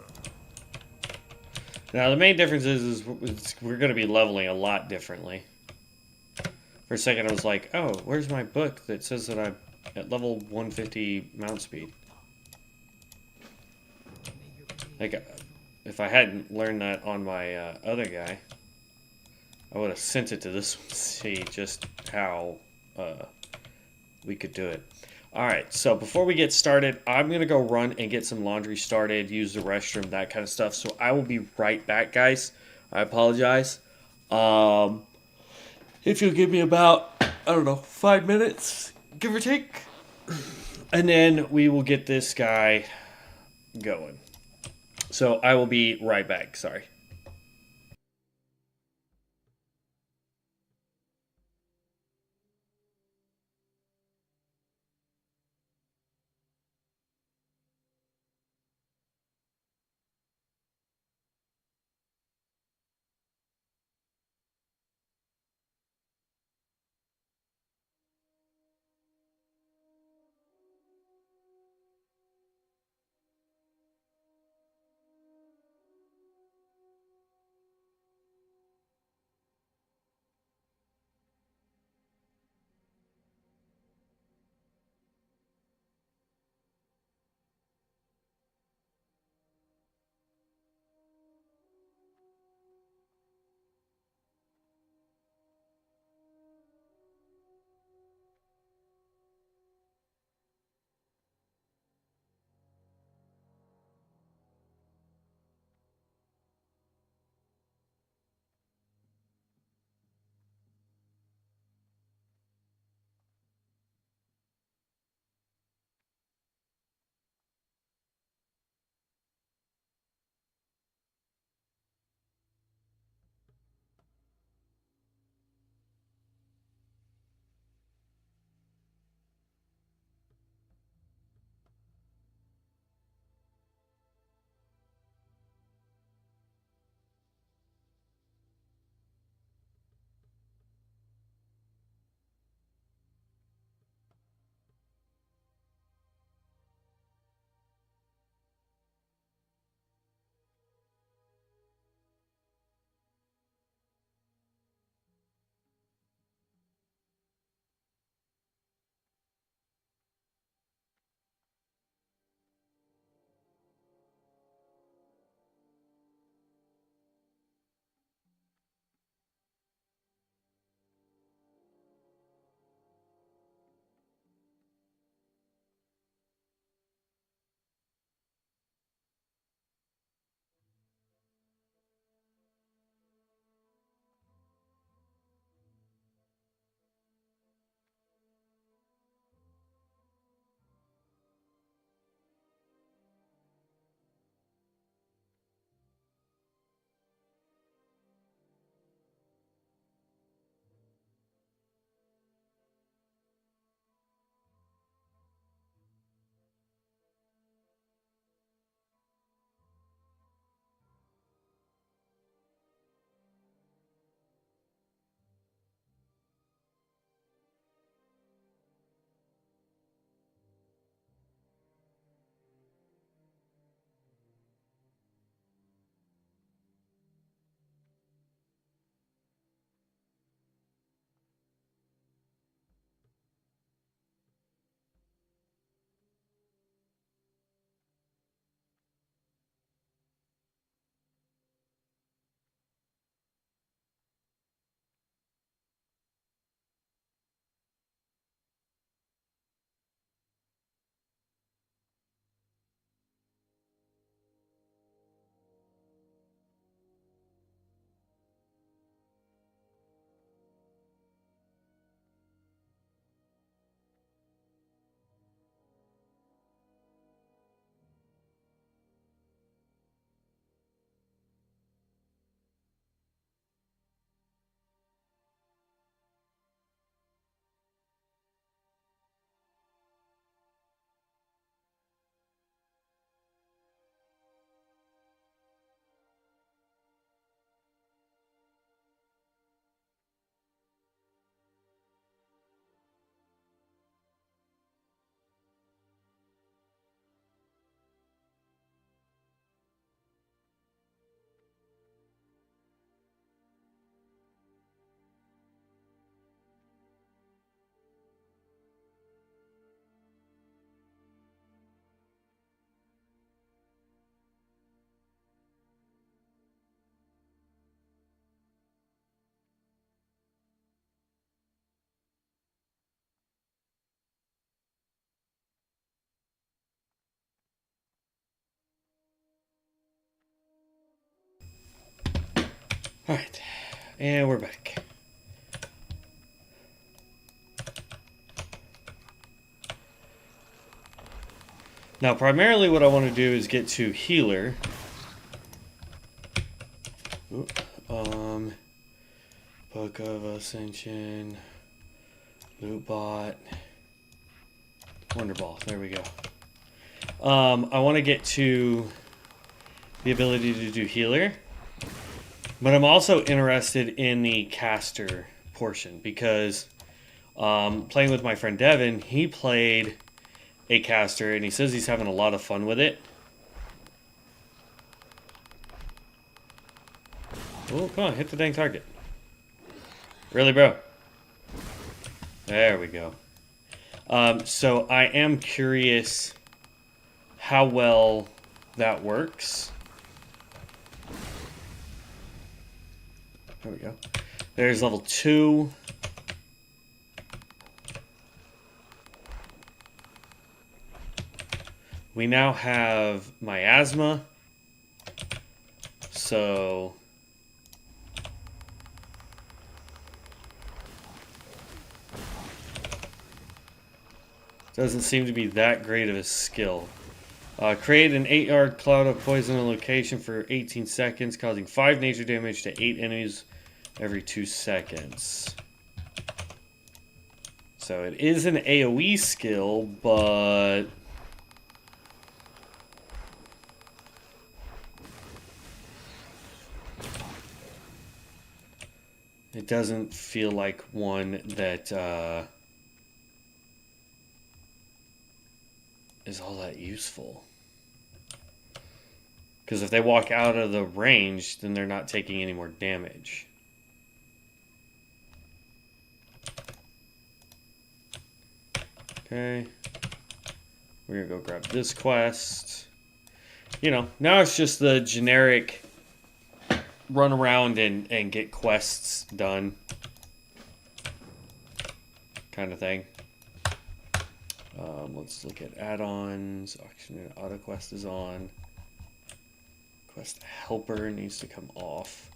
Now the main difference is we're going to be leveling a lot differently. For a second, I was like, "Oh, where's my book that says that I'm at level 150 mount speed?" Like, if I hadn't learned that on my other guy, I would have sent it to this one to see just how we could do it. All right, so before we get started, I'm gonna go run and get some laundry started, use the restroom, that kind of stuff. So I will be right back, guys. I apologize. Um, if you'll give me about, I don't know, 5 minutes, give or take, and then we will get this guy going. So I will be right back. Sorry. Alright. And we're back. Now, primarily what I want to do is get to healer. Oop, Book of Ascension, Loot Bot, Wonder Ball. There we go. I want to get to the ability to do healer, but I'm also interested in the caster portion because playing with my friend Devin, he played a caster and he says he's having a lot of fun with it. Oh, come on, hit the dang target. Really, bro? There we go. So I am curious how well that works. There we go. There's level 2. We now have miasma. So doesn't seem to be that great of a skill. Create an 8-yard cloud of poison in a location for 18 seconds, causing 5 nature damage to 8 enemies every 2 seconds. So it is an AoE skill, but it doesn't feel like one that is all that useful. Because if they walk out of the range, then they're not taking any more damage. Okay. We're going to go grab this quest. You know, now it's just the generic run around and get quests done kind of thing. Let's look at add-ons. Auction auto quest is on. Quest helper needs to come off.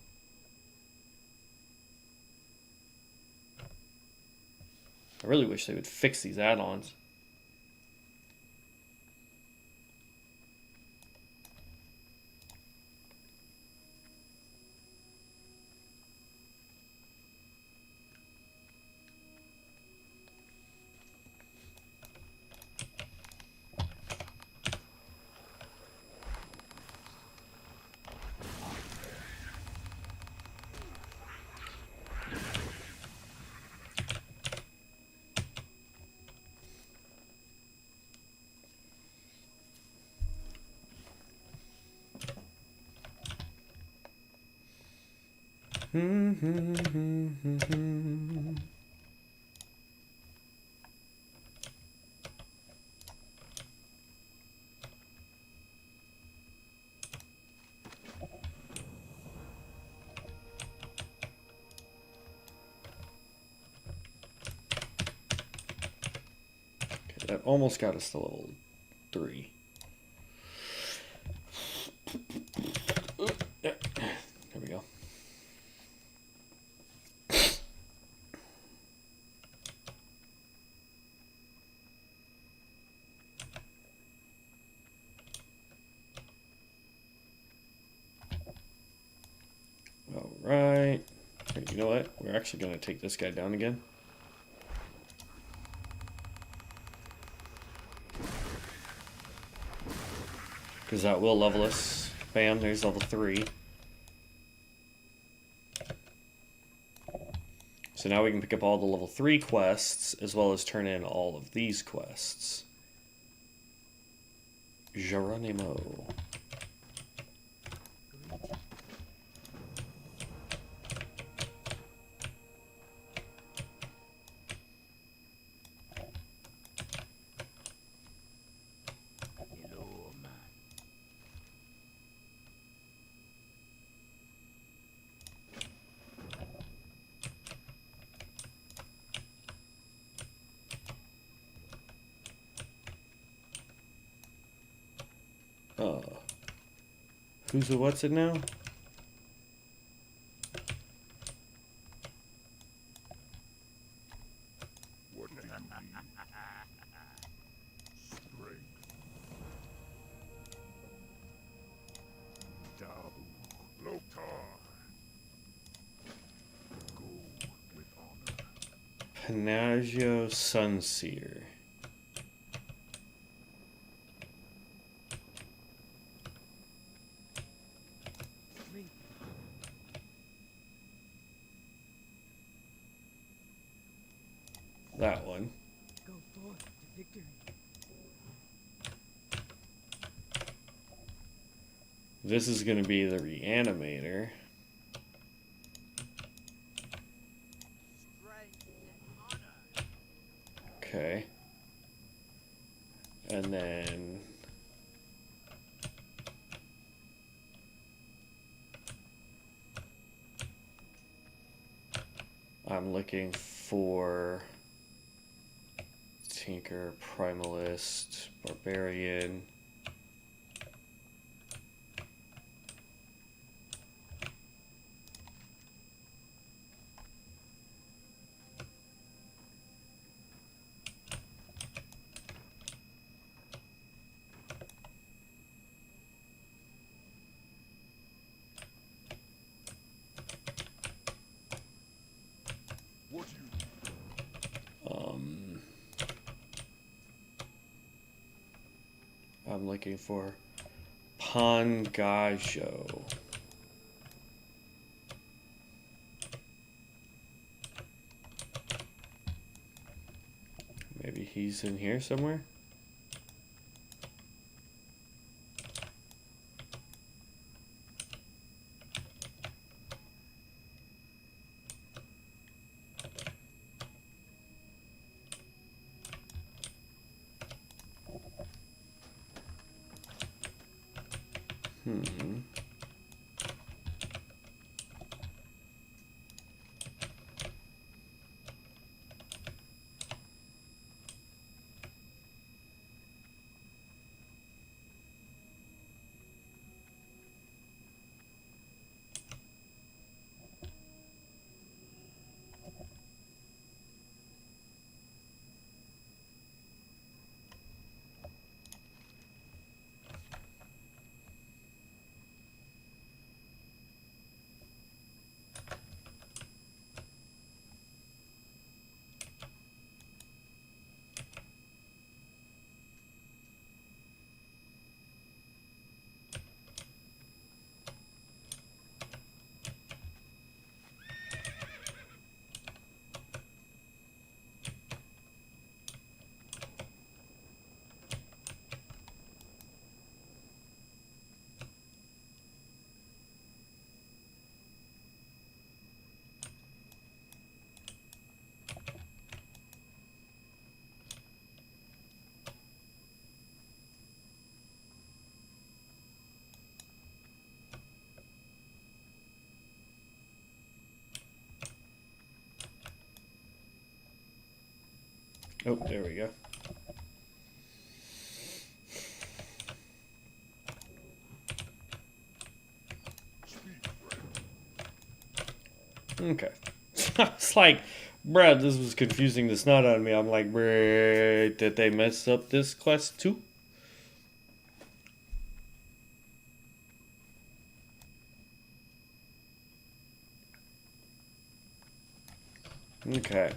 I really wish they would fix these add-ons. That almost got us to level 3. Yeah, there we go. All right. You know what? We're actually going to take this guy down again. Because that will level us. Bam, there's level 3. So now we can pick up all the level 3 quests, as well as turn in all of these quests. Geronimo. Who's the what's it now? Panagio Sunseer. That one. Go forth to victory. This is going to be the reanimator. Okay. And then I'm looking for Tinker, Primalist, Barbarian. What do you I'm looking for Pangajo. Maybe he's in here somewhere? Oh, there we go. Okay. It's like, bruh, this was confusing the snot out of me. I'm like, bruh, did they mess up this quest too? Okay.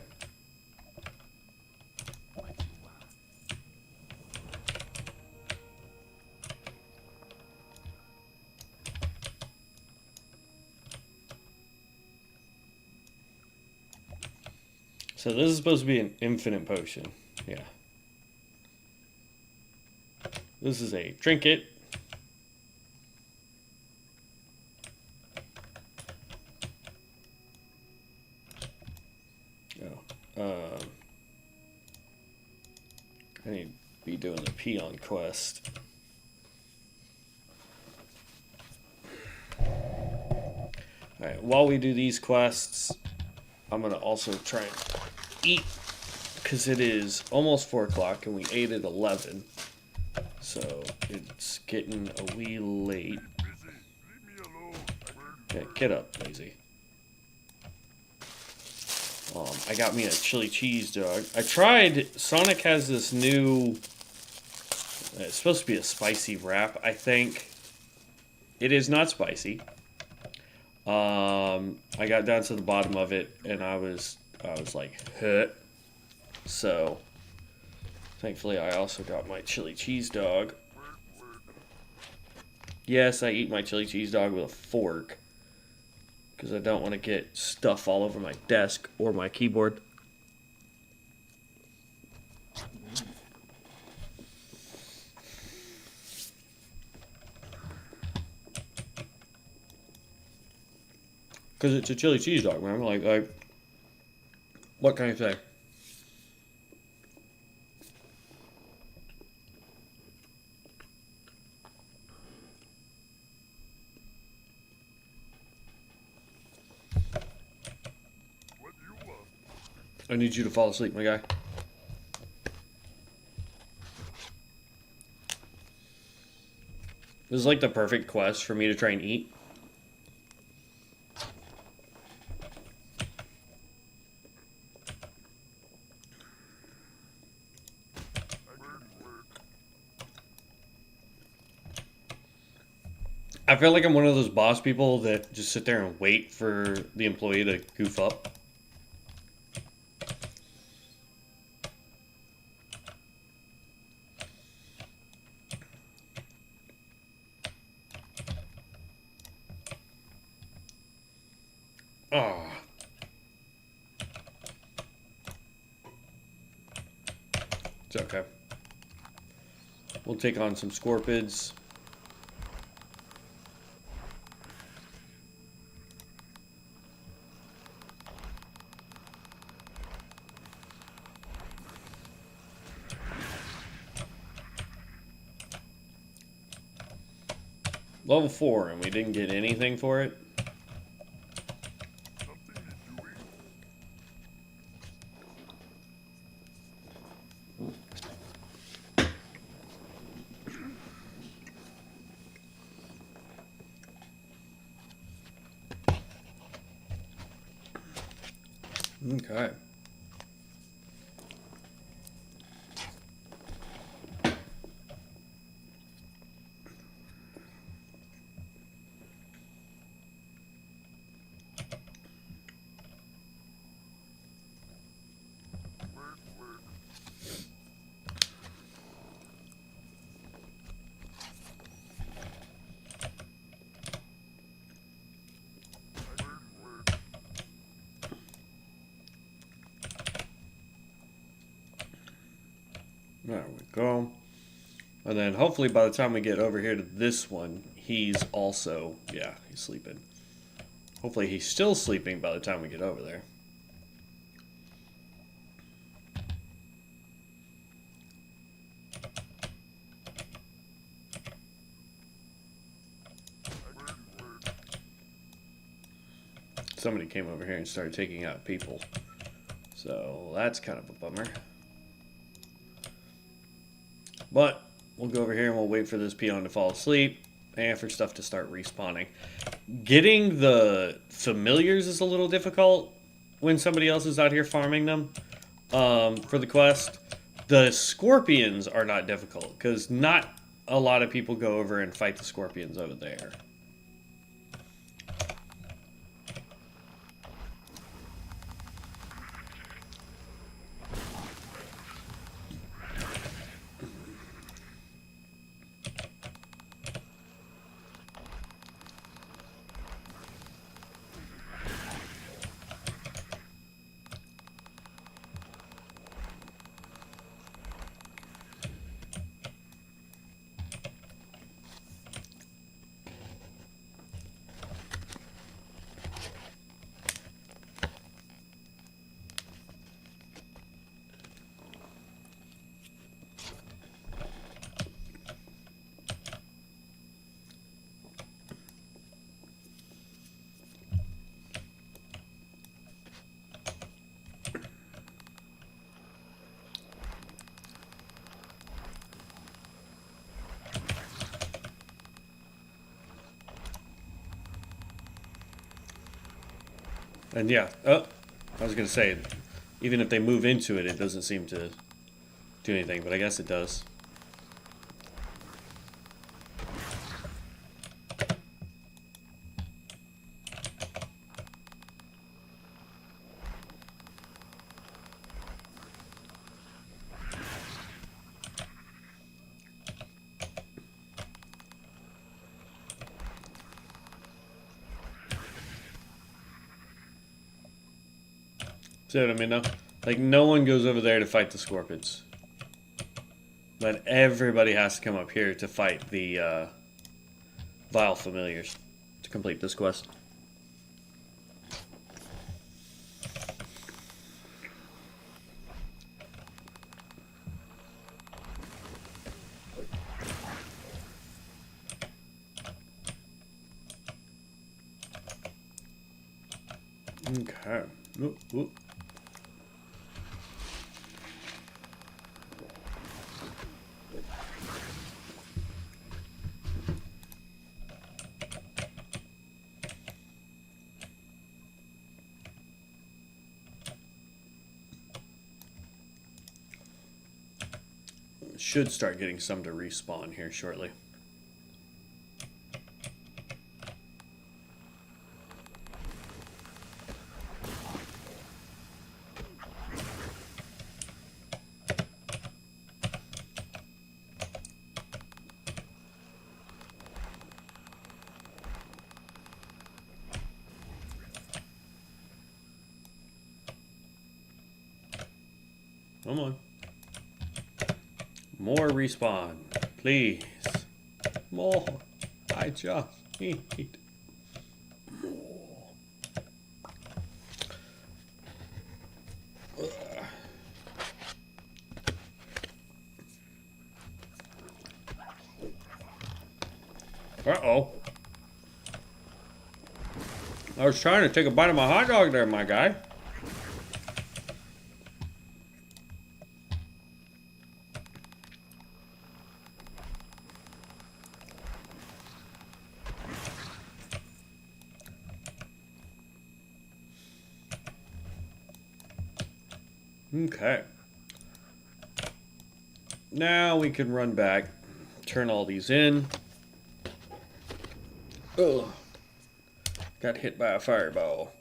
So this is supposed to be an infinite potion. Yeah. This is a trinket. Oh. I need to be doing the peon quest. Alright, while we do these quests, I'm going to also try and eat, because it is almost 4 o'clock and we ate at 11. So it's getting a wee late. busy? Leave me alone. Okay, get up, lazy. I got me a chili cheese dog. I tried, Sonic has this new, it's supposed to be a spicy wrap, I think. It is not spicy. I got down to the bottom of it and I was like, huh. So, thankfully, I also got my chili cheese dog. Yes, I eat my chili cheese dog with a fork because I don't want to get stuff all over my desk or my keyboard. Because it's a chili cheese dog, man. Like, what can I say? What do you want? I need you to fall asleep, my guy. This is like the perfect quest for me to try and eat. I feel like I'm one of those boss people that just sit there and wait for the employee to goof up. Ah. It's okay. We'll take on some scorpids. Level 4, and we didn't get anything for it. Something you doing? Okay. Work. Work. There we go. And then hopefully by the time we get over here to this one, he's also, yeah, he's sleeping. Hopefully he's still sleeping by the time we get over there. Work. Somebody came over here and started taking out people. So that's kind of a bummer. But we'll go over here and we'll wait for this peon to fall asleep and for stuff to start respawning. Getting the familiars is a little difficult when somebody else is out here farming them for the quest. The scorpions are not difficult because not a lot of people go over and fight the scorpions over there. And yeah, oh, I was going to say, even if they move into it, it doesn't seem to do anything, but I guess it does. See what I mean, though? Like, no one goes over there to fight the scorpions. But everybody has to come up here to fight the vile familiars to complete this quest. Okay. Oop, oop. Should start getting some to respawn here shortly. Come on. More respawn, please. More. I just need more. Uh-oh. I was trying to take a bite of my hot dog there, my guy. Okay. Now we can run back, turn all these in. Ugh. Got hit by a fireball.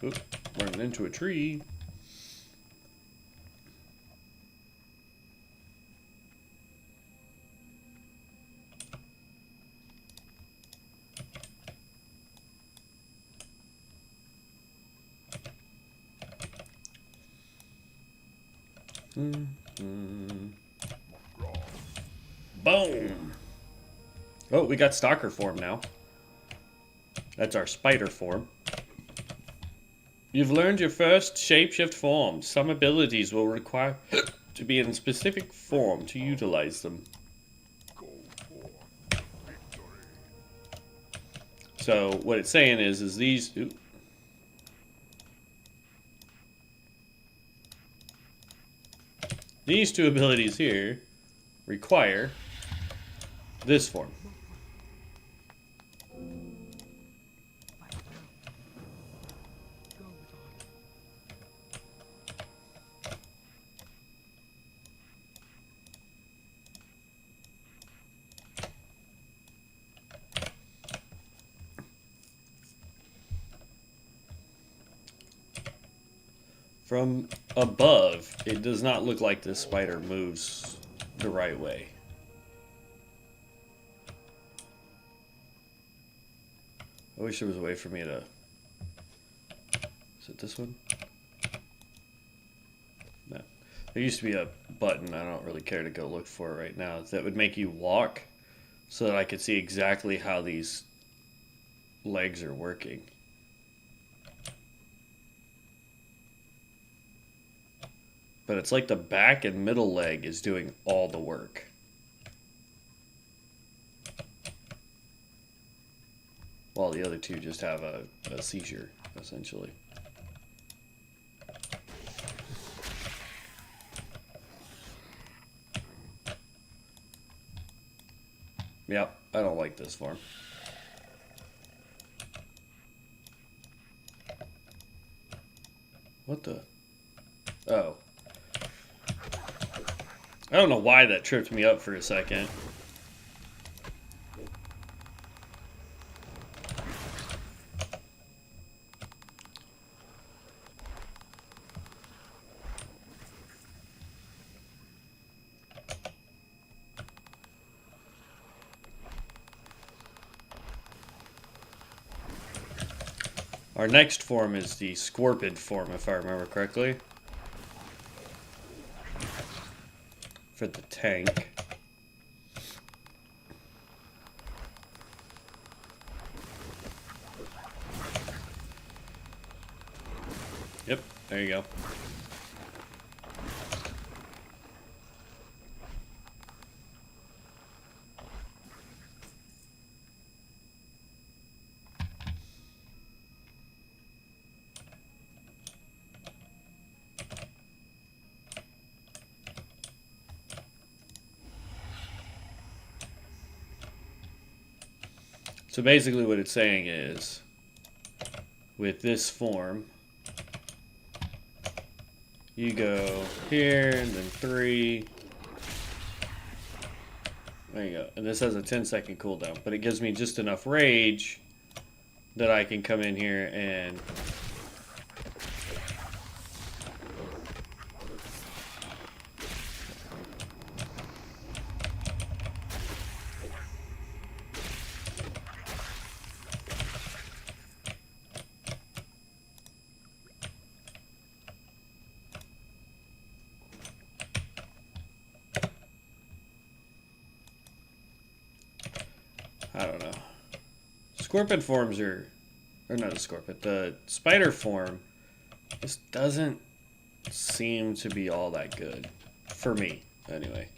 Oop, running into a tree. Boom! Oh, we got stalker form now. That's our spider form. You've learned your first shapeshift form. Some abilities will require to be in a specific form to utilize them. Go for victory. So what it's saying is these... Ooh. These two abilities here require this form. Fight well. Go with honor. From above, it does not look like this spider moves the right way. I wish there was a way for me to... Is it this one? No. There used to be a button, I don't really care to go look for it right now, that would make you walk so that I could see exactly how these legs are working. But it's like the back and middle leg is doing all the work. While the other two just have a seizure, essentially. Yep, I don't like this form. What the? Oh. I don't know why that tripped me up for a second. Our next form is the Scorpid form, if I remember correctly. For the tank. Yep, there you go. So basically what it's saying is, with this form, you go here, and then 3. There you go. And this has a 10-second cooldown, but it gives me just enough rage that I can come in here and... I don't know. Scorpion forms are... Or not the Scorpion. The Spider form just doesn't seem to be all that good. For me, anyway.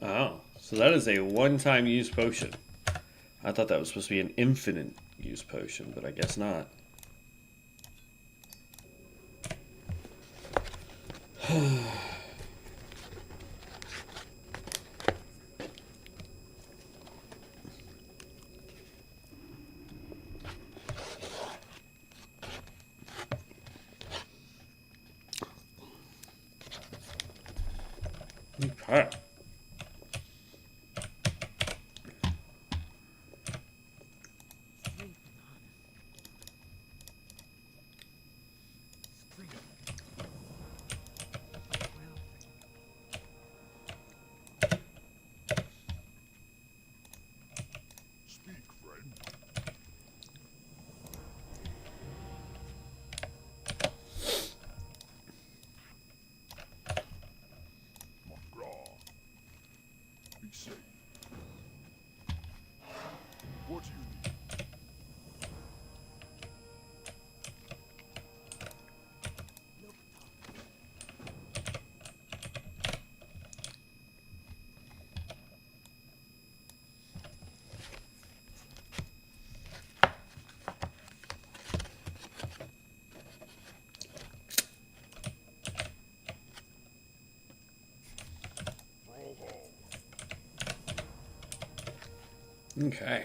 Oh, so that is a one-time use potion. I thought that was supposed to be an infinite use potion, but I guess not. Okay. Speak, friend. McGraw. Be safe. What do you need? Okay.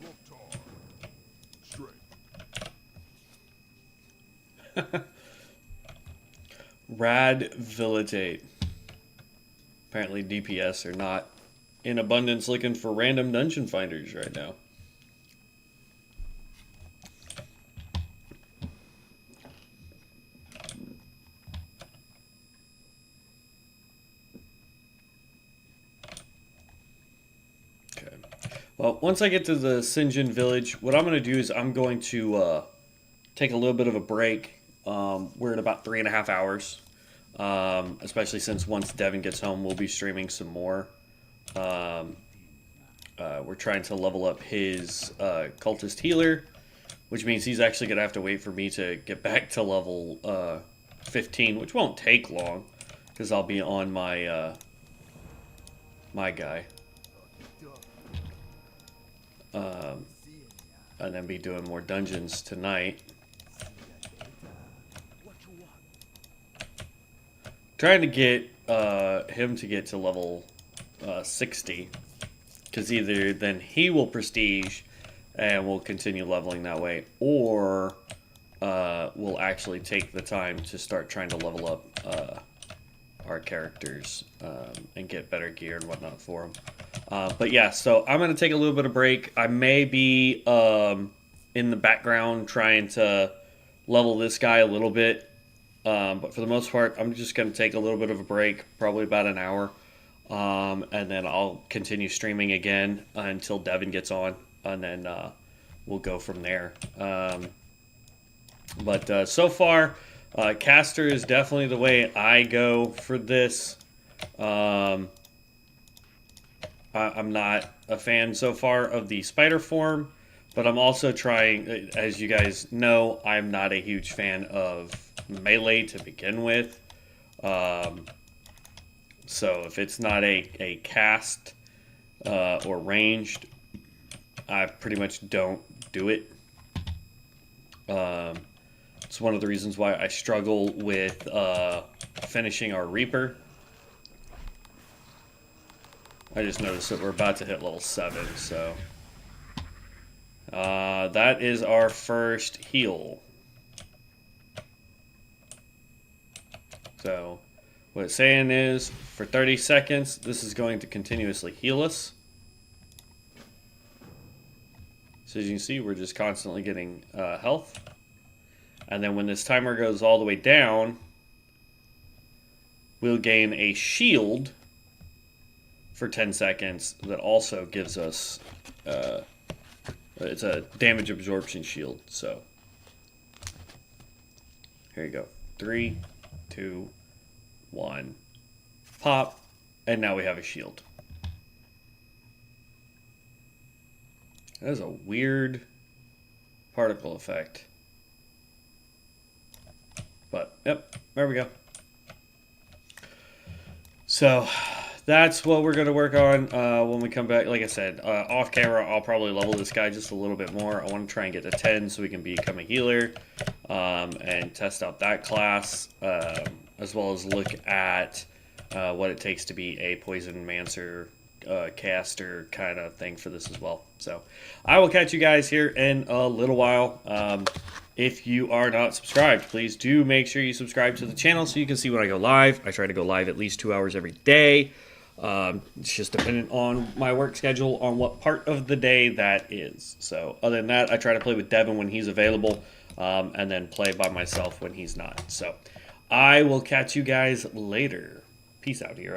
Loktar. Strength. Radvilitate. Apparently DPS are not in abundance looking for random dungeon finders right now. Well, once I get to the Sinjin village, what I'm going to do is I'm going to take a little bit of a break. We're at about 3.5 hours, especially since once Devin gets home, we'll be streaming some more. We're trying to level up his cultist healer, which means he's actually going to have to wait for me to get back to level 15, which won't take long, because I'll be on my my guy. And then be doing more dungeons tonight. Trying to get him to get to level 60, because either then he will prestige and we'll continue leveling that way, or we'll actually take the time to start trying to level up our characters and get better gear and whatnot for them. But yeah, so I'm going to take a little bit of break. I may be in the background trying to level this guy a little bit. But for the most part, I'm just going to take a little bit of a break, probably about an hour. And then I'll continue streaming again until Devin gets on. And then we'll go from there. But so far, caster is definitely the way I go for this. I'm not a fan so far of the spider form, but I'm also trying, as you guys know, I'm not a huge fan of melee to begin with. So if it's not a cast or ranged, I pretty much don't do it. It's one of the reasons why I struggle with finishing our Reaper. I just noticed that we're about to hit level 7, so that is our first heal. So what it's saying is, for 30 seconds, this is going to continuously heal us. So as you can see, we're just constantly getting health. And then when this timer goes all the way down, we'll gain a shield for 10 seconds that also gives us, it's a damage absorption shield. So here you go. 3, 2, 1, pop, and now we have a shield. That is a weird particle effect. But, yep, there we go. So that's what we're going to work on when we come back. Like I said, off camera, I'll probably level this guy just a little bit more. I want to try and get to 10 so we can become a healer and test out that class, as well as look at what it takes to be a Poison Mancer caster kind of thing for this as well. So I will catch you guys here in a little while. If you are not subscribed, please do make sure you subscribe to the channel so you can see when I go live. I try to go live at least 2 hours every day. It's just dependent on my work schedule, on what part of the day that is. So other than that, I try to play with Devin when he's available, and then play by myself when he's not. So I will catch you guys later. Peace out here.